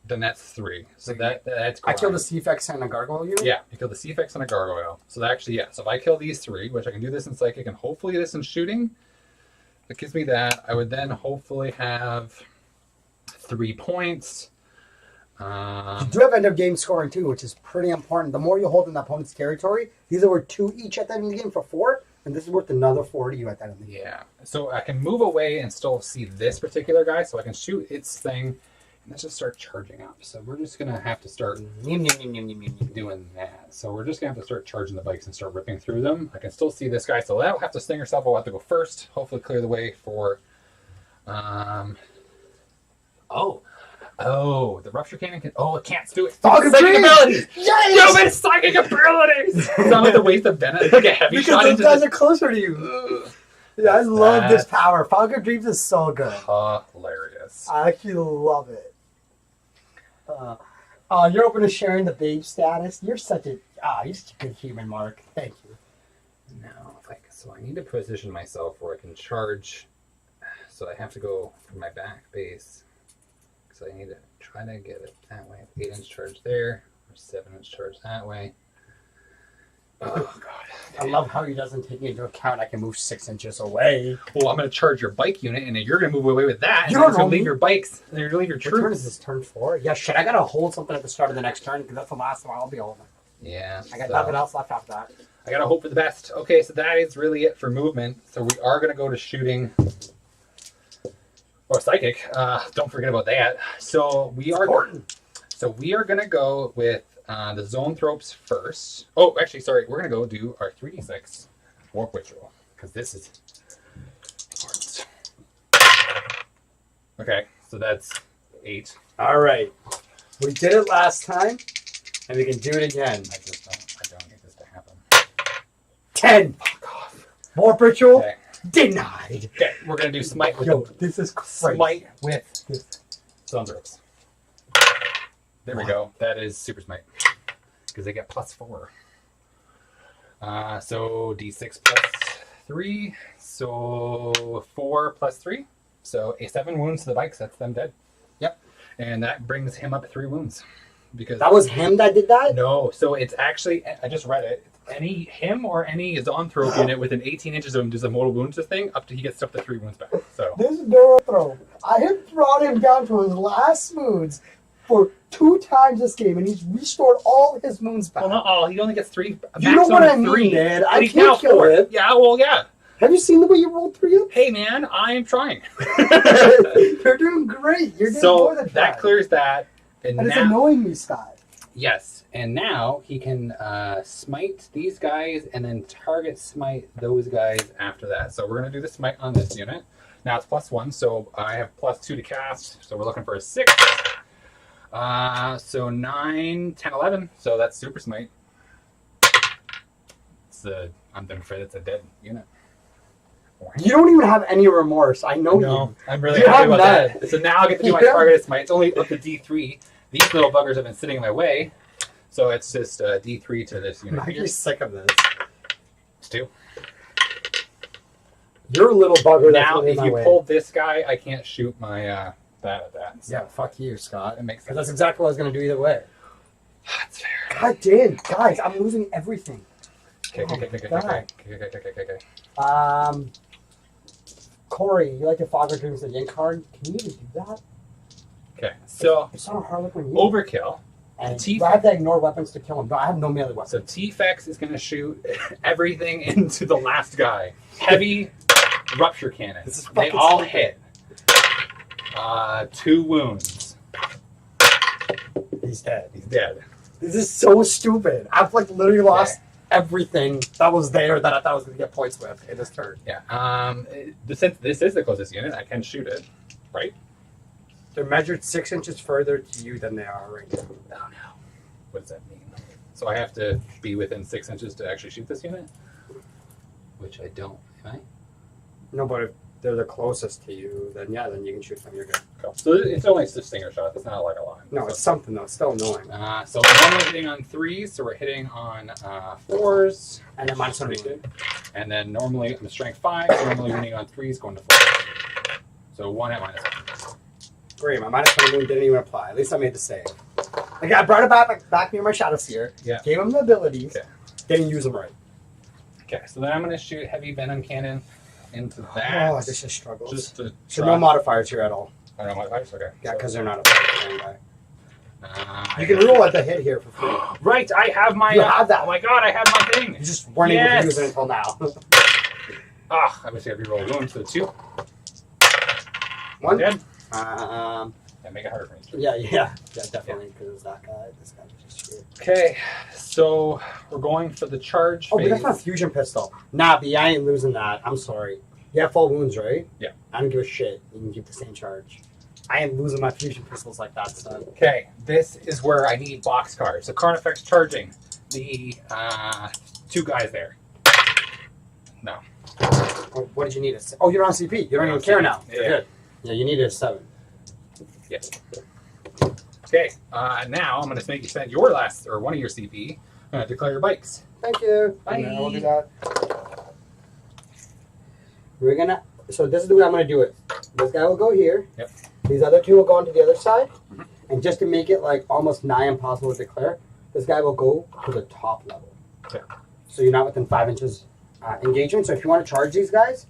then that's 3. So that's I grind. killed the CFX and a gargoyle unit? Yeah, you killed the CFX and a gargoyle. So that actually, yeah. So if I kill these 3, which I can do this in psychic and hopefully this in shooting, that gives me that. I would then hopefully have 3 points. You do have end of game scoring too, which is pretty important. The more you hold in the opponent's territory, these are 2 each at the end of the game for 4. And this is worth another 4 to you at that end. Yeah. So I can move away and still see this particular guy, so I can shoot its thing, and let's just start charging up. So we're just gonna have to start doing that. So we're just gonna have to start charging the bikes and start ripping through them. I can still see this guy, so that'll have to sting herself. We'll have to go first. Hopefully clear the way for Oh, the rupture cannon can. Oh, it can't do it. Psychic abilities. Yes! Yo, it's psychic abilities. So I'm at the waste of Bennett. Like a heavy Because shot those into guys the. are closer to you. Yeah, I love this power. Fog of Dreams is so good. Hilarious. I actually love it. You're open to sharing the babe status. You're such a good human, Mark. Thank you. Now, so I need to position myself where I can charge. So I have to go for my back base. So I need to try to get it that way. 8-inch charge there, or 7-inch charge that way. Oh God! I love how he doesn't take into account I can move 6 inches away. Well, I'm going to charge your bike unit, and then you're going to move away with that. And You you're don't going to know leave me. your bikes. And you're going to leave your What turn troops. is this? Turn 4? Yeah, shit. I gotta hold something at the start of the next turn because that's the last one I'll be holding. Yeah. I got nothing else left after that. I got to hope for the best. Okay, so that is really it for movement. So we are going to go to shooting. Or psychic. Don't forget about that. So we are going to go with the zoanthropes first. Oh, actually, sorry. We're going to go do our 3d6 warp ritual because this is important. Okay, so that's 8. All right. We did it last time, and we can do it again. I don't get this to happen. 10. Fuck off. Warp ritual Okay. denied. Okay, we're going to do smite with Yo, this is crazy. smite with zoanthropes. There we go. That is super smite. Because they get +4. So d6 plus 3. So 4 plus 3. So 7 wounds to the bikes. That's them dead. Yep. And that brings him up 3 wounds. Because That was him that did that? no. So it's actually, I just read it. Him or any zoanthrope unit within 18 inches of him does a mortal wounds this thing up to he gets up to 3 wounds back. So This Neurothrope. I have brought him down to his last moons for 2 times this game, and he's restored all his moons back. well, not all. He only gets 3. You know what I maximum of mean, 3. man. And I he's now can't kill 4. him. Yeah. Well, yeah. Have you seen the way you rolled 3 Hey, man, I am trying. You're doing great. You're doing So more than that clears that, and And it's now annoying me, Scott. yes, and now he can smite these guys and then target smite those guys after that. So we're gonna do the smite on this unit. Now it's +1, so I have +2 to cast. So we're looking for a 6. So 9, 10, 11. So that's super smite. I'm afraid it's a dead unit. You don't even have any remorse. I know you. I'm really You happy have about none. that. So now I get to do my Yeah. targeted smite. It's only up to D3. These little buggers have been sitting in my way, so it's just D3 to this I'm unit. actually sick of this. It's 2. You're a little bugger. That's Now, really if in my you way. pull this guy, I can't shoot my that at that. So Yeah, fuck you, Scott. it makes Because sense. that's exactly what I was going to do either way. That's fair. God damn, guys, I'm losing everything. Okay. Corey, you like to Fog of Dreams the Yin card? Can you even do that? Okay. So It's not a Harlequin. overkill. And T- I have to ignore weapons to kill him. No, I have no melee weapons. So T-Fex is going to shoot everything into the last guy. Heavy rupture cannon. This is They fucking all stupid. hit. 2 wounds. He's dead. He's dead. This is so stupid. I've like literally lost everything that was there that I thought I was going to get points with in this turn. Yeah. Since this is the closest unit, I can shoot it, right? They're measured 6 inches further to you than they are right now. Oh no. What does that mean? So I have to be within 6 inches to actually shoot this unit? Which I don't, am I? No, but if they're the closest to you, then yeah, then you can shoot them. You're good. Cool. So it's only a stinger shot. It's not like a line. No, it's something though. It's still annoying. So we're normally hitting on 3s, so we're hitting on 4s. And then minus Pretty 1. good. And then normally I'm a strength 5, so normally winning on 3s going to 4. So 1 at -1. Great, my minus 1 didn't even apply. At least I made the save. Like, I brought it back near my Shadow Sphere. Yeah. Gave him the abilities. Okay. Didn't use them right. Okay, so then I'm going to shoot heavy venom cannon into that. Oh, this is struggles. Just to So try. no modifiers here at all. I don't know modifiers? Okay. Yeah, So, because they're not a fucking guy. I You can got- roll at the hit here for free. Right, I have my. You have that. Oh my god, I have my thing. You just weren't able Yes. to use it until now. Ah, I wish I could reroll wounds to the 2. One. Dead. Yeah, Make it harder for me. yeah, definitely, because it's that guy. This guy was just here. Okay, so we're going for the charge Oh, phase. but that's not a fusion pistol. Nah, B, I ain't losing that. I'm sorry. You have full wounds, right? Yeah. I don't give a shit. You can keep the same charge. I ain't losing my fusion pistols like that, son. Okay, this is where I need boxcars. So Carnifex charging the 2 guys there. No. Oh, what did you need? Oh, you're on CP. You don't even care now. Yeah. You're good. Yeah, you needed a 7. Yes. Okay, now I'm going to make you spend your last, or one of your CP, declare your bikes. Thank you. Bye. And then we'll do that. We're gonna. So this is the way I'm gonna do it. This guy will go here. Yep. These other 2 will go onto the other side. Mhm. And just to make it like almost nigh impossible to declare, this guy will go to the top level. Okay. So you're not within 5 inches engagement. So if you want to charge these guys,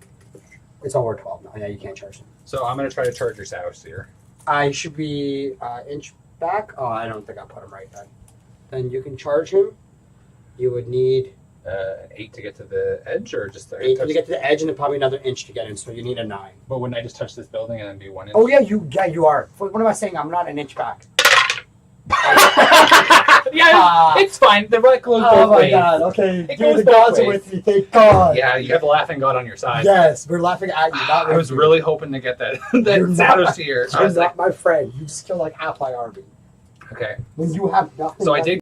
it's over 12 now. Yeah, you can't charge them. So I'm going to try to charge your Souse here. I should be inch back. Oh, I don't think I put him right then. Then you can charge him. You would need 8 to get to the edge, or just 8 to get to the edge, and then probably another inch to get in. So you need a 9. But wouldn't I just touch this building and then be 1 inch? Oh yeah, you are. What am I saying? I'm not an inch back. Yeah, it's fine. The right goes Oh both my ways. god. Okay, It dude, goes the both gods are ways. with me. Thank God. Yeah, you have the laughing god on your side. Yes, we're laughing at you. Not I was with really hoping to get that You're that not- Satos here. you. I You're was not like, my friend. You just killed like half my army. okay. When you have nothing. So I left- did.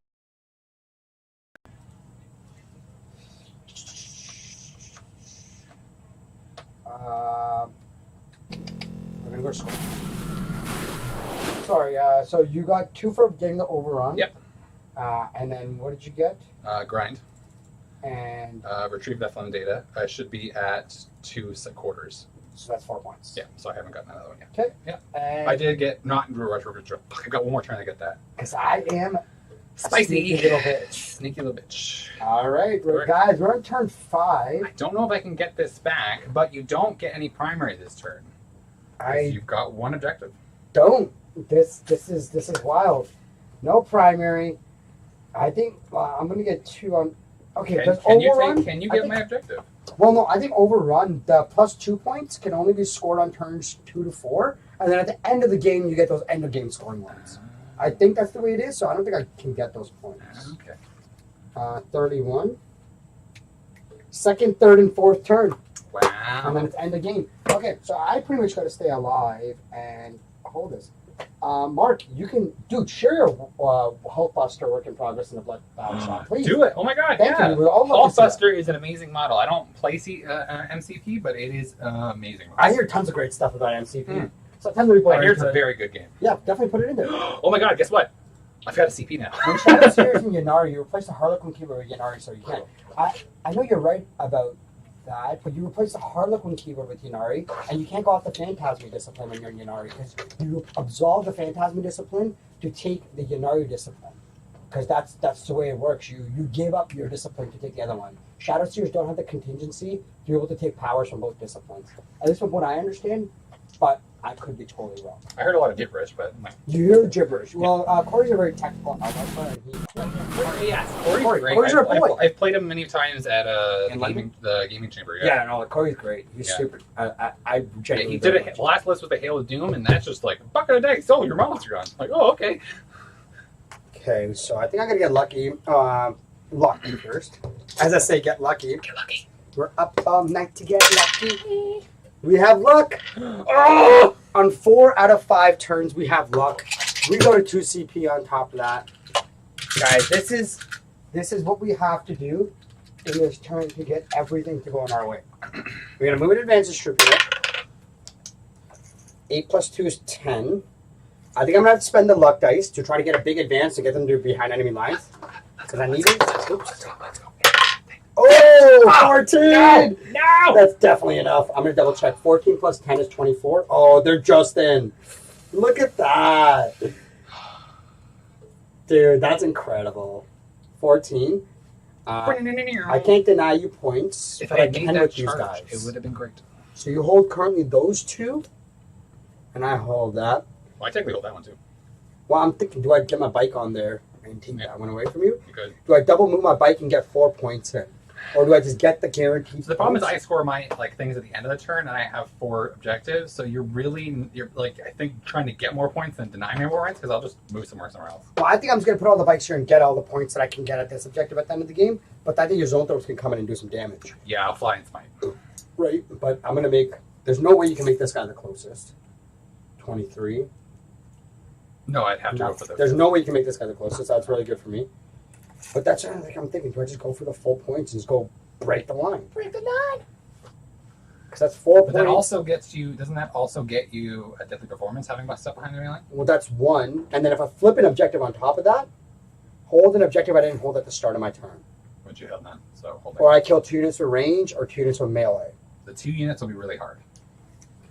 We're gonna go score. Sorry. So you got 2 for getting the overrun. Yep. And then what did you get? Grind. And Retrieve Nephilim data. I should be at 2 quarters. so that's 4 points. Yeah, so I haven't gotten another one yet. Okay. Yeah. And I did get not rush. I got one more turn to get that. because I am a Spicy sneaky little bitch. Sneaky little bitch. All right, Correct. guys, we're on turn 5. I don't know if I can get this back, but you don't get any primary this turn. You've got 1 objective. Don't. This is wild. No primary. I think I'm gonna get 2 on. Okay, does overrun? Can you I get think- my objective? Well, no, I think overrun. The plus 2 points can only be scored on turns 2 to 4, and then at the end of the game, you get those end of game scoring ones. I think that's the way it is. So I don't think I can get those points. Okay. 31. Second, third, and fourth turn. And then Wow. it's end of game. Okay, so I pretty much got to stay alive and hold this. Mark, you can, dude, share your Hulk Buster work in progress in the Blood Battle Shop, please. Do it. Oh my god, Thank yeah. you. We're all love to see that. Hulkbuster is an amazing model. I don't play MCP, but it is amazing. I hear tons of great stuff about MCP. Mm. So tons of people I are hear it's into a it. very good game. Yeah, definitely put it in there. Oh my god, guess what? I've got a CP now. When Shadow Series and Yanari, you replace the Harlequin keyboard with Yanari, so you can't. I know you're right about that, but you replace the Harlequin keyboard with Yanari, and you can't go off the Phantasmy discipline when you're in Yanari, because you absolve the Phantasmy discipline to take the Yanari discipline. Because that's the way it works. You give up your discipline to take the other one. Shadow Seers don't have the contingency to be able to take powers from both disciplines. At least from what I understand, but I could be totally wrong. I heard a lot of gibberish, but You hear gibberish. Well, Corey's a very technical outlaw, and yes, Corey- great. Corey's your boy. I've played him many times at In London? the gaming chamber. Yeah, no, Corey's great. He's Yeah. super. I Yeah, genuinely. he did very much. the last list with the Hail of Doom, and that's just like bucket of dice. Oh, your monster gone. Like, oh, okay. Okay, so I think I gotta get lucky. Lucky first. As I say, get lucky. Get lucky. We're up all night to get lucky. We have luck. Oh! On 4 out of 5 turns, we have luck. We go to 2 CP on top of that. Guys, this is what we have to do in this turn to get everything to go in our way. We're gonna move an advanced distributor. 8 plus 2 is 10. I think I'm gonna have to spend the luck dice to try to get a big advance to get them to behind enemy lines. Because I need it. Oops. Oh, 14! No! That's definitely enough. I'm going to double check. 14 plus 10 is 24. Oh, they're just in. Look at that. Dude, that's incredible. 14. I can't deny you points, If but I I had made can that with these charge, guys. it would have been great. So you hold currently those 2, and I hold that. Well, I technically hold that one too. Well, I'm thinking, do I get my bike on there and take that one away from you? You could. Do I double move my bike and get 4 points in? Or do I just get the guaranteed? So the problem is points? I score my like things at the end of the turn, and I have 4 objectives. So you're like I think trying to get more points than deny me more points because I'll just move somewhere else. Well, I think I'm just going to put all the bikes here and get all the points that I can get at this objective at the end of the game. But I think your zone throws can come in and do some damage. Yeah, I'll fly and smite. Right. But I'm going to make... There's no way you can make this guy the closest. 23. No, I'd have to go for those. There's no way you can make this guy the closest. That's really good for me. But that's what I'm thinking. Do I just go for the full points and just go break the line? Break the line. Because that's 4 But points. that also gets you. Doesn't that also get you a deadly performance having my stuff behind the line? Well, that's 1. And then if I flip an objective on top of that, hold an objective I didn't hold at the start of my turn. Which you held none. So hold Or I kill 2 units with range or 2 units with melee. The 2 units will be really hard.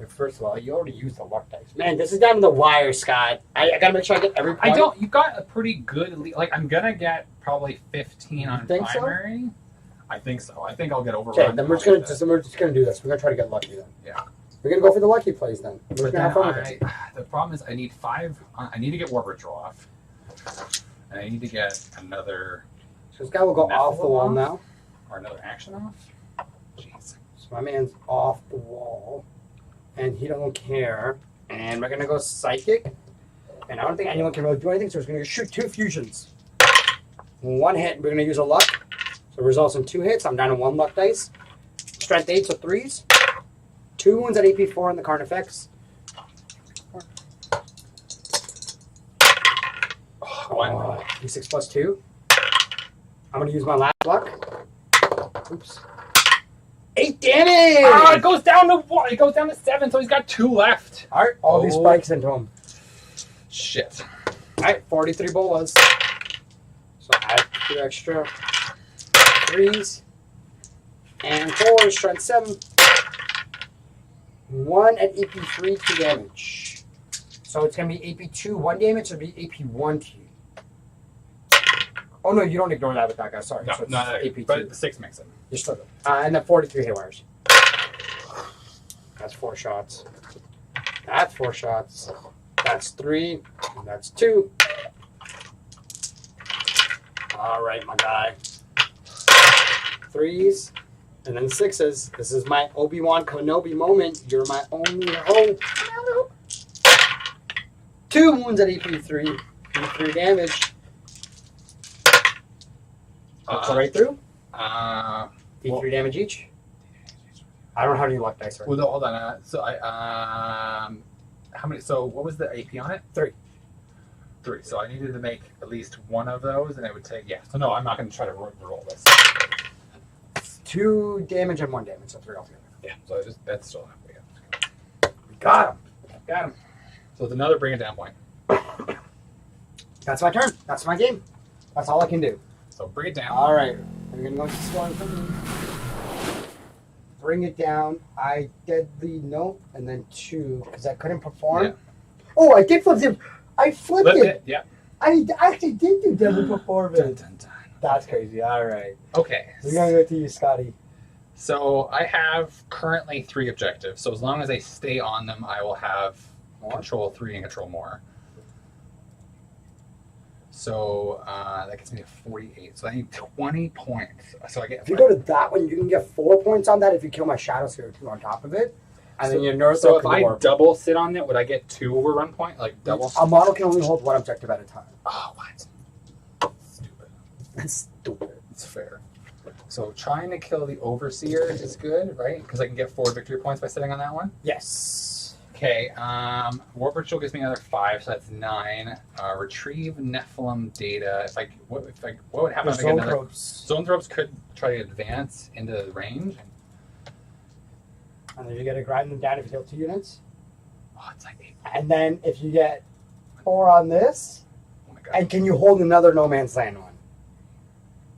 Okay, first of all, you already used the luck dice. Man, this is down to the wire, Scott. I got to make sure I get every point. I don't. You got a pretty good. Like I'm gonna get probably 15 on think so? primary. I think so. I think I'll get overrun. Okay, then we're just gonna do this. We're gonna try to get lucky then. Yeah. We're gonna go for the lucky plays then. We're But gonna have fun with it. the problem is I need 5. I need to get Warp Ritual off, and I need to get another So this guy will go Nephilim off the wall off? now. or another action off. Jeez. So my man's off the wall, and he don't care. And we're gonna go psychic, and I don't think anyone can really do anything. So we're gonna shoot 2 fusions. 1 hit. We're gonna use a luck. So it results in 2 hits. I'm down to 1 luck dice. Strength 8, so 3s. 2 wounds at AP4 in the card effects. 1. D6 plus 2. I'm gonna use my last luck. Oops. 8 damage! Ah, it goes down to 1. It goes down to 7, so he's got 2 left. Alright, all these Oh. spikes into him. Shit. Alright, 43 bolas. So add 2 extra 3s and 4s, strength 7. 1 at AP3, 2 damage. So it's going to be AP2, 1 damage, or be AP1 to you. Oh no, you don't ignore that with that guy, sorry. No, so it's no, AP2. but the 6 makes it. You're still good. And then 43 haywires. That's 4 shots. That's 4 shots. That's 3. And that's 2. All right, my guy. 3s. And then 6s. This is my Obi-Wan Kenobi moment. You're my only hope. 2 wounds at AP3. AP3 damage. That's right through. D3 damage each. I don't know how to do luck dice right. Well, no, hold on. So I how many? So what was the AP on it? 3. 3. So I needed to make at least 1 of those, and it would take So no, I'm not going to try to roll this. 2 damage and 1 damage, so 3 altogether. Yeah. So that's still enough. We got him. Got him. So it's another bring it down point. That's my turn. That's my game. That's all I can do. So bring it down. All right. I'm going to go to scoring for me. Bring it down. I deadly nope, and then 2 because I couldn't perform. Yeah. Oh, I did flip it. I flipped Flip it. it. Yeah. I actually did do deadly performance. Dun, dun, dun. That's crazy. All right. Okay. We're going to go to you, Scotty. So I have currently 3 objectives. So as long as I stay on them, I will have control 3 and control more. So that gets me to 48. So I need 20 points. So I get. If you go to that one, you can get 4 points on that if you kill my Shadow Sphere 2 on top of it. And then your Nerf So if can I warp. double sit on it, would I get 2 overrun point? Like double? A model can only hold 1 objective at a time. Oh, what? Stupid. That's stupid. It's fair. So trying to kill the Overseer is good, right? Because I can get 4 victory points by sitting on that one. Yes. Okay. Warp Ritual gives me another 5, so that's 9. Retrieve Nephilim data. What would happen if I get another? Zone Thropes could try to advance into the range. And then you get to grind them down if you kill 2 units. Oh, it's like 8. And then if you get 4 on this, Oh my god. and can you hold another No Man's Land one?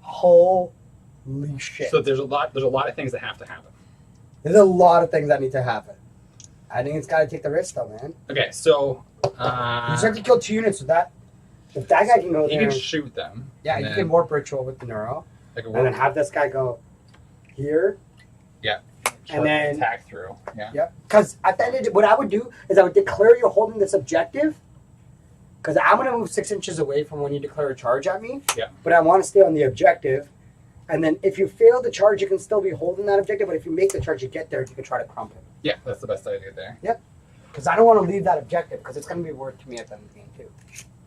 Holy shit. So there's a lot of things that have to happen. There's a lot of things that need to happen. I think it's got to take the risk, though, man. Okay, so You just have to kill 2 units with that. If that guy can go you there, can shoot them. yeah, and you then can warp ritual with the neuro, I can and then warp, have this guy go here. and then- attack through. Yeah. Yep. Because at the end of the, what I would do is I would declare you're holding this objective. Because I'm going to move 6 inches away from when you declare a charge at me. Yeah. But I want to stay on the objective. And then if you fail the charge, you can still be holding that objective. But if you make the charge, you get there, you can try to crump it. Yeah, that's the best idea there. Yep. Because I don't want to leave that objective because it's going to be worth to me at the end of the game too.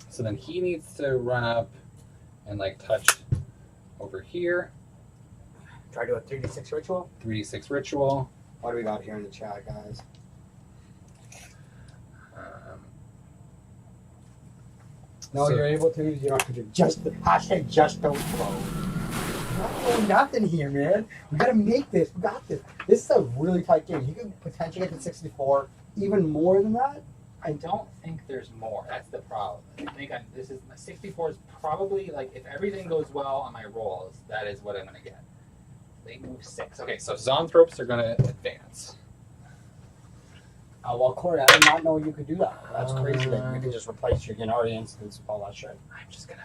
So then he needs to run up and like touch over here. Try to do a 3d6 ritual. 3d6 ritual. What do we got here in the chat, guys? No, So- you're able to. You don't have to do just the hashtag. Just don't throw. No, nothing here, man. We gotta make this. We got this. This is a really tight game. You can potentially get to 64, even more than that. I don't think there's more. That's the problem. I think this is 64 is probably like if everything goes well on my rolls, that is what I'm gonna get. They move 6. Okay, so Zoanthropes are gonna advance. Well, Corey, I did not know you could do that. That's crazy that you can just replace your Yannari instance with all that shit. I'm just gonna.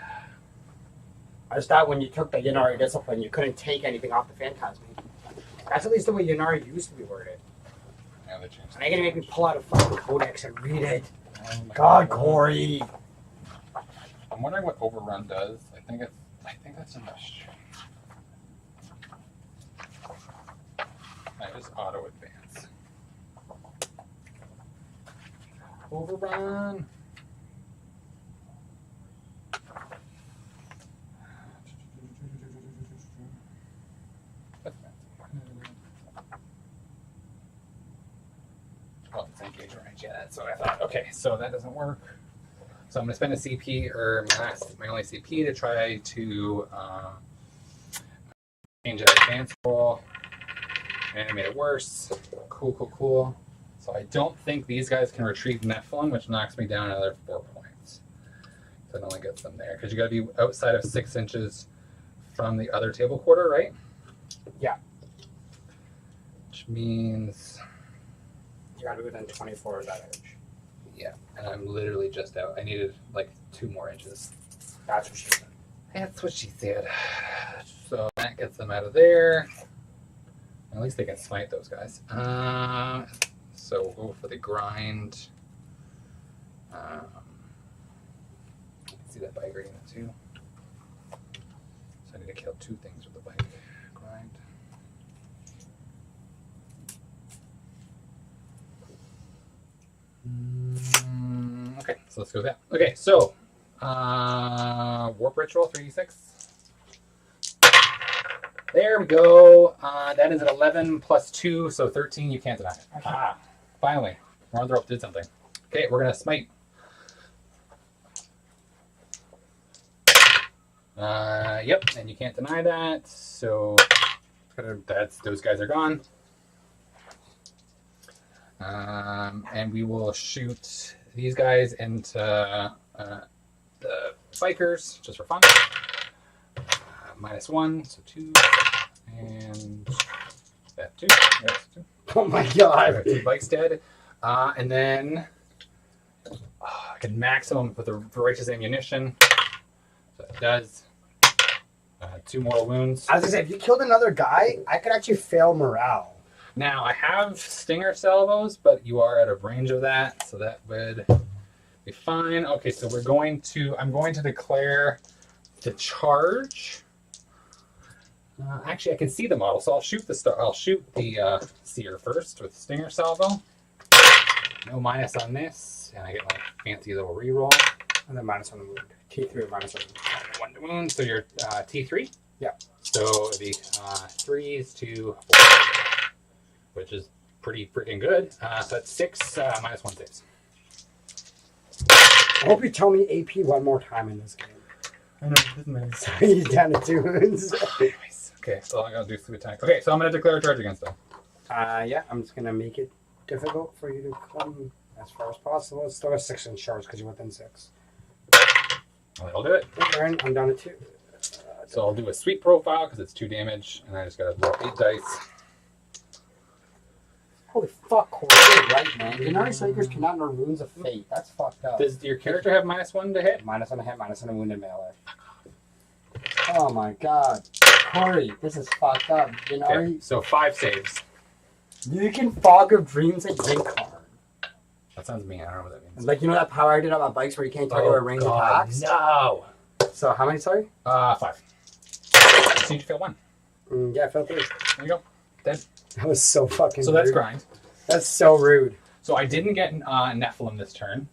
I just thought when you took the Yannari discipline, you couldn't take anything off the Phantasm. That's at least the way Yannari used to be worded. Yeah, they changed. And they're gonna make me pull out a fucking codex and read it. Oh my God, Corey. I'm wondering what Overrun does. I think that's in the stream. I just auto advance. Overrun. Oh, it's engage range. Yeah, that's what I thought. Okay, so that doesn't work. So I'm going to spend a CP, or my only CP, to try to change that advance roll. And I made it worse. Cool. So I don't think these guys can retrieve Nephilim, which knocks me down another 4 points. So it only gets them there. Because you got to be outside of 6 inches from the other table quarter, right? Yeah. Which means... You gotta be within 24 of that edge. Yeah, and I'm literally just out. I needed like 2 more inches. That's what she said. That's what she said. So that gets them out of there. At least they can smite those guys. So we'll go for the grind. See that bike reading that too. So I need to kill 2 things with the bike. Grind. Okay, so let's go with that. Okay, so warp ritual 3d6. There we go. That is an 11 plus 2, so 13. You can't deny it. Ah, finally, Warhammer did something. Okay, we're gonna smite. Yep, and you can't deny that. So that's those guys are gone. And we will shoot these guys into the bikers just for fun. -1, so 2, and that 2. Yes, 2. Oh my god. 2 bikes dead. And then I can maximum with the righteous ammunition. So it does. 2 more wounds. I was gonna say, if you killed another guy, I could actually fail morale. Now, I have stinger salvos, but you are out of range of that, so that would be fine. Okay, so I'm going to declare the charge. Actually, I can see the model, so I'll shoot the seer first with stinger salvo. No minus on this, and I get my fancy little reroll. And then -1 on the wound. T3 -1. 1 to wound, so you're T3? Yeah. So it'd be 3s to 4, which is pretty freaking good. So that's 6 -1 saves. I hope you tell me AP one more time in this game. I know, this is So he's down to 2 wounds. nice. Okay, so I'm going to do 3 attack. Okay, so I'm going to declare a charge against them. Yeah, I'm just gonna make it difficult for you to come as far as possible. It's still a 6-inch charge because you're within 6. I'll do it. Aaron, I'm down to 2. So I'll do a sweep profile because it's 2 damage, and I just got to roll 8 dice. Holy fuck, Corey, you're right, man. Yannari Strikers cannot learn Runes of Fate. That's fucked up. Does your character have -1 to hit? -1 to hit, -1 to wounded melee. Oh my god. Corey, this is fucked up. Yannari, Okay, so 5 saves. you can Fog of Dreams a Yinkar. That sounds mean. I don't know what that means. Like, you know that power I did on my bikes where you can't target with ranged attacks? No! So, how many, sorry? 5. So you fail 1. Yeah, I fell through. There you go. Dead. That was so fucking So that's rude. grind. That's so rude. So I didn't get Nephilim this turn.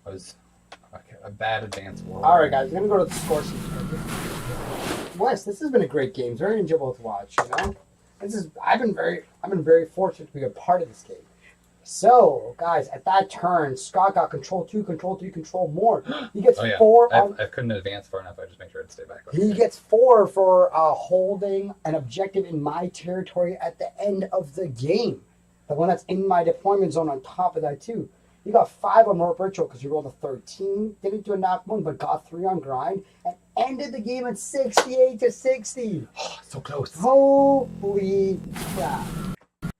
It was a bad advance war. All right, guys, we're gonna go to the score sheet. Wes, this has been a great game. It's very enjoyable to watch. You know, I've been very fortunate to be a part of this game. So, guys, at that turn, Scott got control 2, control 3, control more. He gets 4 on. I couldn't advance far enough. I just make sure I'd stay back. He gets 4 for holding an objective in my territory at the end of the game. The one that's in my deployment zone on top of that, too. You got 5 on Warp Ritual because you rolled a 13. Didn't do a knock 1, but got 3 on grind. And ended the game at 68-60. So close. Holy crap.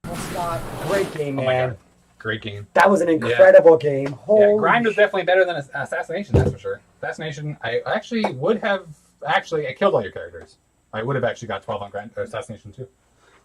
Well, Scott, great game, man. Oh my God. Great game. That was an incredible game. Holy Grind was definitely better than Assassination, that's for sure. Assassination, I actually would have... Actually, I killed all your characters. I would have actually got 12 on Grind, or Assassination too.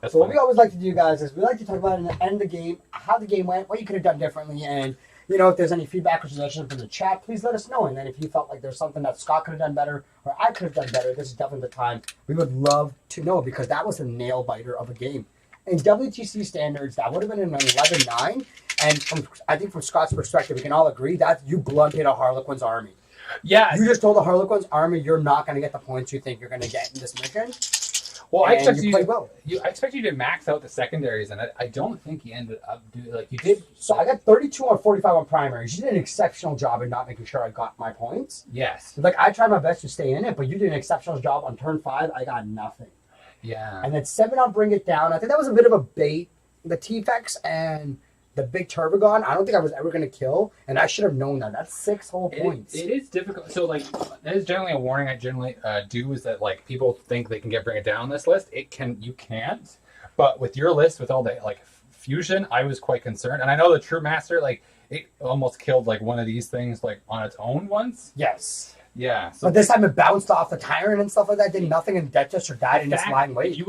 That's So what funny. we always like to do, guys, is we like to talk about in the end of the game, how the game went, what you could have done differently, and, you know, if there's any feedback or suggestions from the chat, please let us know. And then if you felt like there's something that Scott could have done better, or I could have done better, this is definitely the time. We would love to know, because that was a nail-biter of a game. In WTC standards, that would have been an 11-9, and I think from Scott's perspective, we can all agree that you blunted a Harlequins army. Yeah. You just told the Harlequins army you're not going to get the points you think you're going to get in this mission. Well, I expect you played well. I expect you to max out the secondaries, and I don't think you ended up doing like you did. So I got 32 on 45 on primaries. You did an exceptional job in not making sure I got my points. Yes. Like, I tried my best to stay in it, but you did an exceptional job on turn 5. I got nothing. Yeah. And then 7 on Bring It Down. I think that was a bit of a bait. The T-Fex and the big Turbogon, I don't think I was ever going to kill, and I should have known that. That's 6 whole points. It is difficult. So, like, that is generally a warning I generally do, is that, like, people think they can Bring It Down on this list. You can't. But with your list, with all the, like, fusion, I was quite concerned. And I know the True Master, like, it almost killed, like, one of these things, like, on its own once. Yes. Yeah. So But this time it bounced off the Tyrant and stuff like that, did nothing, and Death just died in its lying wait. If you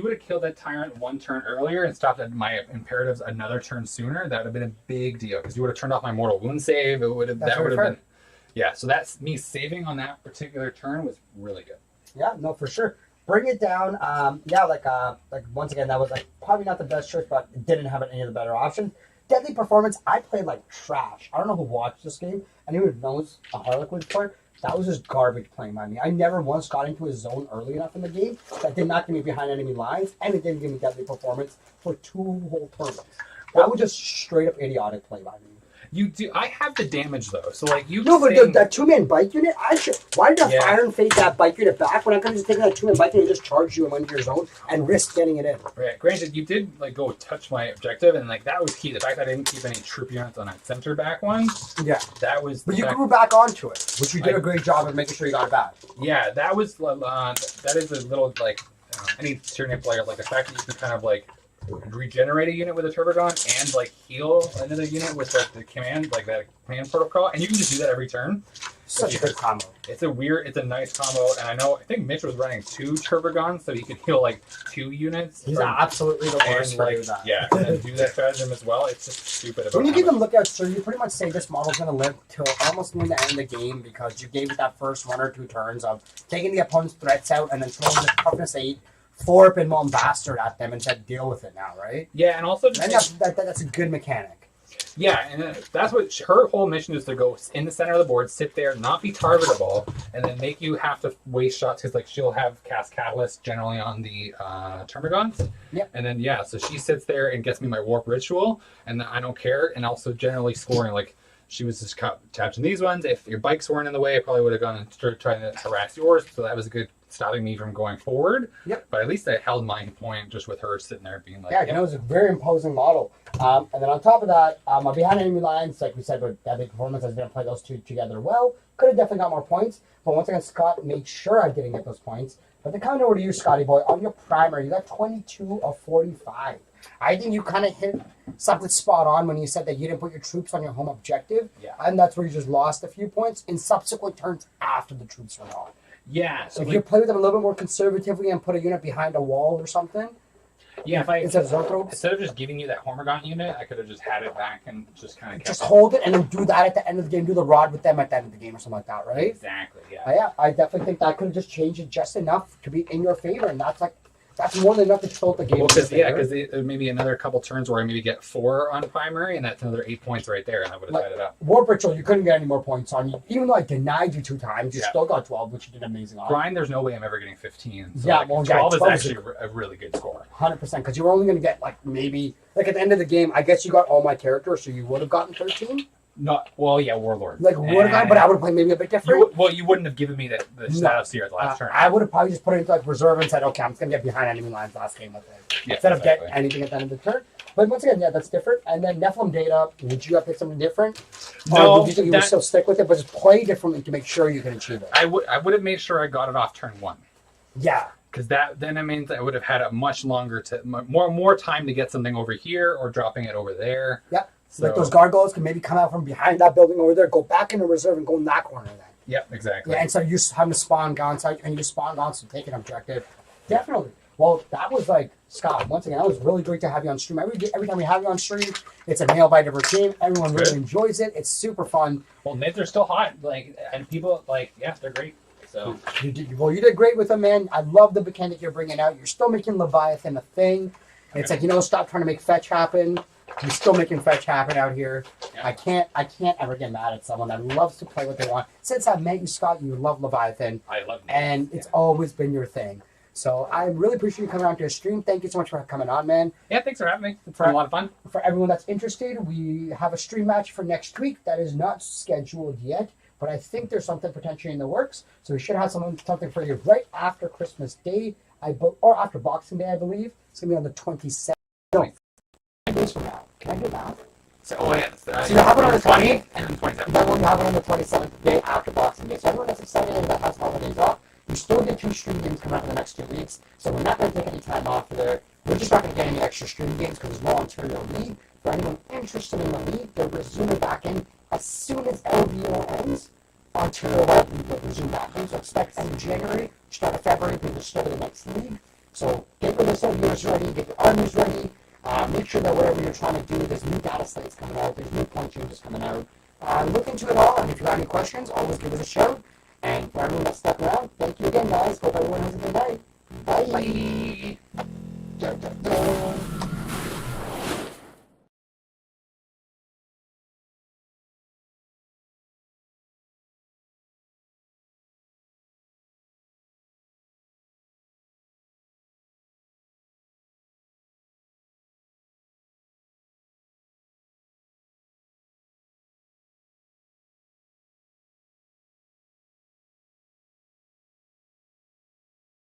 would have killed that Tyrant one turn earlier and stopped at my imperatives another turn sooner, that would have been a big deal, because you would have turned off my mortal wound save. It would have been. Yeah, so that's me saving on that particular turn was really good. Yeah, no, for sure. Bring It Down. Like once again, that was like probably not the best choice, but it didn't have any of the better options. Deadly Performance, I played like trash. I don't know who watched this game. Anyone who knows a Harlequins player, that was just garbage playing by me. I never once got into a zone early enough in the game that did not get me behind enemy lines, and it didn't give me Deadly Performance for 2 whole turns. That was just straight up idiotic play by me. You do. I have the damage though, so like you. No, but that 2-man bike unit, why did I Iron Fate that bike unit back when I could have just taken that 2-man bike unit and just charged you and went into your zone and risk getting it in? Right. Granted, you did like go touch my objective, and like that was key. The fact that I didn't keep any troop units on that center back one. Yeah. That was. But you grew back onto it, which you did a great job of making sure you got it back. Yeah, that was. That is a little like any Tyranid player, like the fact that you can kind of like regenerate a unit with a Turbogon and like heal another unit with the command, like that command protocol, and you can just do that every turn. Such a good combo. It's a nice combo, and I think Mitch was running 2 Turbogons, so he could heal like 2 units. He's absolutely the worst for doing that. Yeah, and do that stratagem as well. It's just stupid. About when you give them lookouts, so you pretty much say this model's going to live till almost near the end of the game, because you gave it that first 1 or 2 turns of taking the opponent's threats out and then throwing the toughness 8. 4 Pinball Bastard at them and said, deal with it now, right? Yeah, and also and that's a good mechanic. Yeah, and that's what her whole mission is, to go in the center of the board, sit there, not be targetable, and then make you have to waste shots, because like she'll have cast Catalyst generally on the Termagants. Yep. And then so she sits there and gets me my Warp Ritual, and then I don't care, and also generally scoring like. She was just catching these ones. If your bikes weren't in the way, I probably would have gone and started trying to harass yours. So that was a good stopping me from going forward. Yep. But at least I held my point just with her sitting there being like... Yeah, it was a very imposing model. And then on top of that, behind enemy lines, like we said, with Deadly Performance, I didn't play those 2 together well. Could have definitely got more points. But once again, Scott made sure I didn't get those points. But then coming over to you, Scotty boy, on your primer, you got 22 of 45. I think you kind of hit something spot on when you said that you didn't put your troops on your home objective. Yeah. And that's where you just lost a few points in subsequent turns after the troops were on. Yeah. So if you play with them a little bit more conservatively and put a unit behind a wall or something. Yeah, instead of just giving you that Hormagaunt unit, I could have just had it back and just kind of just hold it and then do that at the end of the game. Do the rod with them at the end of the game or something like that, right? Exactly. Yeah. Yeah, I definitely think that could have just changed it just enough to be in your favor, and that's like That's more than enough to tilt the game. Well, because maybe another couple turns where I maybe get 4 on primary, and that's another 8 points right there, and I would have tied it up. Warp Ritual, you couldn't get any more points on you. Even though I denied you 2 times, you still got 12, which you did amazing on. Grind, there's no way I'm ever getting 15. So 12 is actually a really good score. 100%, because you were only going to get maybe at the end of the game. I guess you got all my characters, so you would have gotten 13. Warlord. But I would have played maybe a bit different. You wouldn't have given me the status here at the last turn. I would have probably just put it into reserve and said, okay, I'm just going to get behind enemy lines last game with it. Instead of getting anything at the end of the turn. But once again, that's different. And then Nephilim data, would you have picked something different? No. Or would you think you would still stick with it, but just play differently to make sure you can achieve it? I would have made sure I got it off turn 1. Yeah. Because then it means I would have had a much longer, more time to get something over here or dropping it over there. Yep. So those gargoyles can maybe come out from behind that building over there, go back into reserve, and go in that corner then. Yep, exactly. Yeah, and so you having to spawn Gauntlet, and you just spawn Gauntlet to take an objective. Definitely. Well, that was Scott, once again, that was really great to have you on stream. Every time we have you on stream, it's a nail-biter routine. Everyone really enjoys it. It's super fun. Well, mids are still hot, and people, they're great. So you did great with them, man. I love the mechanic you're bringing out. You're still making Leviathan a thing. It's stop trying to make fetch happen. You're still making fetch happen out here. Yeah. I can't ever get mad at someone that loves to play what they want. Since I met you, Scott, you love Leviathan. I love Leviathan. And it's always been your thing. So I really appreciate you coming on to the stream. Thank you so much for coming on, man. Yeah, thanks for having me. It's been a lot of fun. For everyone that's interested, we have a stream match for next week that is not scheduled yet, but I think there's something potentially in the works. So we should have something for you right after Christmas Day, or after Boxing Day, I believe. It's going to be on the 27th. No. Days from now. Can I do that? So you have it on the 20th and the 27th. Then we'll have it on the 27th, day after Boxing Day. So everyone that's excited and that has holidays off, you still get 2 stream games coming out in the next 2 weeks. So we're not going to take any time off for there. We're just not going to get any extra stream games because there's no Ontario League. For anyone interested in the league, they're resuming back in as soon as LVO ends. Ontario League will resume back in. So expect end of January, start of February, we will start the next league. So get your list of years ready, get your armies ready. Make sure that whatever you're trying to do, there's new data slates coming out, there's new point changes coming out. Look into it all, and if you have any questions, always give us a shout. And for everyone that's stuck around, thank you again, guys.